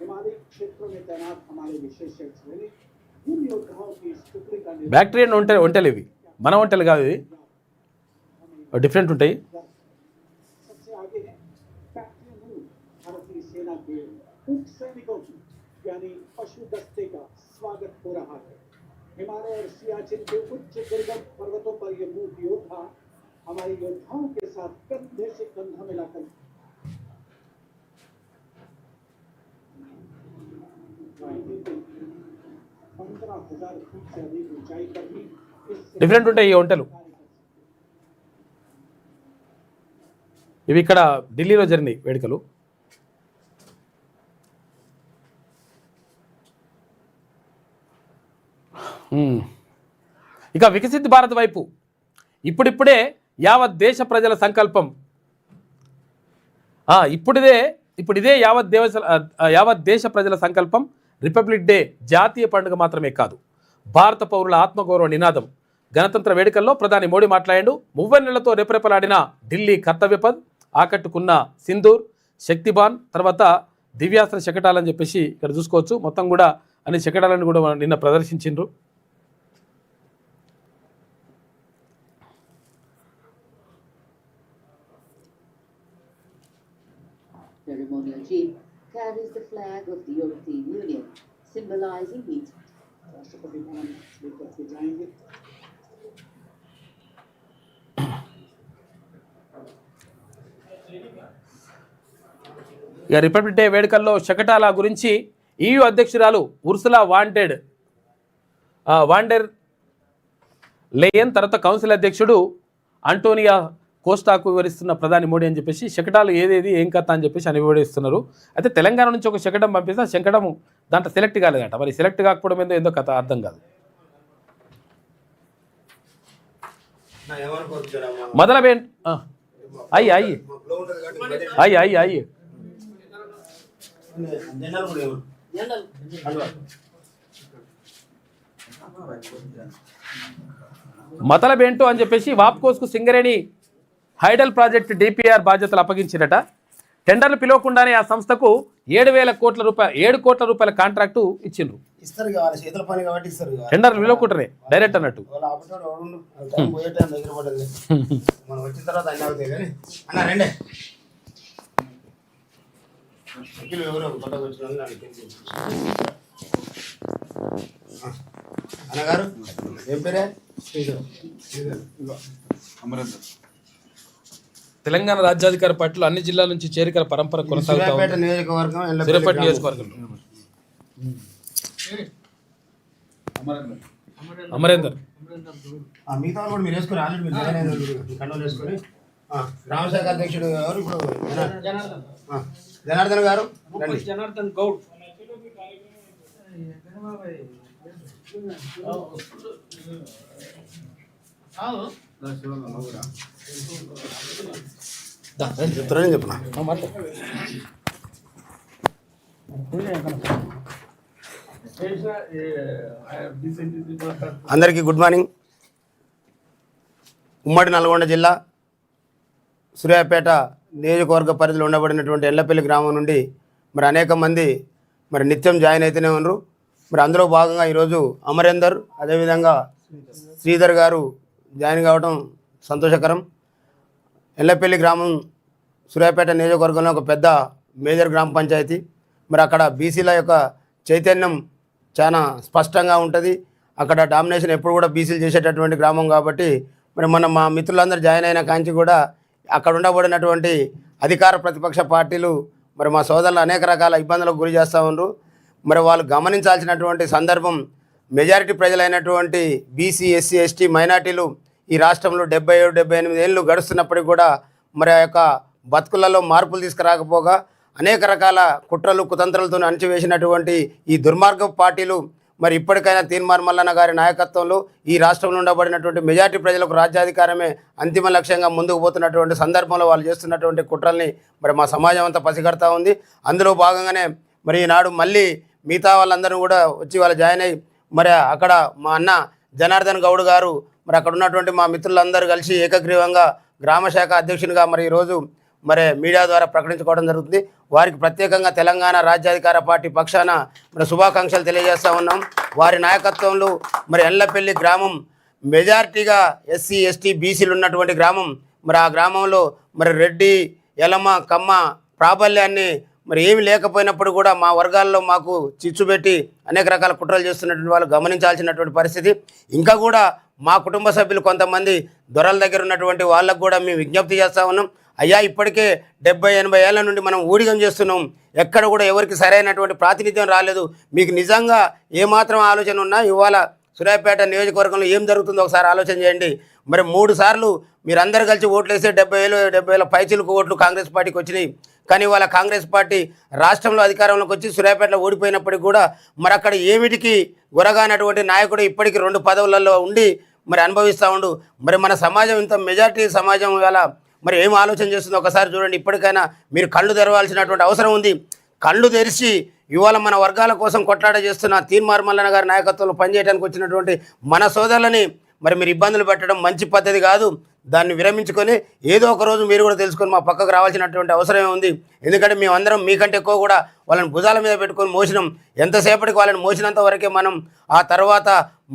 हिमालय क्षेत्रों में तैनात हमारे विशेष सैनिक इन योद्धाओं की स्तुति का బ్యాక్టీరియన్ ఒంటెలు ఇవి, మన ఒంటెలు కాదు, ఇవి డిఫరెంట్ ఉంటాయి. सबसे आगे है बैक्टीरियन भारतीय सेना के उप सैनिकों की यानी पशु दस्ते का स्वागत हो रहा है। हिमालय और सियाचिन के उच्च दुर्गम पर्वतों पर ये मूक योद्धा हमारे योद्धाओं के साथ कंधे से कंधा मिलाकर 15,000 फीट से अधिक ऊंचाई पर भी డిఫరెంట్ ఉంటాయి ఈ ఒంటెలు. ఇవి ఇక్కడ ఢిల్లీలో జరిగినాయి వేడుకలు. ఇక వికసిత్ భారత్ వైపు ఇప్పుడిప్పుడే యావత్ దేశ ప్రజల సంకల్పం. ఇప్పుడిదే యావత్ దేశ ప్రజల సంకల్పం. రిపబ్లిక్ డే జాతీయ పండుగ మాత్రమే కాదు, భారత పౌరుల ఆత్మగౌరవ నినాదం. గణతంత్ర వేడుకల్లో ప్రధాని మోడీ మాట్లాడాడు. 30 నెలలతో రెపరెపలాడిన ఢిల్లీ కర్తవ్యపథ్, ఆకట్టుకున్న సింధూర్, శక్తిబాన్, తర్వాత దివ్యాస్త్ర శకటాలని చెప్పేసి ఇక్కడ చూసుకోవచ్చు. మొత్తం కూడా అన్ని శకటాలను కూడా నిన్న ప్రదర్శించిండ్రు. Ceremonial chief carries the flag of the European Union, symbolizing its Rashtrapati Bhavan लेकर के जाएंगे। ఇక రిపబ్లిక్ డే వేడుకల్లో శకటాల గురించి EU అధ్యక్షురాలు ఉర్సులా వాండెర్ లేయన్ తర్వాత కౌన్సిల్ అధ్యక్షుడు అంటోనియా కోస్టాకు వివరిస్తున్న ప్రధాని మోడీ అని చెప్పేసి శకటాలు ఏదేది ఏం కథ అని చెప్పేసి అని వివరిస్తున్నారు. అయితే తెలంగాణ నుంచి ఒక శకటం పంపిస్తే ఆ శకటం దాంట్లో సెలెక్ట్ కాలేదట. మరి సెలెక్ట్ కాకపోవడం ఏందో కథ అర్థం కాదు. మొదలబే అయ్యి అయ్యి అయ్యి అయ్యి అయ్యి మతలబేంటో అని చెప్పేసి వాప్కోస్కు సింగరేణి హైడల్ ప్రాజెక్ట్ DPR బాధ్యతలు అప్పగించినట. టెండర్లు పిలవకుండానే ఆ సంస్థకు 7 కోట్ల రూపాయల కాంట్రాక్టు ఇచ్చిండ్రు. ఇస్తారు కావాలి చేతుల పని కాబట్టి ఇస్తారు టెండర్లు పిలవకుండానే డైరెక్ట్ అన్నట్టు. మనం వచ్చిన తర్వాత అన్నీ అవుతాయి కానీ అన్న రండి ఎవరో కొత్తగా వచ్చిన అన్నగారు ఏం పేరే తెలంగాణ రాజ్యాధికార పార్టీలో అన్ని జిల్లాల నుంచి చేరికల పరంపర కొనసాగుతా ఉంది. సూర్యాపేట నియోజకవర్గం అమరేందర్ మిగతా కూడా మీరు వేసుకుని ఆల్రెడీ మీరు కంట్రోల్ వేసుకొని గ్రామశాఖ అధ్యక్షుడు ఎవరు ఇప్పుడు జనార్దన్ గారు జనార్దన్ గౌడ్ చెప్తారని చెప్పిన అందరికీ గుడ్ మార్నింగ్. ఉమ్మడి నల్గొండ జిల్లా సూర్యాపేట నియోజకవర్గ పరిధిలో ఉండబడినటువంటి ఎల్లపల్లి గ్రామం నుండి మరి అనేక మంది మరి నిత్యం జాయిన్ అయితేనే ఉన్నారు. మరి అందులో భాగంగా ఈరోజు అమరేందర్ అదేవిధంగా శ్రీధర్ గారు జాయిన్ కావడం సంతోషకరం. ఎల్లపల్లి గ్రామం సూర్యాపేట నియోజకవర్గంలో ఒక పెద్ద మేజర్ గ్రామ పంచాయతీ. మరి అక్కడ బీసీల యొక్క చైతన్యం చాలా స్పష్టంగా ఉంటుంది. అక్కడ డామినేషన్ ఎప్పుడు కూడా బీసీలు చేసేటటువంటి గ్రామం కాబట్టి మరి మా మిత్రులందరూ జాయిన్ అయిన కాంచి కూడా అక్కడ ఉండబడినటువంటి అధికార ప్రతిపక్ష పార్టీలు మరి మా సోదరులు అనేక రకాల ఇబ్బందులకు గురి చేస్తూ ఉన్నారు. మరి వాళ్ళు గమనించాల్సినటువంటి సందర్భం మెజారిటీ ప్రజలైనటువంటి బీసీ, ఎస్సీ, ఎస్టీ, మైనార్టీలు ఈ రాష్ట్రంలో 77-78 ఏళ్ళు గడుస్తున్నప్పటికీ కూడా మరి ఆ యొక్క బతుకులలో మార్పులు తీసుకురాకపోగా అనేక రకాల కుట్రలు కుతంత్రాలతో అణచివేసినటువంటి ఈ దుర్మార్గ పార్టీలు మరి ఇప్పటికైనా తీన్మార్ మల్లన్న గారి నాయకత్వంలో ఈ రాష్ట్రంలో ఉండబడినటువంటి మెజార్టీ ప్రజలకు రాజ్యాధికారమే అంతిమ లక్ష్యంగా ముందుకు పోతున్నటువంటి సందర్భంలో వాళ్ళు చేస్తున్నటువంటి కుట్రల్ని మరి మా సమాజం అంతా పసిగడతా ఉంది. అందులో భాగంగానే మరి ఈనాడు మళ్ళీ మిగతా వాళ్ళందరూ కూడా వచ్చి వాళ్ళు జాయిన్ అయ్యి మరి అక్కడ మా అన్న జనార్దన్ గౌడ్ గారు మరి అక్కడ ఉన్నటువంటి మా మిత్రులందరూ కలిసి ఏకగ్రీవంగా గ్రామశాఖ అధ్యక్షునిగా మరి ఈరోజు మరి మీడియా ద్వారా ప్రకటించుకోవడం జరుగుతుంది. వారికి ప్రత్యేకంగా తెలంగాణ రాజ్యాధికార పార్టీ పక్షాన మరి శుభాకాంక్షలు తెలియజేస్తూ ఉన్నాం. వారి నాయకత్వంలో మరి ఎల్లపల్లి గ్రామం మెజారిటీగా ఎస్సీ, ఎస్టీ, బీసీలు ఉన్నటువంటి గ్రామం. మరి ఆ గ్రామంలో మరి రెడ్డి, ఎలమ, కమ్మ ప్రాబల్యాన్ని మరి ఏమి లేకపోయినప్పుడు కూడా మా వర్గాల్లో మాకు చిచ్చుపెట్టి అనేక రకాల కుట్రలు చేస్తున్నటువంటి వాళ్ళు గమనించాల్సినటువంటి పరిస్థితి. ఇంకా కూడా మా కుటుంబ సభ్యులు కొంతమంది దొరల దగ్గర ఉన్నటువంటి వాళ్ళకు కూడా మేము విజ్ఞప్తి చేస్తూ ఉన్నాం. అయ్యా, ఇప్పటికే 70-80 ఏళ్ల నుండి మనం ఊడిగం చేస్తున్నాం. ఎక్కడ కూడా ఎవరికి సరైనటువంటి ప్రాతినిధ్యం రాలేదు. మీకు నిజంగా ఏమాత్రం ఆలోచన ఉన్నా ఇవాళ సూర్యాపేట నియోజకవర్గంలో ఏం జరుగుతుందో ఒకసారి ఆలోచన చేయండి. మరి 3 సార్లు మీరందరూ కలిసి ఓట్లు వేస్తే 70,000 పైచిలకు ఓట్లు కాంగ్రెస్ పార్టీకి వచ్చినాయి. కానీ వాళ్ళ కాంగ్రెస్ పార్టీ రాష్ట్రంలో అధికారంలోకి వచ్చి సూర్యాపేటలో ఓడిపోయినప్పటికీ కూడా మరి అక్కడ ఏమిటికి గురగానటువంటి నాయకుడు ఇప్పటికీ 2 పదవులలో ఉండి మరి అనుభవిస్తూ ఉండు. మరి మన సమాజం ఇంత మెజారిటీ సమాజం ఇవాళ మరి ఏం ఆలోచన చేస్తుందో ఒకసారి చూడండి. ఇప్పటికైనా మీరు కళ్ళు తెరవాల్సినటువంటి అవసరం ఉంది. కళ్ళు తెరిచి ఇవాళ మన వర్గాల కోసం కొట్లాట చేస్తున్న తీన్మార్ మల్లన్న గారి నాయకత్వంలో పనిచేయడానికి వచ్చినటువంటి మన సోదరులని మరి మీరు ఇబ్బందులు పెట్టడం మంచి పద్ధతి కాదు. దాన్ని విరమించుకొని ఏదో ఒక రోజు మీరు కూడా తెలుసుకొని మా పక్కకు రావాల్సినటువంటి అవసరమే ఉంది. ఎందుకంటే మేమందరం మీకంటే ఎక్కువ కూడా వాళ్ళని భుజాల మీద పెట్టుకొని మోసినాం. ఎంతసేపటికి వాళ్ళని మోసినంత వరకే మనం ఆ తర్వాత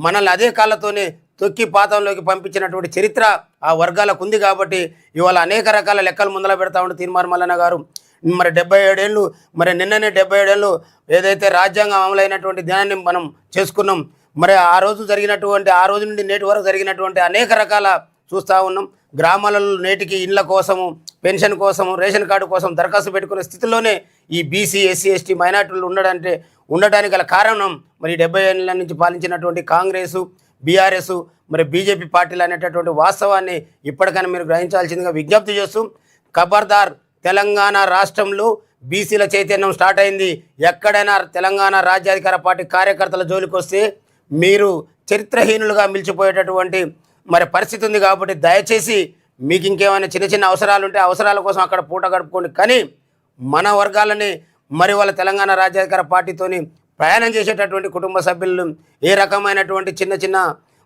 మనల్ని అదే కాళ్ళతోనే తొక్కి పాతంలోకి పంపించినటువంటి చరిత్ర ఆ వర్గాలకు ఉంది. కాబట్టి ఇవాళ అనేక రకాల లెక్కలు ముందర పెడతా ఉంటే తీన్మార్ మల్లన్న గారు మరి 77 ఏళ్ళు మరి నిన్ననే 77 ఏళ్ళు ఏదైతే రాజ్యాంగం అమలైనటువంటి దినాన్ని మనం చేసుకున్నాం. మరి ఆ రోజు నుండి నేటి వరకు జరిగినటువంటి అనేక రకాల చూస్తూ ఉన్నాం. గ్రామాలలో నేటికి ఇండ్ల కోసము, పెన్షన్ కోసము, రేషన్ కార్డు కోసం దరఖాస్తు పెట్టుకునే స్థితిలోనే ఈ బీసీ, ఎస్సీ, ఎస్టీ మైనార్టీలు ఉండడానికి గల కారణం మరి 70 ఏళ్ళ నుంచి పాలించినటువంటి కాంగ్రెసు, బీఆర్ఎస్, మరి బీజేపీ పార్టీలు అనేటటువంటి వాస్తవాన్ని ఇప్పటికైనా మీరు గ్రహించాల్సిందిగా విజ్ఞప్తి చేస్తూ, ఖబర్దార్ తెలంగాణ రాష్ట్రంలో బీసీల చైతన్యం స్టార్ట్ అయింది. ఎక్కడైనా తెలంగాణ రాజ్యాధికార పార్టీ కార్యకర్తల జోలికి వస్తే మీరు చరిత్రహీనులుగా మిలిచిపోయేటటువంటి మరి పరిస్థితి ఉంది. కాబట్టి దయచేసి మీకు ఇంకేమైనా చిన్న చిన్న అవసరాలు ఉంటే అవసరాల కోసం అక్కడ పూట గడుపుకోండి. కానీ మన వర్గాలని మరి వాళ్ళ తెలంగాణ రాజ్యాధికార పార్టీతోని ప్రయాణం చేసేటటువంటి కుటుంబ సభ్యులు ఏ రకమైనటువంటి చిన్న చిన్న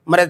మరి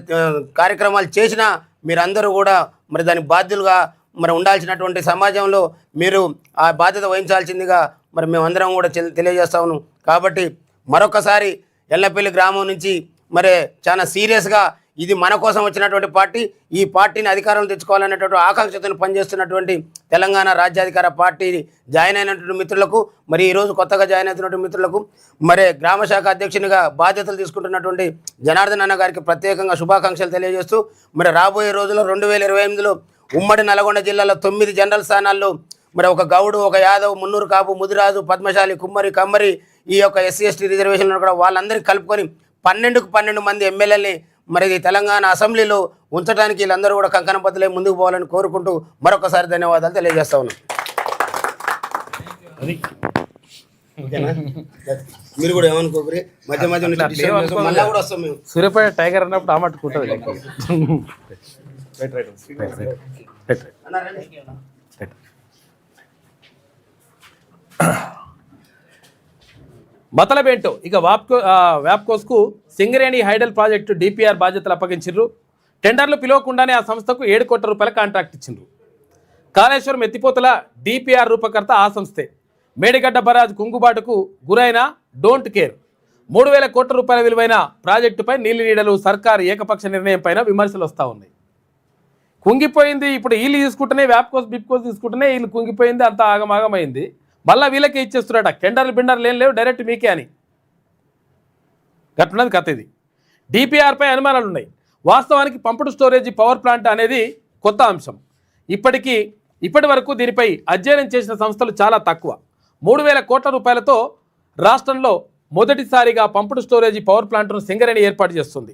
కార్యక్రమాలు చేసినా మీరందరూ కూడా మరి దానికి బాధ్యులుగా మరి ఉండాల్సినటువంటి సమాజంలో మీరు ఆ బాధ్యత వహించాల్సిందిగా మరి మేమందరం కూడా తెలియజేస్తా ఉన్నాం. కాబట్టి మరొకసారి ఎల్లపల్లి గ్రామం నుంచి మరి చాలా సీరియస్గా ఇది మన కోసం వచ్చినటువంటి పార్టీ, ఈ పార్టీని అధికారంలో తెచ్చుకోవాలనేటువంటి ఆకాంక్షతో పనిచేస్తున్నటువంటి తెలంగాణ రాజ్యాధికార పార్టీ జాయిన్ అయినటువంటి మిత్రులకు, మరి ఈరోజు కొత్తగా జాయిన్ అవుతున్నటువంటి మిత్రులకు, మరి గ్రామ శాఖ అధ్యక్షునిగా బాధ్యతలు తీసుకుంటున్నటువంటి జనార్దన్ అన్న గారికి ప్రత్యేకంగా శుభాకాంక్షలు తెలియజేస్తూ, మరి రాబోయే రోజుల్లో 2028లో ఉమ్మడి నల్గొండ జిల్లాలో 9 జనరల్ స్థానాల్లో మరి ఒక గౌడు, ఒక యాదవ్, మున్నూరు కాపు, ముదిరాజు, పద్మశాలి, కుమ్మరి, కమ్మరి, ఈ యొక్క ఎస్సీ ఎస్టీ రిజర్వేషన్లు కూడా వాళ్ళందరికీ కలుపుకొని 12 మంది ఎమ్మెల్యేలని మరి తెలంగాణ అసెంబ్లీలో ఉంచడానికి వీళ్ళందరూ కూడా కంకణబద్దులై ముందుకు పోవాలని కోరుకుంటూ మరొకసారి ధన్యవాదాలు తెలియజేస్తా ఉన్నాం. మీరు కూడా ఏమనుకోకరి, మధ్య మళ్ళీ కూడా వస్తాం మేము. సూర్యపేట టైగర్ అన్నప్పుడు ఆ మట్టుకుంటుంది. మతలబేంటో ఇక వ్యాప్కోస్కు సింగరేణి హైడల్ ప్రాజెక్టు డిపిఆర్ బాధ్యతలు అప్పగించారు. టెండర్లు పిలవకుండానే ఆ సంస్థకు 7 కోట్ల రూపాయల కాంట్రాక్ట్ ఇచ్చిండ్రు. కాళేశ్వరం ఎత్తిపోతల డిపిఆర్ రూపకర్త ఆ సంస్థే. మేడిగడ్డ బరాజ్ కుంగుబాటుకు గురైన డోంట్ కేర్ 3,000 కోట్ల రూపాయల విలువైన ప్రాజెక్టుపై నీలి నీడలు సర్కారు ఏకపక్ష నిర్ణయం పైన విమర్శలు వస్తూ ఉన్నాయి. కుంగిపోయింది, ఇప్పుడు వీళ్ళు తీసుకుంటేనే వ్యాప్కోస్ బిప్కోస్ తీసుకుంటేనే వీళ్ళు కుంగిపోయింది, అంత ఆగమాగమైంది. మళ్ళీ వీళ్ళకే ఇచ్చేస్తున్నారట. బిండర్లు ఏం లేవు, డైరెక్ట్ మీకే అని. గట్లున్నది కథ. ఇది డిపిఆర్పై అనుమానాలు ఉన్నాయి. వాస్తవానికి పంపుడు స్టోరేజీ పవర్ ప్లాంట్ అనేది కొత్త అంశం. ఇప్పటి వరకు దీనిపై అధ్యయనం చేసిన సంస్థలు చాలా తక్కువ. 3,000 కోట్ల రూపాయలతో రాష్ట్రంలో మొదటిసారిగా పంపుడు స్టోరేజీ పవర్ ప్లాంట్ను సింగరేణి ఏర్పాటు చేస్తుంది.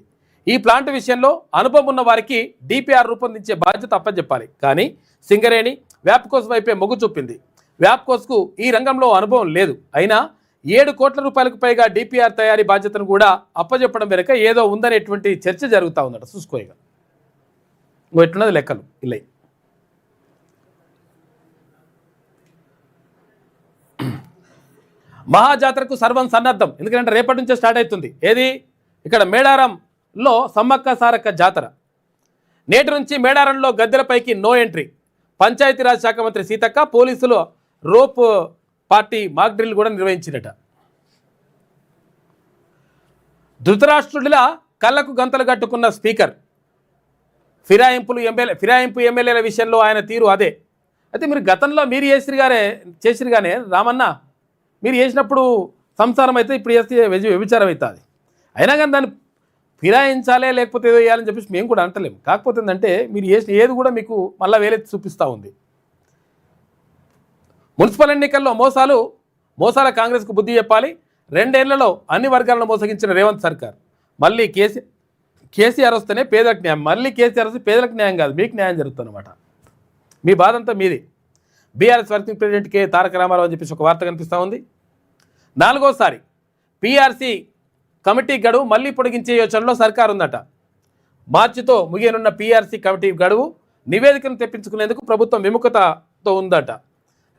ఈ ప్లాంట్ విషయంలో అనుభవం ఉన్న వారికి డిపిఆర్ రూపొందించే బాధ్యత అప్పచెప్పాలి. కానీ సింగరేణి వ్యాప్కోస్ వైపే మొగ్గు చూపింది. వ్యాప్కోస్కు ఈ రంగంలో అనుభవం లేదు. అయినా 7 కోట్ల రూపాయలకు పైగా డిపిఆర్ తయారీ బాధ్యతను కూడా అప్పచెప్పడం వెనుక ఏదో ఉందనేటువంటి చర్చ జరుగుతూ ఉందట. చూసుకోయిగా ఎట్లున్నది లెక్కలు ఇలా. మహాజాతరకు సర్వం సన్నద్ధం. ఎందుకంటే రేపటి నుంచే స్టార్ట్ అవుతుంది. ఏది ఇక్కడ మేడారంలో సమ్మక్క సారక్క జాతర. నేటి నుంచి మేడారంలో గద్దెలపైకి నో ఎంట్రీ. పంచాయతీరాజ్ శాఖ మంత్రి సీతక్క పోలీసులు రోప్ పార్టీ మాక్ డ్రిల్ కూడా నిర్వహించినట. ధృతరాష్ట్రుడిలా కళ్ళకు గంతలు కట్టుకున్న స్పీకర్. ఫిరాయింపు ఎమ్మెల్యేల విషయంలో ఆయన తీరు అదే. అయితే మీరు గతంలో మీరు చేసిరుగానే రామన్న, మీరు చేసినప్పుడు సంసారం అయితే ఇప్పుడు చేస్తే వ్యభిచారం అవుతుంది. అయినా కానీ దాన్ని ఫిరాయించాలే లేకపోతే ఏదో వేయాలని చెప్పేసి మేము కూడా అంటలేము. కాకపోతే ఏంటంటే మీరు చేసిన ఏది కూడా మీకు మళ్ళీ వేలెత్తి చూపిస్తూ ఉంది. మున్సిపల్ ఎన్నికల్లో మోసాల కాంగ్రెస్కు బుద్ధి చెప్పాలి. 2 ఏళ్లలో అన్ని వర్గాలను మోసగించిన రేవంత్ సర్కార్. మళ్ళీ కేసీఆర్ వస్తేనే పేదలకు న్యాయం. మళ్ళీ కేసీఆర్ వస్తే పేదలకు న్యాయం కాదు, మీకు న్యాయం జరుగుతుందన్నమాట. మీ బాధ అంతా మీది. బీఆర్ఎస్ వర్కింగ్ ప్రెసిడెంట్ కె తారక రామారావు అని చెప్పేసి ఒక వార్త కనిపిస్తూ ఉంది. 4వసారి పీఆర్సీ కమిటీ గడువు మళ్ళీ పొడిగించే యోచనలో సర్కారు ఉందట. మార్చితో ముగియనున్న పీఆర్సీ కమిటీ గడువు నివేదికను తెప్పించుకునేందుకు ప్రభుత్వం విముఖతతో ఉందట.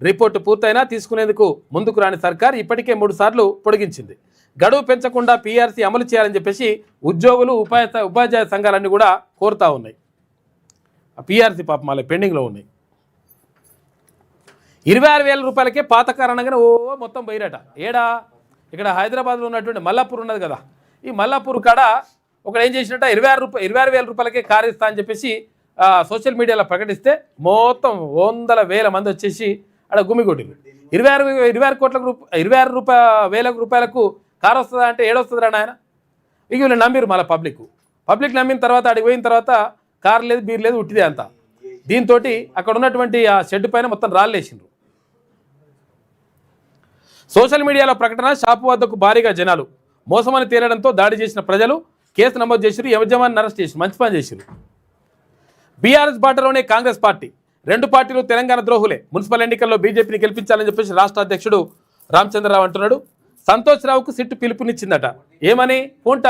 రిపోర్టు పూర్తయినా తీసుకునేందుకు ముందుకు రాని సర్కార్ ఇప్పటికే 3 సార్లు పొడిగించింది. గడువు పెంచకుండా పీఆర్సీ అమలు చేయాలని చెప్పేసి ఉద్యోగులు ఉపాధ్యాయ సంఘాలన్నీ కూడా కోరుతూ ఉన్నాయి. ఆ పీఆర్సీ పాపం మళ్ళీ పెండింగ్లో ఉన్నాయి. 26,000 రూపాయలకే పాత కారణంగానే మొత్తం పోయిరట. ఇక్కడ హైదరాబాద్లో ఉన్నటువంటి మల్లాపూర్ ఉన్నది కదా, ఈ మల్లాపూర్ కాడ ఒకడు ఏం చేసినట్ట 26,000 రూపాయలకే కారు ఇస్తా అని చెప్పేసి సోషల్ మీడియాలో ప్రకటిస్తే మొత్తం 100,000 మంది వచ్చేసి అక్కడ గుమిగొట్టింది. 26,000 రూపాయలకు కారు వస్తుందా అంటే ఏడొస్తుందిరా నాయన. ఇక వీళ్ళు నమ్మిరు మళ్ళీ పబ్లిక్ నమ్మిన తర్వాత అడిగి పోయిన తర్వాత కారు లేదు బీర్ లేదు ఉట్టిదే అంతా. దీంతో అక్కడ ఉన్నటువంటి ఆ షెడ్ పైన మొత్తం రాళ్ళేసిండ్రు. సోషల్ మీడియాలో ప్రకటన, షాపు వద్దకు భారీగా జనాలు, మోసమని తేలడంతో దాడి చేసిన ప్రజలు కేసు నమోదు చేసిరు, యజమాని అరెస్ట్ చేసి మంచి పని చేసిరు. బీఆర్ఎస్ బాటలోనే కాంగ్రెస్ పార్టీ, రెండు పార్టీలు తెలంగాణ ద్రోహులే, మున్సిపల్ ఎన్నికల్లో బీజేపీని గెలిపించాలని చెప్పేసి రాష్ట్ర అధ్యక్షుడు రామచంద్రరావు అంటున్నాడు. సంతోష్ రావుకు సిట్టు పిలుపునిచ్చిందట. ఏమని? ఫోన్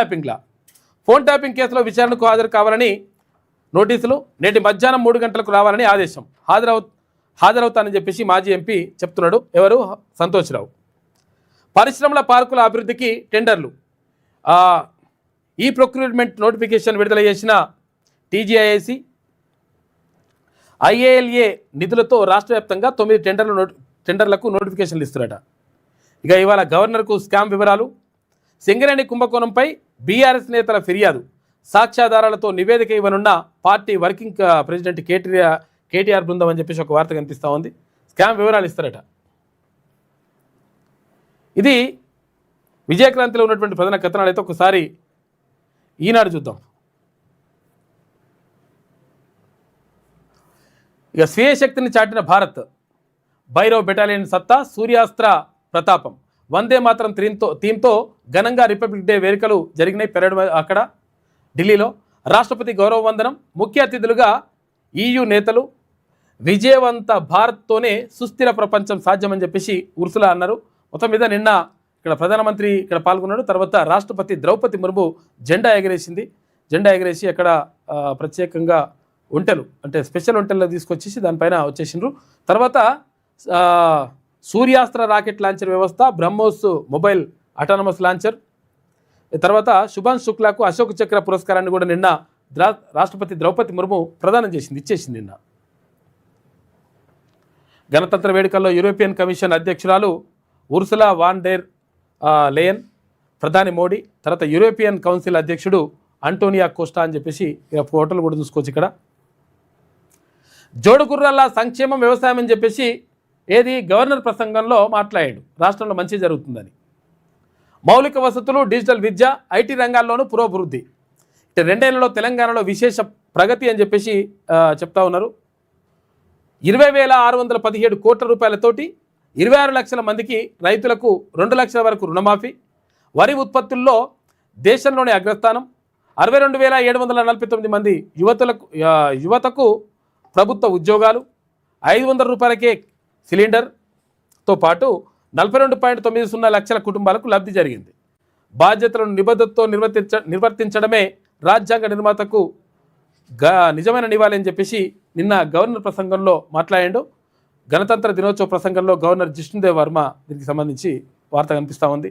ట్యాపింగ్ కేసులో విచారణకు హాజరు కావాలని నోటీసులు, నేటి మధ్యాహ్నం 3 గంటలకు రావాలని ఆదేశం, హాజరవుతానని చెప్పేసి మాజీ ఎంపీ చెప్తున్నాడు. ఎవరు? సంతోష్ రావు. పరిశ్రమల పార్కుల అభివృద్ధికి టెండర్లు, ఈ ప్రొక్యూర్మెంట్ నోటిఫికేషన్ విడుదల చేసిన టీజీఐఐసి ఐఏఎల్ఏ నిధులతో రాష్ట్ర వ్యాప్తంగా 9 టెండర్లకు నోటిఫికేషన్లు ఇస్తున్నారట. ఇక ఇవాళ గవర్నర్కు స్కామ్ వివరాలు, సింగరేణి కుంభకోణంపై బీఆర్ఎస్ నేతల ఫిర్యాదు, సాక్ష్యాధారాలతో నివేదిక ఇవ్వనున్న పార్టీ వర్కింగ్ ప్రెసిడెంట్ కేటీఆర్ బృందం అని చెప్పేసి ఒక వార్త కనిపిస్తూ ఉంది. స్కామ్ వివరాలు ఇస్తారట. ఇది విజయక్రాంతిలో ఉన్నటువంటి ప్రధాన కథనాలు. అయితే ఒకసారి ఈనాడు చూద్దాం. ఇక స్వీయ శక్తిని చాటిన భారత్, భైరవ్ బెటాలియన్ సత్తా, సూర్యాస్త్ర ప్రతాపం, వందే మాత్రం థీమ్తో ఘనంగా రిపబ్లిక్ డే వేడుకలు జరిగినాయి. పెరేడ్ అక్కడ ఢిల్లీలో రాష్ట్రపతి గౌరవ వందనం, ముఖ్య అతిథులుగా EU నేతలు. విజయవంత భారత్తోనే సుస్థిర ప్రపంచం సాధ్యమని చెప్పేసి ఉర్సులా అన్నారు. మొత్తం మీద నిన్న ఇక్కడ ప్రధానమంత్రి ఇక్కడ పాల్గొన్నాడు. తర్వాత రాష్ట్రపతి ద్రౌపది ముర్ము జెండా ఎగరేసి అక్కడ ప్రత్యేకంగా ఒంటెలు అంటే స్పెషల్ ఒంటెలు తీసుకొచ్చేసి దానిపైన వచ్చేసిండ్రు. తర్వాత సూర్యాస్త్ర రాకెట్ లాంచర్ వ్యవస్థ, బ్రహ్మోస్ మొబైల్ అటానమస్ లాంచర్, తర్వాత శుభాన్ శుక్లాకు అశోక్ చక్ర పురస్కారాన్ని కూడా నిన్న రాష్ట్రపతి ద్రౌపది ముర్ము ప్రదానం ఇచ్చేసింది నిన్న. గణతంత్ర వేడుకల్లో యూరోపియన్ కమిషన్ అధ్యక్షురాలు ఉర్సులా వాన్ డెర్ లేయన్, ప్రధాని మోడీ, తర్వాత యూరోపియన్ కౌన్సిల్ అధ్యక్షుడు అంటోనియా కోస్టా అని చెప్పేసి ఫోటోలు కూడా చూసుకోవచ్చు. ఇక్కడ జోడుగుర్రాల సంక్షేమం వ్యవసాయం అని చెప్పేసి గవర్నర్ ప్రసంగంలో మాట్లాడాడు. రాష్ట్రంలో మంచి జరుగుతుందని, మౌలిక వసతులు, డిజిటల్ విద్య, ఐటీ రంగాల్లోనూ పురోభివృద్ధి, 2 ఏళ్లలో తెలంగాణలో విశేష ప్రగతి అని చెప్పేసి చెప్తా ఉన్నారు. 20,617 కోట్ల రూపాయలతోటి 26 లక్షల మందికి రైతులకు 2 లక్షల వరకు రుణమాఫీ, వరి ఉత్పత్తుల్లో దేశంలోని అగ్రస్థానం, 62,749 మంది యువతకు ప్రభుత్వ ఉద్యోగాలు, 500 రూపాయలకే సిలిండర్తో పాటు 42.90 లక్షల కుటుంబాలకు లబ్ధి జరిగింది. బాధ్యతలను నిబద్ధతతో నిర్వర్తించడమే రాజ్యాంగ నిర్మాతకు నిజమైన నివాళి అని చెప్పేసి నిన్న గవర్నర్ ప్రసంగంలో మాట్లాడాడు. గణతంత్ర దినోత్సవ ప్రసంగంలో గవర్నర్ జిష్ణుదేవ్ వర్మ దీనికి సంబంధించి వార్త కనిపిస్తూ ఉంది.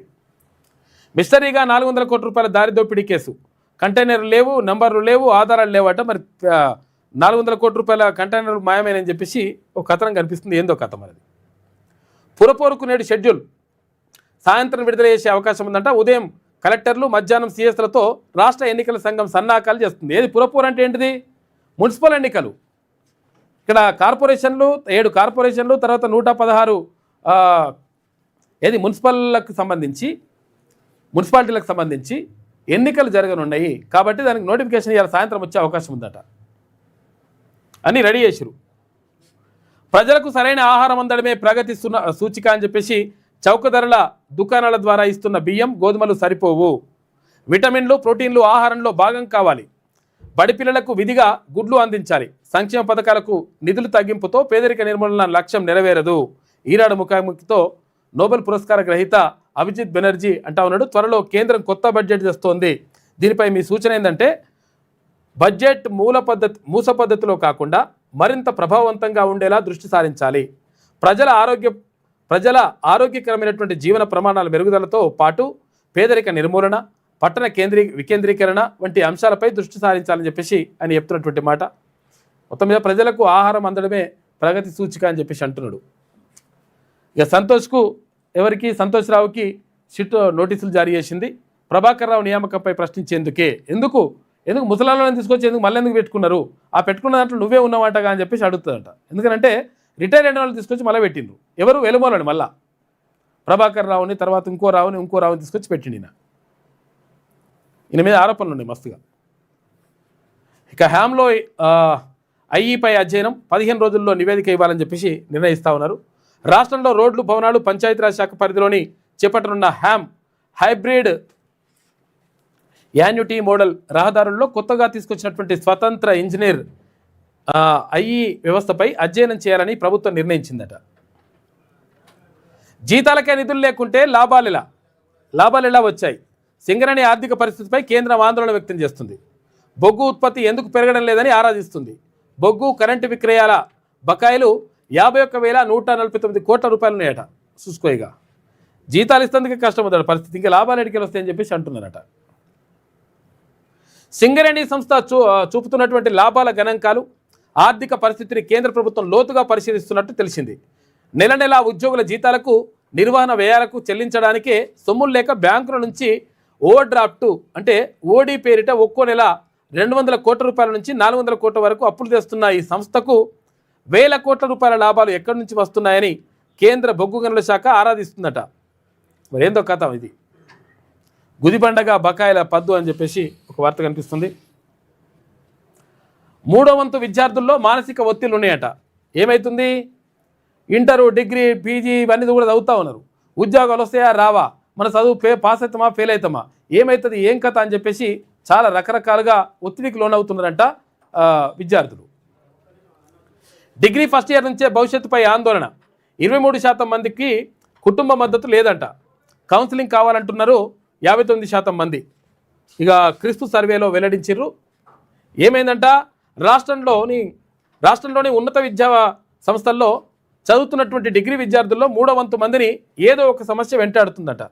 మిస్టరీగా 400 కోట్ల రూపాయల దారి దోపిడీ కేసు, కంటైనర్లు లేవు, నంబర్లు లేవు, ఆధారాలు లేవట. మరి 400 కోట్ల రూపాయల కంటైనర్లు మాయమేనని చెప్పేసి ఒక కథనం కనిపిస్తుంది. ఏందో కథ మరి. పురపోరుకు నేడు షెడ్యూల్, సాయంత్రం విడుదల చేసే అవకాశం ఉందంట. ఉదయం కలెక్టర్లు, మధ్యాహ్నం సిఎస్లతో రాష్ట్ర ఎన్నికల సంఘం సన్నాహాలు చేస్తుంది. పురపోరు అంటే ఏంటిది? మున్సిపల్ ఎన్నికలు. ఇక్కడ కార్పొరేషన్లు 7 కార్పొరేషన్లు, తర్వాత 116 మున్సిపాలిటీలకు సంబంధించి ఎన్నికలు జరగనున్నాయి. కాబట్టి దానికి నోటిఫికేషన్ ఇవాళ సాయంత్రం వచ్చే అవకాశం ఉందట. అన్నీ రెడీ చేసిరు. ప్రజలకు సరైన ఆహారం అందడమే ప్రగతి సూచిక అని చెప్పేసి చౌక ధరల దుకాణాల ద్వారా ఇస్తున్న బియ్యం, గోధుమలు సరిపోవు. విటమిన్లు, ప్రోటీన్లు ఆహారంలో భాగం కావాలి. బడి పిల్లలకు విధిగా గుడ్లు అందించాలి. సంక్షేమ పథకాలకు నిధులు తగ్గింపుతో పేదరిక నిర్మూలన లక్ష్యం నెరవేరదు. ఈనాడు ముఖాముఖితో నోబెల్ పురస్కార గ్రహీత అభిజిత్ బెనర్జీ అంటా ఉన్నాడు. త్వరలో కేంద్రం కొత్త బడ్జెట్ తెస్తోంది. దీనిపై మీ సూచన ఏంటంటే బడ్జెట్ మూస పద్ధతిలో కాకుండా మరింత ప్రభావవంతంగా ఉండేలా దృష్టి సారించాలి. ప్రజల ఆరోగ్యకరమైనటువంటి జీవన ప్రమాణాల మెరుగుదలతో పాటు పేదరిక నిర్మూలన, పట్టణ వికేంద్రీకరణ వంటి అంశాలపై దృష్టి సారించాలని చెప్పేసి ఆయన చెప్తున్నటువంటి మాట. మొత్తం మీద ప్రజలకు ఆహారం అందడమే ప్రగతి సూచిక అని చెప్పేసి అంటున్నాడు. ఇక సంతోష్ రావుకి సిట్ నోటీసులు జారీ చేసింది. ప్రభాకర్ రావు నియామకంపై ప్రశ్నించేందుకే. ఎందుకు ముసలాలను తీసుకొచ్చి మళ్ళీ ఎందుకు పెట్టుకున్నారు? ఆ పెట్టుకున్న దాంట్లో నువ్వే ఉన్నావాటగా అని చెప్పేసి అడుగుతుందట. ఎందుకంటే రిటైర్ అయిన వాళ్ళు తీసుకొచ్చి మళ్ళీ పెట్టిండ్రు. ఎవరు? వెలుమోలని మళ్ళా ప్రభాకర్ రావుని, తర్వాత ఇంకో రావుని తీసుకొచ్చి పెట్టిండిన. ఈయన మీద ఆరోపణలు ఉన్నాయి మస్తుగా. ఇక హ్యామ్లో ఐఈపై అధ్యయనం 15 రోజుల్లో నివేదిక ఇవ్వాలని చెప్పేసి నిర్ణయిస్తూ ఉన్నారు. రాష్ట్రంలో రోడ్లు, భవనాలు, పంచాయతీరాజ్ శాఖ పరిధిలోని చేపట్టనున్న హ్యామ్ హైబ్రిడ్ యాన్యుటీ మోడల్ రహదారుల్లో కొత్తగా తీసుకొచ్చినటువంటి స్వతంత్ర ఇంజనీర్ ఐఈ వ్యవస్థపై అధ్యయనం చేయాలని ప్రభుత్వం నిర్ణయించిందట. జీతాలకే నిధులు లేకుంటే లాభాలు ఎలా వచ్చాయి? సింగరేణి ఆర్థిక పరిస్థితిపై కేంద్రం ఆందోళన వ్యక్తం చేస్తుంది. బొగ్గు ఉత్పత్తి ఎందుకు పెరగడం లేదని ఆరాధిస్తుంది. బొగ్గు, కరెంటు విక్రయాల బకాయిలు 51,149 కోట్ల రూపాయలు ఉన్నాయట. చూసుకోయిగా జీతాలు ఇస్తేందుకే కష్టమవుతాడు పరిస్థితి, ఇంకా లాభాలు ఎడికెళ్ళి వస్తాయని చెప్పేసి అంటున్నారట. సింగరేణి సంస్థ చూపుతున్నటువంటి లాభాల గణాంకాలు, ఆర్థిక పరిస్థితిని కేంద్ర ప్రభుత్వం లోతుగా పరిశీలిస్తున్నట్టు తెలిసింది. నెల ఉద్యోగుల జీతాలకు, నిర్వహణ వ్యయాలకు చెల్లించడానికే సొమ్ములు లేక బ్యాంకుల నుంచి ఓవర్ డ్రాఫ్ట్ అంటే ఓడీ పేరిట ఒక్కో నెల 200 కోట్ల రూపాయల నుంచి 400 కోట్ల వరకు అప్పులు తెస్తున్న ఈ సంస్థకు 1000 కోట్ల రూపాయల లాభాలు ఎక్కడి నుంచి వస్తున్నాయని కేంద్ర బొగ్గు గనుల శాఖ ఆరాధిస్తుందట. మరి ఏందో కథ ఇది. గుదిబండగా బకాయిల పద్దు అని చెప్పేసి ఒక వార్త కనిపిస్తుంది. 3వ వంతు విద్యార్థుల్లో మానసిక ఒత్తిళ్లు ఉన్నాయట. ఏమవుతుంది? ఇంటరు, డిగ్రీ, పీజీ ఇవన్నీ కూడా చదువుతూ ఉన్నారు. ఉద్యోగాలు వస్తాయా రావా, మన చదువు పాస్ అవుతామా ఫెయిల్ అవుతామా, ఏమవుతుంది ఏం కథ అని చెప్పేసి చాలా రకరకాలుగా ఒత్తిడికి లోనవుతున్నారంట విద్యార్థులు. డిగ్రీ ఫస్ట్ ఇయర్ నుంచే భవిష్యత్తుపై ఆందోళన. 23% మందికి కుటుంబ మద్దతు లేదంట. కౌన్సిలింగ్ కావాలంటున్నారు 59% మంది. ఇక క్రిస్తు సర్వేలో వెల్లడించారు. ఏమైందంట, రాష్ట్రంలోని ఉన్నత విద్యా సంస్థల్లో చదువుతున్నటువంటి డిగ్రీ విద్యార్థుల్లో 3వ వంతు మందిని ఏదో ఒక సమస్య వెంటాడుతుందట.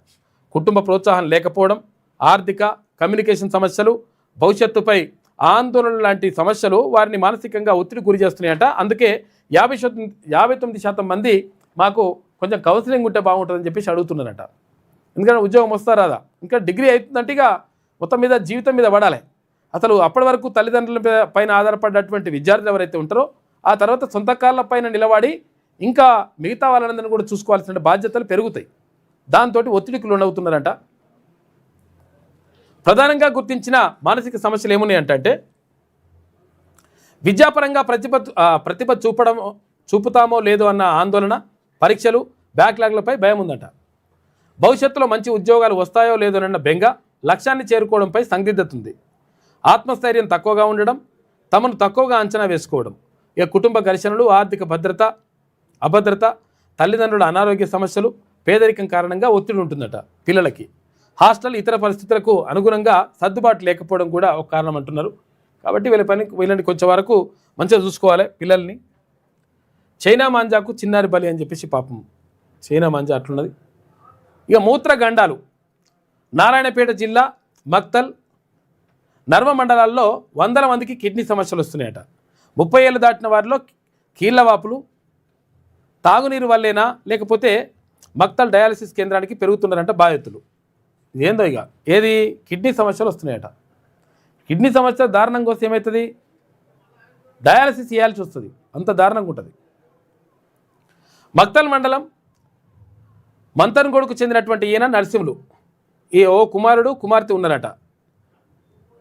కుటుంబ ప్రోత్సాహం లేకపోవడం, ఆర్థిక, కమ్యూనికేషన్ సమస్యలు, భవిష్యత్తుపై ఆందోళన లాంటి సమస్యలు వారిని మానసికంగా ఒత్తిడి గురి చేస్తున్నాయట. అందుకే 59% మంది మాకు కొంచెం కౌన్సిలింగ్ ఉంటే బాగుంటుందని చెప్పేసి అడుగుతున్నారట. ఎందుకంటే ఉద్యోగం వస్తారా రాదా, ఇంకా డిగ్రీ అవుతుందంటే ఇక మొత్తం మీద జీవితం మీద పడాలి. అసలు అప్పటి వరకు తల్లిదండ్రుల పైన ఆధారపడ్డటువంటి విద్యార్థులు ఎవరైతే ఉంటారో ఆ తర్వాత సొంత కాళ్ళ పైన నిలబడి ఇంకా మిగతా వాళ్ళందరినీ కూడా చూసుకోవాల్సిన బాధ్యతలు పెరుగుతాయి. దాంతో ఒత్తిడికి లోనవుతున్నారంట. ప్రధానంగా గుర్తించిన మానసిక సమస్యలు ఏమున్నాయంటే విద్యాపరంగా ప్రతిభ చూపుతామో లేదో అన్న ఆందోళన, పరీక్షలు, బ్యాక్లాగ్లపై భయం ఉందట. భవిష్యత్తులో మంచి ఉద్యోగాలు వస్తాయో లేదోనన్న బెంగ, లక్ష్యాన్ని చేరుకోవడంపై సందిగ్ధత ఉంది. ఆత్మస్థైర్యం తక్కువగా ఉండడం, తమను తక్కువగా అంచనా వేసుకోవడం, ఇక కుటుంబ ఘర్షణలు, ఆర్థిక అభద్రత, తల్లిదండ్రుల అనారోగ్య సమస్యలు, పేదరికం కారణంగా ఒత్తిడి ఉంటుందట పిల్లలకి. హాస్టల్, ఇతర పరిస్థితులకు అనుగుణంగా సర్దుబాటు లేకపోవడం కూడా ఒక కారణం అంటున్నారు. కాబట్టి వీళ్ళని కొంచెం వరకు మంచిగా చూసుకోవాలి పిల్లల్ని. చైనా మాంజాకు చిన్నారి బలి అని చెప్పేసి పాపం చైనా మాంజా అట్లున్నది. ఇక మూత్రగండాలు, నారాయణపేట జిల్లా మక్తల్, నర్వ మండలాల్లో 100 మందికి కిడ్నీ సమస్యలు వస్తున్నాయట. 30 ఏళ్ళు దాటిన వారిలో కీళ్లవాపులు తాగునీరు వల్లేనా లేకపోతే మక్తల్ డయాలసిస్ కేంద్రానికి పెరుగుతున్నారంట బాధితులు. ఇదేందో ఇక ఏది కిడ్నీ సమస్యలు వస్తున్నాయట. కిడ్నీ సమస్య దారుణంగా వస్తే ఏమవుతుంది, డయాలసిస్ చేయాల్సి వస్తుంది, అంత దారుణంగా ఉంటుంది. మక్తల్ మండలం మంతన్గోడుకు చెందినటువంటి ఈయన నరసింహులు, ఓ కుమారుడు కుమార్తె ఉన్నారట.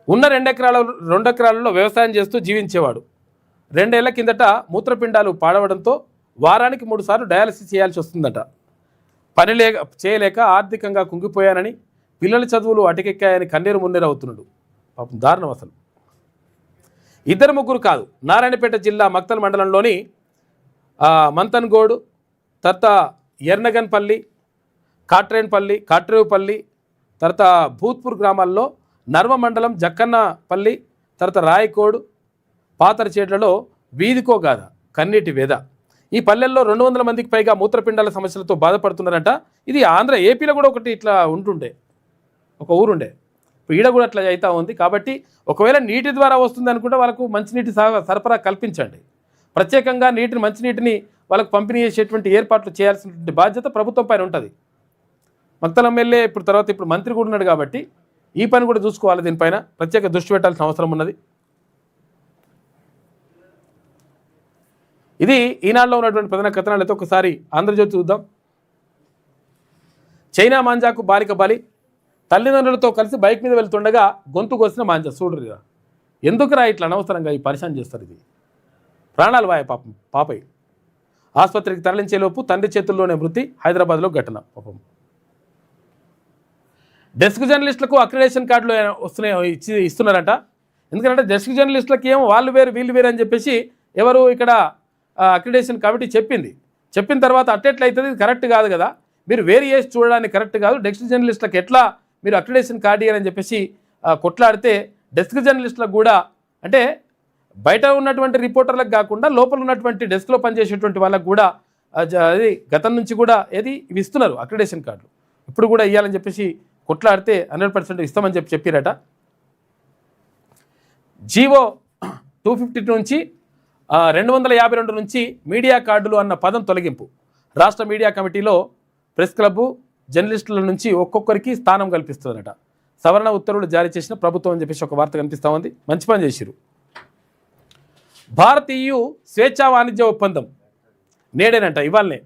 ఉన్న 2 ఎకరాలలో వ్యవసాయం చేస్తూ జీవించేవాడు. 2 ఏళ్ల కిందట మూత్రపిండాలు పాడవడంతో వారానికి 3 సార్లు డయాలసిస్ చేయాల్సి వస్తుందట. పని చేయలేక ఆర్థికంగా కుంగిపోయానని, పిల్లల చదువులు అటకెక్కాయని కన్నీరు మున్నీరు అవుతున్నాడు. పాపం దారుణం అసలు. 2-3 కాదు, నారాయణపేట జిల్లా మక్తల్ మండలంలోని మంతన్గోడు, తర్వాత ఎర్నగన్పల్లి, కాట్రేవుపల్లి, తర్వాత భూత్పూర్ గ్రామాల్లో, నర్వ మండలం జక్కన్నపల్లి, తర్వాత రాయకోడు, పాతరచేట్లలో వీధికో గాథ, కన్నీటి వేద. ఈ పల్లెల్లో 200 మందికి పైగా మూత్రపిండాల సమస్యలతో బాధపడుతున్నారంట. ఇది ఏపీలో కూడా ఒకటి ఇట్లా ఉంటుండే, ఒక ఊరుండే, ఇప్పుడు ఈడ కూడా అట్లా అవుతా ఉంది. కాబట్టి ఒకవేళ నీటి ద్వారా వస్తుంది అనుకుంటే వాళ్ళకు మంచినీటి సరఫరా కల్పించండి. ప్రత్యేకంగా మంచినీటిని వాళ్ళకు పంపిణీ చేసేటువంటి ఏర్పాట్లు చేయాల్సినటువంటి బాధ్యత ప్రభుత్వం పైన ఉంటుంది. మక్తల్ ఎమ్మెల్యే ఇప్పుడు మంత్రి కూడా ఉన్నాడు కాబట్టి ఈ పని కూడా చూసుకోవాలి. దీనిపైన ప్రత్యేక దృష్టి పెట్టాల్సిన అవసరం ఉన్నది. ఇది ఈనాడులో ఉన్నటువంటి ప్రధాన కథనాలు అయితే ఒకసారి ఆంధ్రజ్యోతి చూద్దాం. చైనా మాంజాకు బాలిక బలి, తల్లిదండ్రులతో కలిసి బైక్ మీద వెళ్తుండగా గొంతు కోసిన మాంజ. చూడరు ఎందుకురా ఇట్లా అనవసరంగా ఈ పరిశాన్ చేస్తారు. ఇది ప్రాణాలు వాయ పాపం పాపై. ఆసుపత్రికి తరలించేలోపు తండ్రి చేతుల్లోనే మృతి. హైదరాబాద్లో ఘటన. పాపం డెస్క్ జర్నలిస్టులకు అక్రిడేషన్ కార్డులు వస్తున్నాయి, ఇస్తున్నారంట. ఎందుకంటే డెస్క్ జర్నలిస్టులకి ఏమో వాళ్ళు వేరు వీళ్ళు వేరు అని చెప్పేసి ఎవరు ఇక్కడ అక్రిడేషన్ కమిటీ చెప్పిన తర్వాత అట్టెట్లయితుంది, ఇది కరెక్ట్ కాదు కదా, మీరు వేరు చేసి చూడడానికి కరెక్ట్ కాదు, డెస్క్ జర్నలిస్టులకు ఎట్లా మీరు అక్రిడేషన్ కార్డు ఇవ్వాలని చెప్పేసి కొట్లాడితే డెస్క్ జర్నలిస్టులకు కూడా అంటే బయట ఉన్నటువంటి రిపోర్టర్లకు కాకుండా లోపల ఉన్నటువంటి డెస్క్లో పనిచేసేటువంటి వాళ్ళకు కూడా అది గతం నుంచి కూడా ఇవి ఇస్తున్నారు అక్రిడేషన్ కార్డులు. ఇప్పుడు కూడా ఇవ్వాలని చెప్పేసి కొట్లాడితే 100% ఇస్తామని చెప్పారట. జీవో 252 నుంచి 252 నుంచి మీడియా కార్డులు అన్న పదం తొలగింపు. రాష్ట్ర మీడియా కమిటీలో ప్రెస్ క్లబ్బు జర్నలిస్టుల నుంచి ఒక్కొక్కరికి స్థానం కల్పిస్తుందట. సవరణ ఉత్తర్వులు జారీ చేసిన ప్రభుత్వం అని చెప్పేసి ఒక వార్త కనిపిస్తూ ఉంది. మంచి పని చేసిరు. భారత్ EU స్వేచ్ఛా వాణిజ్య ఒప్పందం నేడేనంట, ఇవాళనే.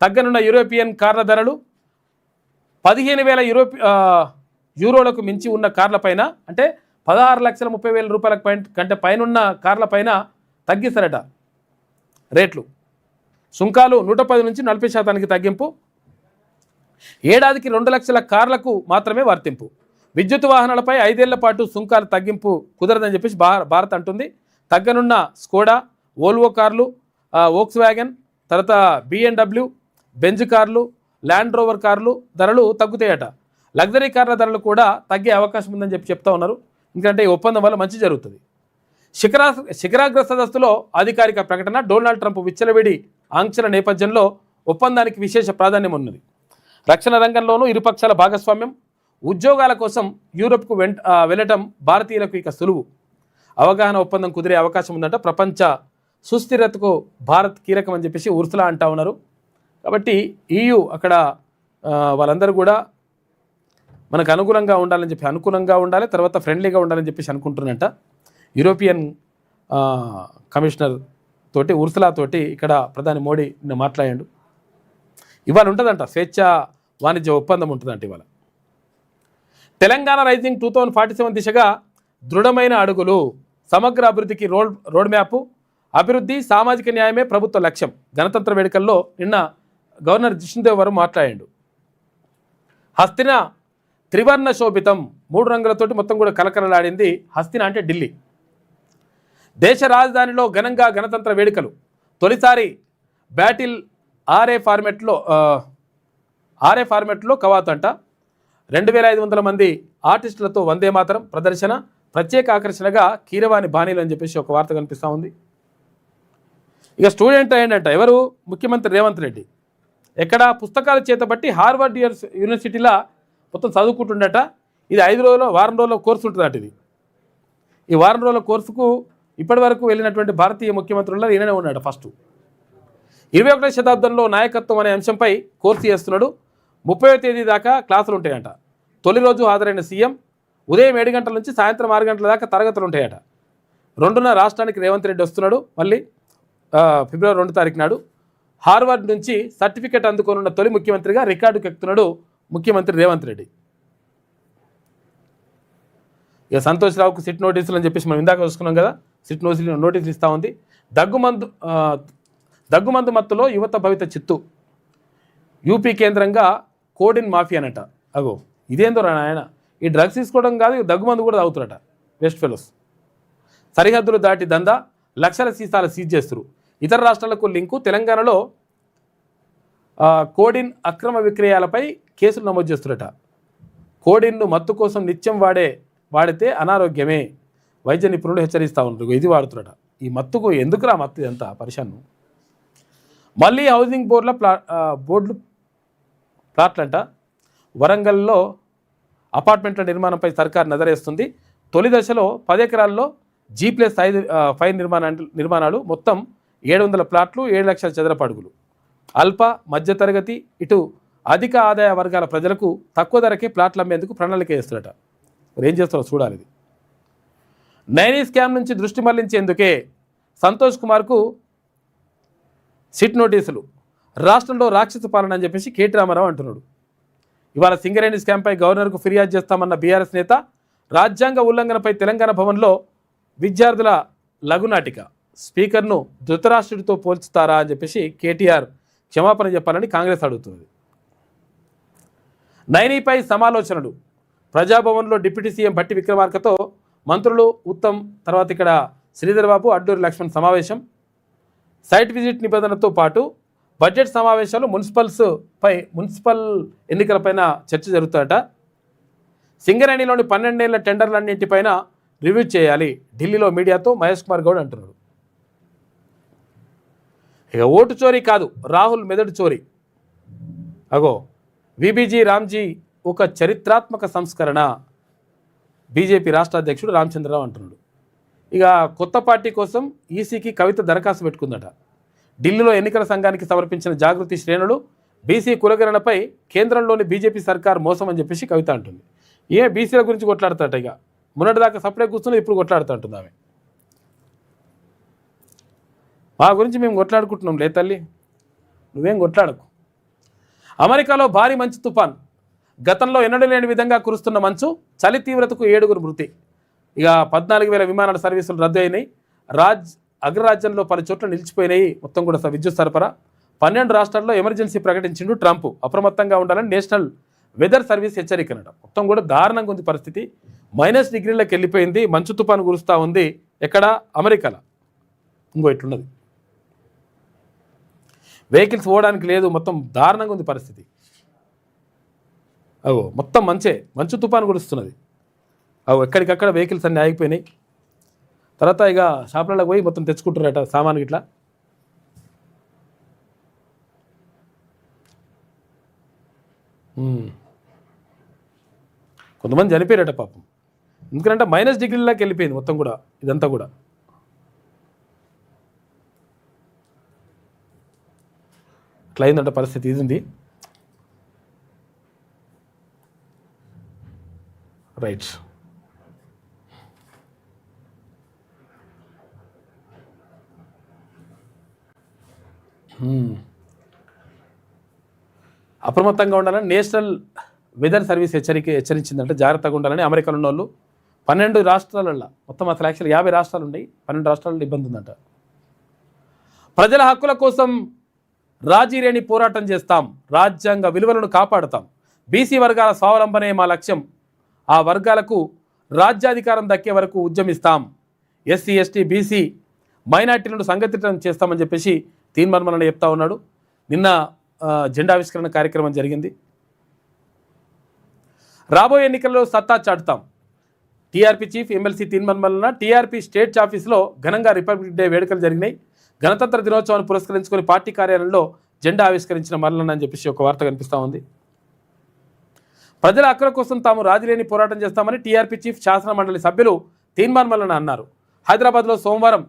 తగ్గనున్న యూరోపియన్ కార్ల ధరలు 15,000 యూరోలకు మించి ఉన్న కార్లపైన అంటే 16,30,000 రూపాయల కంటే పైన కార్లపైన తగ్గిస్తారట రేట్లు. సుంకాలు 110 నుంచి 40% తగ్గింపు. ఏడాదికి 2 లక్షల కార్లకు మాత్రమే వర్తింపు. విద్యుత్ వాహనాలపై 5 ఏళ్ల పాటు సుంకాలు తగ్గింపు కుదరదని చెప్పేసి భారత్ అంటుంది. తగ్గనున్న స్కోడా, వోల్వో కార్లు, వోక్స్ వ్యాగన్, తర్వాత BMW, బెంజ్ కార్లు, ల్యాండ్ రోవర్ కార్లు ధరలు తగ్గుతాయట. లగ్జరీ కార్ల ధరలు కూడా తగ్గే అవకాశం ఉందని చెప్తా ఉన్నారు. ఎందుకంటే ఈ ఒప్పందం వల్ల మంచి జరుగుతుంది. శిఖరాగ్ర సదస్సులో అధికారిక ప్రకటన. డొనాల్డ్ ట్రంప్ విచ్చలవిడి ఆంక్షల నేపథ్యంలో ఒప్పందానికి విశేష ప్రాధాన్యం ఉన్నది. రక్షణ రంగంలోనూ ఇరుపక్షాల భాగస్వామ్యం. ఉద్యోగాల కోసం యూరోప్కు వెళ్ళటం భారతీయులకు ఇక సులువు. అవగాహన ఒప్పందం కుదిరే అవకాశం ఉందంట. ప్రపంచ సుస్థిరతకు భారత్ కీలకం అని చెప్పేసి ఉర్సులా అంటా ఉన్నారు. కాబట్టి EU అక్కడ వాళ్ళందరూ కూడా మనకు అనుకూలంగా ఉండాలి, తర్వాత ఫ్రెండ్లీగా ఉండాలని చెప్పేసి అనుకుంటున్నట్ట. యూరోపియన్ కమిషనర్ తోటి ఉర్సులా తోటి ఇక్కడ ప్రధాని మోడీ నిన్న మాట్లాడాడు. ఇవాళ ఉంటుందంట స్వేచ్ఛా వాణిజ్య ఒప్పందం ఉంటుందంట ఇవాళ. తెలంగాణ రైజింగ్ 2047 దిశగా దృఢమైన అడుగులు. సమగ్ర అభివృద్ధికి రోడ్ మ్యాప్. అభివృద్ధి, సామాజిక న్యాయమే ప్రభుత్వ లక్ష్యం. గణతంత్ర వేడుకల్లో నిన్న గవర్నర్ జిష్ణుదేవ్ వర్మ మాట్లాడాడు. హస్తిన త్రివర్ణ శోభితం, 3 రంగులతోటి మొత్తం కూడా కలకలలాడింది. హస్తిన అంటే ఢిల్లీ. దేశ రాజధానిలో ఘనంగా గణతంత్ర వేడుకలు. తొలిసారి బ్యాటిల్ ఆర్ఏ ఫార్మెట్లో కవాతు అంట. 2,500 మంది ఆర్టిస్టులతో వందే మాతరం ప్రదర్శన. ప్రత్యేక ఆకర్షణగా కీరవాణి బాణీలు అని చెప్పేసి ఒక వార్త కనిపిస్తూ ఉంది. ఇక స్టూడెంట్ ఏంటంట ఎవరు? ముఖ్యమంత్రి రేవంత్ రెడ్డి. ఎక్కడ పుస్తకాలు చేతబట్టి హార్వర్డ్ యూనివర్సిటీలో మొత్తం చదువుకుంటుండట. ఇది 5 రోజులు వారం రోజుల కోర్సు ఉంటుందట. ఈ వారం రోజుల కోర్సుకు ఇప్పటి వరకు వెళ్ళినటువంటి భారతీయ ముఖ్యమంత్రుల్లో ఈయననే ఉన్నాడు ఫస్ట్. 21వ శతాబ్దంలో నాయకత్వం అనే అంశంపై కోర్సు చేస్తున్నాడు. 30వ తేదీ దాకా క్లాసులు ఉంటాయంట. తొలి రోజు హాజరైన సీఎం ఉదయం 7 గంటల నుంచి సాయంత్రం 6 గంటల దాకా తరగతులు ఉంటాయట. 2న రాష్ట్రానికి రేవంత్ రెడ్డి వస్తున్నాడు. మళ్ళీ ఫిబ్రవరి 2 తారీఖు నాడు హార్వర్డ్ నుంచి సర్టిఫికెట్ అందుకోనున్న తొలి ముఖ్యమంత్రిగా రికార్డుకు ఎక్కుతున్నాడు ముఖ్యమంత్రి రేవంత్ రెడ్డి. ఇక సంతోష్ రావుకు సిట్ నోటీసులు అని చెప్పేసి మనం ఇందాక చూసుకున్నాం కదా. సిట్ నోటీసులు ఇస్తూ ఉంది. దగ్గుమందు మత్తులో యువత భవిత చిత్తు. యూపీ కేంద్రంగా కోడిన్ మాఫియా అనట. అగో ఇదేందో ఆయన ఈ డ్రగ్స్ తీసుకోవడం కాదు, దగ్గుమందు కూడా తాగుతారట వెస్ట్ ఫెలోస్. సరిహద్దులు దాటి దందా, లక్షల సీసాలు సీజ్ చేస్తారు. ఇతర రాష్ట్రాలకు లింకు. తెలంగాణలో కోడిన్ అక్రమ విక్రయాలపై కేసులు నమోదు చేస్తున్నట. కోడిన్ను మత్తు కోసం నిత్యం వాడితే అనారోగ్యమే వైద్య నిపుణులు హెచ్చరిస్తూ ఉంటారు. ఇది వాడుతున్నట. ఈ మత్తుకు ఎందుకురా మత్తు ఇదంతా పరిశాను. మళ్ళీ హౌసింగ్ బోర్డులు ప్లాట్లంట. వరంగల్లో అపార్ట్మెంట్ల నిర్మాణంపై సర్కార్ నజరేస్తుంది. తొలి దశలో 10 ఎకరాల్లో G+5 నిర్మాణాలు. మొత్తం 700 ప్లాట్లు, 7 లక్షల చదరపు అడుగులు. అల్ప మధ్యతరగతి ఇటు అధిక ఆదాయ వర్గాల ప్రజలకు తక్కువ ధరకే ప్లాట్లు అమ్మేందుకు ప్రణాళిక వేస్తున్నట. మరి ఏం చేస్తారో చూడాలి. ఇది నైనీ స్కామ్ నుంచి దృష్టి మళ్లించేందుకే సంతోష్ కుమార్కు సిట్ నోటీసులు. రాష్ట్రంలో రాక్షస పాలన అని చెప్పేసి కేటీ రామారావు అంటున్నాడు. ఇవాళ సింగరేణి స్కామ్పై గవర్నర్కు ఫిర్యాదు చేస్తామన్న బీఆర్ఎస్ నేత, రాజ్యాంగ ఉల్లంఘనపై తెలంగాణ భవన్లో విద్యార్థుల లఘునాటిక, స్పీకర్ను ధృతరాష్ట్రుడితో పోల్చుతారా అని చెప్పేసి కేటీఆర్ క్షమాపణ చెప్పాలని కాంగ్రెస్ అడుగుతుంది. నైనీపై సమాలోచనలు, ప్రజాభవన్లో డిప్యూటీ సీఎం భట్టి విక్రమార్కతో మంత్రులు ఉత్తమ్, తర్వాత ఇక్కడ శ్రీధర్ బాబు, అడ్డూరి లక్ష్మణ్ సమావేశం. సైట్ విజిట్ నిబంధనతో పాటు బడ్జెట్ సమావేశాలు, మున్సిపల్ ఎన్నికలపైన చర్చ జరుగుతాయట. సింగరేణిలోని 12 ఏళ్ల టెండర్లన్నింటిపైన రివ్యూ చేయాలి ఢిల్లీలో మీడియాతో మహేష్ కుమార్ గౌడ్ అంటున్నాడు. ఇక ఓటు చోరీ కాదు, రాహుల్ మెదడు చోరీ. అగో విబీజీ రామ్జీ ఒక చరిత్రాత్మక సంస్కరణ, బీజేపీ రాష్ట్ర అధ్యక్షుడు రామచంద్రరావు అంటున్నాడు. ఇక కొత్త పార్టీ కోసం ఈసీకి కవిత దరఖాస్తు పెట్టుకుందట. ఢిల్లీలో ఎన్నికల సంఘానికి సమర్పించిన జాగృతి శ్రేణులు బీసీ కులగణనపై కేంద్రంలోని బీజేపీ సర్కార్ మోసం అని చెప్పేసి కవిత అంటుంది. బీసీల గురించి కొట్లాడతాట. ఇక మొన్నటిదాకా సపరేట్ కూర్చుని ఇప్పుడు కొట్లాడుతూ ఉంటుంది ఆమె. మా గురించి మేము కొట్లాడుకుంటున్నాం లే తల్లి, నువ్వేం కొట్లాడకు. అమెరికాలో భారీ మంచు తుఫాన్, గతంలో ఎన్నడూ లేని విధంగా కురుస్తున్న మంచు, చలి తీవ్రతకు 7 మృతి. ఇక 14,000 విమానాల సర్వీసులు రద్దు అయినాయి. అగ్రరాజ్యంలో పలు చోట్ల నిలిచిపోయినాయి మొత్తం కూడా విద్యుత్ సరఫరా. 12 రాష్ట్రాల్లో ఎమర్జెన్సీ ప్రకటించిండు ట్రంప్. అప్రమత్తంగా ఉండాలని నేషనల్ వెదర్ సర్వీస్ హెచ్చరికనట. మొత్తం కూడా దారుణంగా ఉంది పరిస్థితి. -డిగ్రీలకు వెళ్ళిపోయింది. మంచు తుఫాను కురుస్తూ ఉంది. ఎక్కడ? అమెరికాలో. ఇంకో ఇట్లున్నది, వెహికల్స్ పోవడానికి లేదు. మొత్తం దారుణంగా ఉంది పరిస్థితి. మొత్తం మంచు తుఫాను కురుస్తున్నది. ఎక్కడికక్కడ వెహికల్స్ అన్నీ ఆగిపోయినాయి. తర్వాత ఇక షాపులకు పోయి మొత్తం తెచ్చుకుంటున్నారట సామాను ఇట్లా. కొంతమంది చనిపోయారట పాపం. ఎందుకంటే -డిగ్రీలకి వెళ్ళిపోయింది మొత్తం కూడా ఇదంతా కూడా. అట్లా అయిందంట పరిస్థితి. ఇది ఉంది. రైట్. అప్రమత్తంగా ఉండాలని నేషనల్ వెదర్ సర్వీస్ హెచ్చరించిందంటే జాగ్రత్తగా ఉండాలని. అమెరికాలో ఉన్న వాళ్ళు 12 రాష్ట్రాలలో, మొత్తం అసలు యాక్చువల్ 50 రాష్ట్రాలు ఉన్నాయి, 12 రాష్ట్రాలలో ఇబ్బంది ఉందంట. ప్రజల హక్కుల కోసం రాజీలేని పోరాటం చేస్తాం, రాజ్యాంగ విలువలను కాపాడుతాం, బీసీ వర్గాల స్వావలంబనే మా లక్ష్యం, ఆ వర్గాలకు రాజ్యాధికారం దక్కే వరకు ఉద్యమిస్తాం, ఎస్సీ ఎస్టీ బీసీ మైనార్టీలను సంఘటితం చేస్తామని చెప్పేసి తీన్మార్ మల్లన్న చెప్తా ఉన్నాడు. నిన్న జెండావిష్కరణ కార్యక్రమం జరిగింది. రాబోయే ఎన్నికల్లో సత్తా చాటుతాం, TRP chief MLC Teenmaar Mallanna TRP state ఆఫీస్లో ఘనంగా రిపబ్లిక్ డే వేడుకలు జరిగినాయి. గణతంత్ర దినోత్సవాన్ని పురస్కరించుకొని పార్టీ కార్యాలయంలో జెండా ఆవిష్కరించిన మల్లన్న అని చెప్పేసి ఒక వార్త కనిపిస్తూ ఉంది. ప్రజల హక్కుల కోసం తాము రాజీలేని పోరాటం చేస్తామని టీఆర్పీ చీఫ్ శాసన మండలి సభ్యులు తీన్మార్ మల్లన్న అన్నారు. హైదరాబాద్లో సోమవారం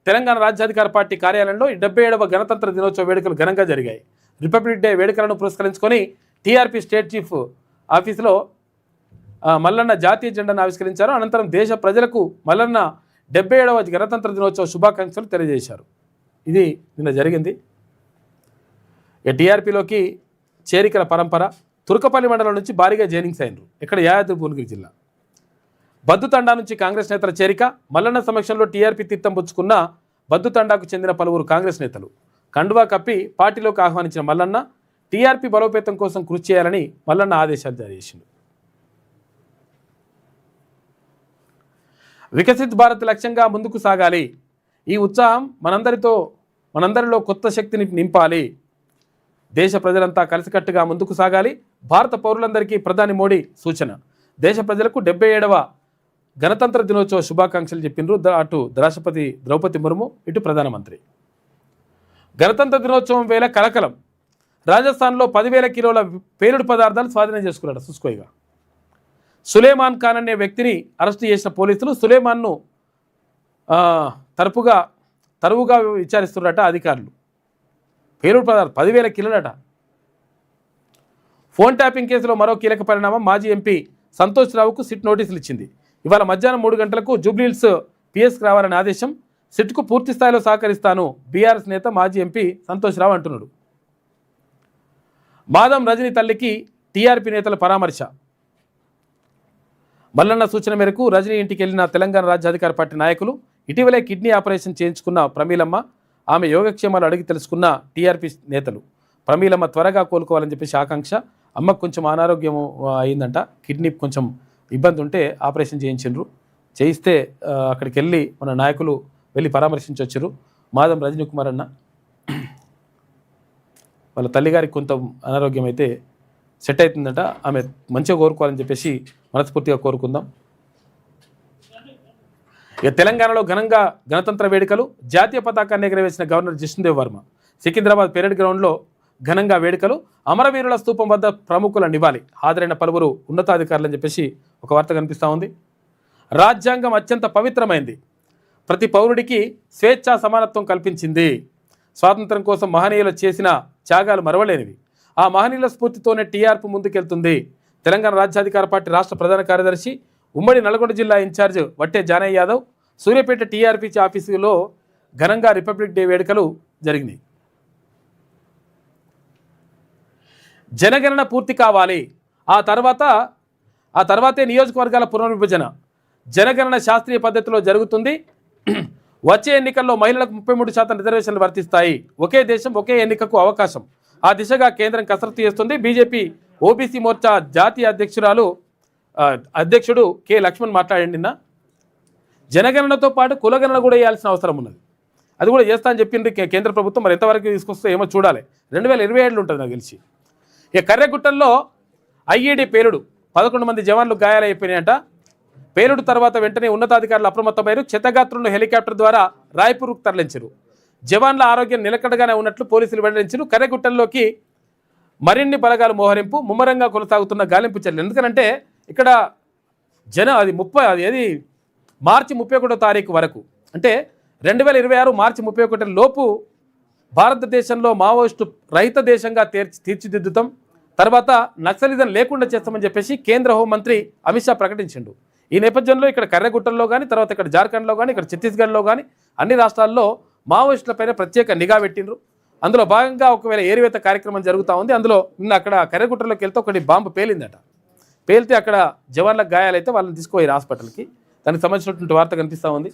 తెలంగాణ రాజ్యాధికార పార్టీ కార్యాలయంలో 77వ గణతంత్ర దినోత్సవ వేడుకలు ఘనంగా జరిగాయి. రిపబ్లిక్ డే వేడుకలను పురస్కరించుకొని టీఆర్పీ స్టేట్ చీఫ్ ఆఫీసులో మల్లన్న జాతీయ జెండాను ఆవిష్కరించారు. అనంతరం దేశ ప్రజలకు మల్లన్న 77వ గణతంత్ర దినోత్సవ శుభాకాంక్షలు తెలియజేశారు. ఇది నిన్న జరిగింది. టీఆర్పీలోకి చేరికల పరంపర. తుర్కపల్లి మండలం నుంచి భారీగా జైనింగ్స్ అయినరు. ఇక్కడ యాదాద్రి భువనగిరి జిల్లా బద్దుతండా నుంచి కాంగ్రెస్ నేతల చేరిక. మల్లన్న సమక్షంలో టీఆర్పీ తీర్థం పుచ్చుకున్న బద్దుతండాకు చెందిన పలువురు కాంగ్రెస్ నేతలు కండువా కప్పి పార్టీలోకి ఆహ్వానించిన మల్లన్న టీఆర్పీ బలోపేతం కోసం కృషి చేయాలని మల్లన్న ఆదేశాలు జారీ చేసిండు. వికసిత్ భారత్ లక్ష్యంగా ముందుకు సాగాలి, ఈ ఉత్సాహం మనందరిలో కొత్త శక్తిని నింపాలి, దేశ ప్రజలంతా కలిసికట్టుగా ముందుకు సాగాలి, భారత పౌరులందరికీ ప్రధాని మోడీ సూచన. దేశ ప్రజలకు 77వ గణతంత్ర దినోత్సవ శుభాకాంక్షలు చెప్పిండ్రు అటు రాష్ట్రపతి ద్రౌపది ముర్ము, ఇటు ప్రధానమంత్రి. గణతంత్ర దినోత్సవం వేళ కలకలం. రాజస్థాన్లో 10,000 కిలోల పేలుడు పదార్థాలు స్వాధీనం చేసుకున్నాడు. చూసుకోయిగా సులేమాన్ ఖాన్ అనే వ్యక్తిని అరెస్ట్ చేసిన పోలీసులు సులేమాన్ను తరువుగా విచారిస్తున్నారట అధికారులు. పేలుడు పదార్థాలు 10,000 కిలోలట. ఫోన్ ట్యాపింగ్ కేసులో మరో కీలక పరిణామం. మాజీ ఎంపీ సంతోష్ రావుకు సిట్ నోటీసులు ఇచ్చింది. ఇవాళ మధ్యాహ్నం 3 గంటలకు జూబ్లీహిల్స్ పిఎస్కి రావాలని ఆదేశం. సిట్కు పూర్తి స్థాయిలో సహకరిస్తాను బీఆర్ఎస్ నేత మాజీ ఎంపీ సంతోష్ రావు అంటున్నాడు. మాదం రజని తల్లికి టీఆర్పీ నేతల పరామర్శ. మల్లన్న సూచన మేరకు రజనీ ఇంటికి వెళ్లిన తెలంగాణ రాజ్యాధికార పార్టీ నాయకులు. ఇటీవలే కిడ్నీ ఆపరేషన్ చేయించుకున్న ప్రమీలమ్మ, ఆమె యోగక్షేమాలు అడిగి తెలుసుకున్న టీఆర్పీ నేతలు. ప్రమీలమ్మ త్వరగా కోలుకోవాలని చెప్పేసి ఆకాంక్ష. అమ్మకు కొంచెం అనారోగ్యం అయిందంట, కిడ్నీ కొంచెం ఇబ్బంది ఉంటే ఆపరేషన్ చేయించారు. చేయిస్తే అక్కడికి వెళ్ళి మన నాయకులు వెళ్ళి పరామర్శించి వచ్చారు. మాదం రజనీ కుమార్ అన్న వాళ్ళ తల్లిగారికి కొంత అనారోగ్యం అయితే సెట్ అవుతుందట. ఆమె మంచిగా కోరుకోవాలని చెప్పేసి మనస్ఫూర్తిగా కోరుకుందాం. ఇక తెలంగాణలో ఘనంగా గణతంత్ర వేడుకలు. జాతీయ పతాకాన్ని ఎగరవేసిన గవర్నర్ జిష్ణుదేవ్ వర్మ. సికింద్రాబాద్ పెరేడ్ గ్రౌండ్లో ఘనంగా వేడుకలు. అమరవీరుల స్తూపం వద్ద ప్రముఖుల నివాళి. హాజరైన పలువురు ఉన్నతాధికారులు అని చెప్పేసి ఒక వార్త కనిపిస్తూ ఉంది. రాజ్యాంగం అత్యంత పవిత్రమైంది, ప్రతి పౌరుడికి స్వేచ్ఛా సమానత్వం కల్పించింది. స్వాతంత్రం కోసం మహనీయులు చేసిన త్యాగాలు మరవలేనివి. ఆ మహనీయుల స్ఫూర్తితోనే టీఆర్పీ ముందుకెళ్తుంది. తెలంగాణ రాజ్యాధికార పార్టీ రాష్ట్ర ప్రధాన కార్యదర్శి, ఉమ్మడి నల్గొండ జిల్లా ఇన్ఛార్జ్ వట్టే జానయ్య యాదవ్ సూర్యాపేట టీఆర్పీ ఆఫీసులో ఘనంగా రిపబ్లిక్ డే వేడుకలు జరిగినాయి. జనగణన పూర్తి కావాలి, ఆ తర్వాతే నియోజకవర్గాల పునర్విభజన. జనగణన శాస్త్రీయ పద్ధతిలో జరుగుతుంది. వచ్చే ఎన్నికల్లో మహిళలకు 33% రిజర్వేషన్లు వర్తిస్తాయి. ఒకే దేశం ఒకే ఎన్నికకు అవకాశం. ఆ దిశగా కేంద్రం కసరత్తు చేస్తుంది. బీజేపీ ఓబీసీ మోర్చా జాతీయ అధ్యక్షుడు కె లక్ష్మణ్ మాట్లాడండి. నిన్న జనగణనతో పాటు కులగణన కూడా వేయాల్సిన అవసరం ఉన్నది. అది కూడా చేస్తా అని చెప్పింది కేంద్ర ప్రభుత్వం. మరి ఎంతవరకు తీసుకొస్తే ఏమో చూడాలి. 2027 ఉంటుంది నాకు తెలిసి. ఇక కర్రెగుట్టల్లో ఐఈడీ పేలుడు, 11 మంది జవాన్లు గాయాలైపోయినాయంట. పేలుడు తర్వాత వెంటనే ఉన్నతాధికారులు అప్రమత్తమయ్యారు. క్షతగాత్రులను హెలికాప్టర్ ద్వారా రాయ్పూర్కు తరలించారు. జవాన్ల ఆరోగ్యం నిలకడగానే ఉన్నట్లు పోలీసులు వెల్లడించారు. కర్రెగుట్టల్లోకి మరిన్ని బలగాలు మోహరింపు ముమ్మరంగా కొనసాగుతున్న గాలింపు చర్యలు. ఎందుకంటే ఇక్కడ అది మార్చి 31వ తారీఖు వరకు, అంటే 2026 మార్చి 31 లోపు భారతదేశంలో మావోయిస్టు రహిత దేశంగా తీర్చిదిద్దుతాం, తర్వాత నక్సలిజం లేకుండా చేస్తామని చెప్పేసి కేంద్ర హోంమంత్రి అమిత్ షా ప్రకటించిండు. ఈ నేపథ్యంలో ఇక్కడ కర్రెగుట్టల్లో కానీ, తర్వాత ఇక్కడ జార్ఖండ్లో కానీ, ఇక్కడ ఛత్తీస్గఢ్లో కానీ అన్ని రాష్ట్రాల్లో మావోయిస్టులపైన ప్రత్యేక నిఘా పెట్టిండ్రు. అందులో భాగంగా ఒకవేళ ఏరివేత కార్యక్రమం జరుగుతూ ఉంది. అందులో నిన్న అక్కడ కర్రెగుట్టలోకి వెళ్తే ఒకటి బాంబు పేలిందట. పేలితే అక్కడ జవాన్లకు గాయాలైతే వాళ్ళని తీసుకుపోయారు హాస్పిటల్కి. దానికి సంబంధించినటువంటి వార్త కనిపిస్తూ ఉంది.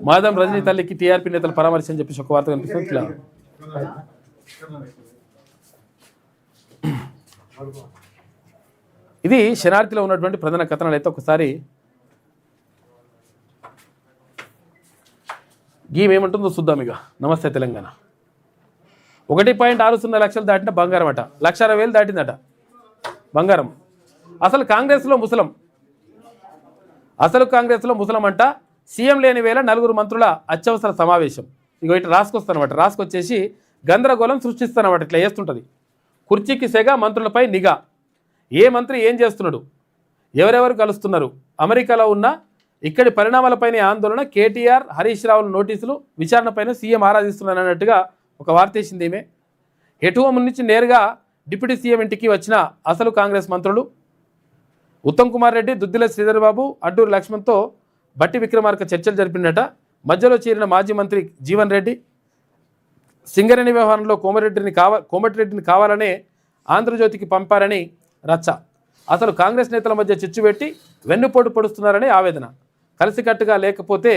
మాదం రజనీ తల్లికి టీఆర్పీ నేతల పరామర్శ అని చెప్పేసి ఒక వార్త కనిపిస్తుంది. ఇట్లా ఇది శనార్థిలో ఉన్నటువంటి ప్రధాన కథనాలు. అయితే ఒకసారి గీమేమంటుందో చూద్దాం. ఇక నమస్తే తెలంగాణ. 1.60 లక్షలు దాటిన బంగారం అట, 1,60,000 దాటిందట బంగారం. అసలు కాంగ్రెస్లో ముసలం అంట. సీఎం లేని వేళ 4 మంత్రుల అత్యవసర సమావేశం. ఇక ఇట్లా రాసుకొస్తానమాట. రాసుకొచ్చేసి గందరగోళం సృష్టిస్తానమాట. ఇట్లా చేస్తుంటుంది. కుర్చీకి సెగ, మంత్రులపై నిఘా. ఏ మంత్రి ఏం చేస్తున్నాడు, ఎవరెవరు కలుస్తున్నారు, అమెరికాలో ఉన్న ఇక్కడి పరిణామాలపైన ఆందోళన. కేటీఆర్, హరీష్ రావుల నోటీసులు, విచారణపైన సీఎం ఆరాధిస్తున్నారు అన్నట్టుగా ఒక వార్త వేసింది ఈమె. హెటువం నుంచి నేరుగా డిప్యూటీ సీఎం ఇంటికి వచ్చిన అసలు కాంగ్రెస్ మంత్రులు ఉత్తమ్ కుమార్ రెడ్డి, దుద్దిల శ్రీధర్ బాబు, అడ్డూరు లక్ష్మణ్తో బట్టి విక్రమార్క చర్చలు జరిపినట. మధ్యలో చేరిన మాజీ మంత్రి జీవన్ రెడ్డి సింగరేణి వ్యవహారంలో కోమటిరెడ్డిని కావాలనే ఆంధ్రజ్యోతికి పంపారని రచ్చ. అసలు కాంగ్రెస్ నేతల మధ్య చిచ్చు పెట్టి వెన్నుపోటు పొడుస్తున్నారని ఆవేదన. కలిసికట్టుగా లేకపోతే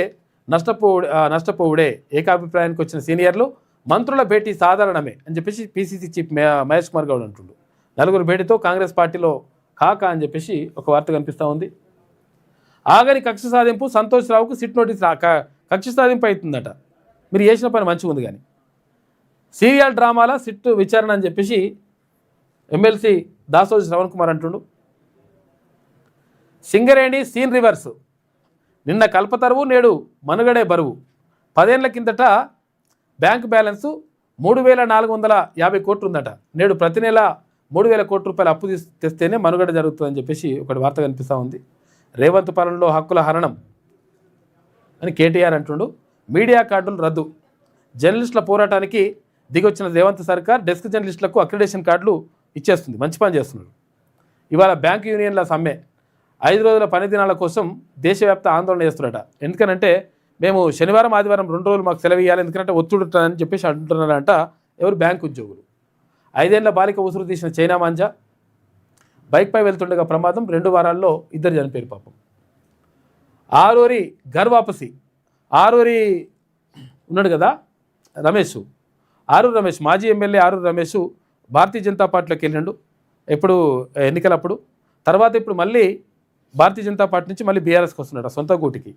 నష్టపోవుడే ఏకాభిప్రాయానికి వచ్చిన సీనియర్లు. మంత్రుల భేటీ సాధారణమే అని చెప్పేసి పీసీసీ చీఫ్ మహేష్ కుమార్ గౌడ్ అంటుండు. 4 భేటీతో కాంగ్రెస్ పార్టీలో కాక అని చెప్పేసి ఒక వార్త కనిపిస్తూ ఉంది. ఆగని కక్ష సాధింపు, సంతోష్ రావుకు సిట్ నోటీస్ కక్ష సాధింపు అవుతుందట. మీరు చేసిన పని మంచిగా ఉంది కానీ సీరియల్ డ్రామాల సిట్ విచారణ అని చెప్పేసి ఎమ్మెల్సీ దాసోజు శ్రవణ్ కుమార్ అంటుండు. Singareni scene reverse. నిన్న కల్పతరువు, నేడు మనుగడే బరువు. 10 ఏళ్ల కిందట బ్యాంకు బ్యాలెన్సు 3,450 కోట్లు ఉందట. నేడు ప్రతి నెల 3,000 కోట్ల రూపాయలు అప్పు తెస్తేనే మనుగడ జరుగుతుందని చెప్పేసి ఒకటి వార్త కనిపిస్తూ ఉంది. రేవంత్ పాలనలో హక్కుల హరణం అని కేటీఆర్ అంటుండు. మీడియా కార్డులు రద్దు. జర్నలిస్టుల పోరాటానికి దిగొచ్చిన రేవంత్ సర్కార్ డెస్క్ జర్నలిస్టులకు అక్రిడేషన్ కార్డులు ఇచ్చేస్తుంది. మంచి పని చేస్తున్నారు. ఇవాళ బ్యాంకు యూనియన్ల సమ్మె. 5 రోజుల పని దినాల కోసం దేశవ్యాప్త ఆందోళన చేస్తున్నారట. ఎందుకనంటే మేము శనివారం ఆదివారం 2 రోజులు మాకు సెలవు ఇవ్వాలి, ఎందుకంటే ఒత్తిడి ఉంటుందని చెప్పేసి అంటున్నారంట ఎవరు బ్యాంకు ఉద్యోగులు. 5 ఏళ్ల బాలిక ఉసురు తీసిన చైనా మాంజా, బైక్పై వెళ్తుండగా ప్రమాదం, 2 వారాల్లో 2 చనిపోయారు పాపం. ఆరూరి గర్వాపసి, ఆరూరి ఉన్నాడు కదా రమేష్, ఆరూరు రమేష్, మాజీ ఎమ్మెల్యే ఆరూరు రమేష్ భారతీయ జనతా పార్టీలోకి వెళ్ళిండు ఎప్పుడు ఎన్నికలప్పుడు. తర్వాత ఇప్పుడు మళ్ళీ భారతీయ జనతా పార్టీ నుంచి మళ్ళీ బీఆర్ఎస్కి వస్తున్నాడు సొంత గూటికి.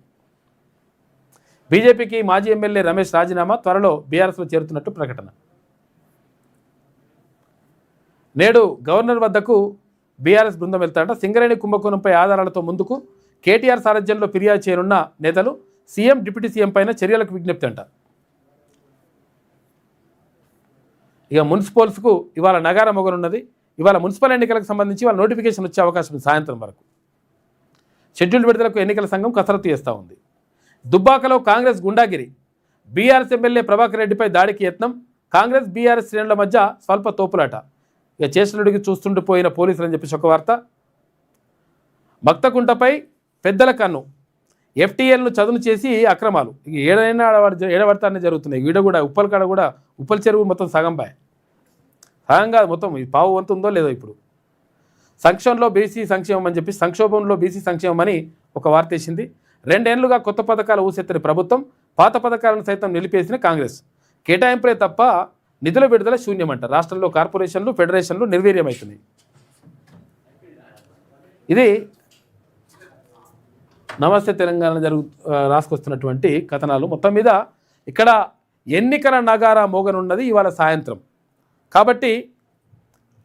బీజేపీకి మాజీ ఎమ్మెల్యే రమేష్ రాజీనామా, త్వరలో బీఆర్ఎస్లో చేరుతున్నట్టు ప్రకటన. నేడు గవర్నర్ వద్దకు బీఆర్ఎస్ బృందం వెళ్తాడట. సింగరేణి కుంభకోణంపై ఆధారాలతో ముందుకు కేటీఆర్ సారథ్యంలో ఫిర్యాదు చేయనున్న నేతలు, సీఎం డిప్యూటీ సీఎం పైన చర్యలకు విజ్ఞప్తి అంట. ఇక మున్సిపల్స్కు ఇవాళ నగారా మొగనున్నది. ఇవాళ మున్సిపల్ ఎన్నికలకు సంబంధించి వాళ్ళ నోటిఫికేషన్ వచ్చే అవకాశం ఉంది సాయంత్రం వరకు. షెడ్యూల్ విడుదలకు ఎన్నికల సంఘం కసరత్తు చేస్తూ ఉంది. దుబ్బాకలో కాంగ్రెస్ గుండాగిరి, బీఆర్ఎస్ ఎమ్మెల్యే ప్రభాకర్ రెడ్డిపై దాడికి యత్నం, కాంగ్రెస్ బీఆర్ఎస్ శ్రేణుల మధ్య స్వల్ప తోపులాట. ఇక చేష్టలుడికి చూస్తుండిపోయిన పోలీసులు అని చెప్పేసి ఒక వార్త. మక్తకుంటపై పెద్దల కన్ను, ఎఫ్టీఎల్ను చదును చేసి అక్రమాలు. ఇక ఏడైనా ఏడబడతానే జరుగుతున్నాయి. వీడ కూడా ఉప్పల్ కాడ కూడా ఉప్పల్ చెరువు మొత్తం సగం సగంగా మొత్తం ఈ పావు వంతు ఉందో లేదో. ఇప్పుడు సంక్షోభంలో బీసీ సంక్షేమం అని చెప్పి సంక్షోభంలో బీసీ సంక్షేమం అని ఒక వార్త వేసింది. 2 ఏళ్లుగా కొత్త పథకాలు ఊసెత్తని ప్రభుత్వం, పాత పథకాలను సైతం నిలిపేసిన కాంగ్రెస్. కేటాయింపులే తప్ప నిధుల విడుదల శూన్యమంట. రాష్ట్రంలో కార్పొరేషన్లు, ఫెడరేషన్లు నిర్వీర్యమవుతున్నాయి. ఇది నమస్తే తెలంగాణ రాసుకొస్తున్నటువంటి కథనాలు. మొత్తం మీద ఇక్కడ ఎన్నికల నగారా మోగనున్నది ఇవాళ సాయంత్రం. కాబట్టి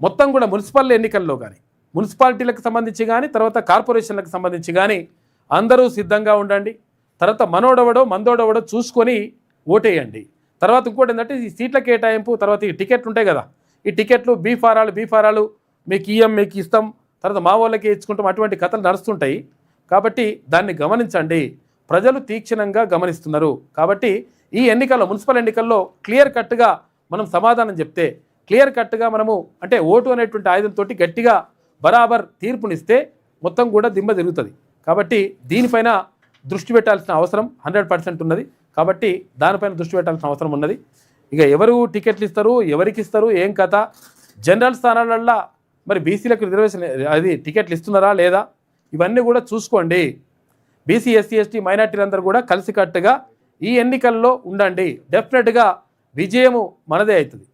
మొత్తం కూడా మున్సిపల్ ఎన్నికల్లో కానీ, మున్సిపాలిటీలకు సంబంధించి కానీ, తర్వాత కార్పొరేషన్లకు సంబంధించి కానీ అందరూ సిద్ధంగా ఉండండి. తర్వాత మనోడవడో మందోడవడో చూసుకొని ఓటేయండి. తర్వాత ఇంకోటి ఏంటంటే ఈ సీట్ల కేటాయింపు, తర్వాత ఈ టికెట్లు ఉంటాయి కదా, ఈ టికెట్లు బీఫారాలు మీకు ఇయ్యం, మీకు ఇస్తాం, తర్వాత మా వాళ్ళకి ఇచ్చుకుంటాం, అటువంటి కథలు నడుస్తుంటాయి. కాబట్టి దాన్ని గమనించండి. ప్రజలు తీక్షణంగా గమనిస్తున్నారు. కాబట్టి ఈ ఎన్నికల్లో, మున్సిపల్ ఎన్నికల్లో క్లియర్ కట్గా మనం సమాధానం చెప్తే, క్లియర్ కట్గా మనము అంటే ఓటు అనేటువంటి ఆయుధంతో గట్టిగా బరాబర్ తీర్పునిస్తే మొత్తం కూడా దిమ్మ తిరుగుతుంది. కాబట్టి దీనిపైన దృష్టి పెట్టాల్సిన అవసరం 100% ఉన్నది. కాబట్టి దానిపైన దృష్టి పెట్టాల్సిన అవసరం ఉన్నది. ఇక ఎవరు టికెట్లు ఇస్తారు, ఎవరికి ఇస్తారు, ఏం కథ, జనరల్ స్థానాలల్లో మరి బీసీలకు రిజర్వేషన్ అది టికెట్లు ఇస్తున్నారా లేదా, ఇవన్నీ కూడా చూసుకోండి. బీసీ, ఎస్సీ, ఎస్టీ, మైనార్టీలందరూ కూడా కలిసికట్టుగా ఈ ఎన్నికల్లో ఉండండి. డెఫినెట్గా విజయము మనదే అవుతుంది.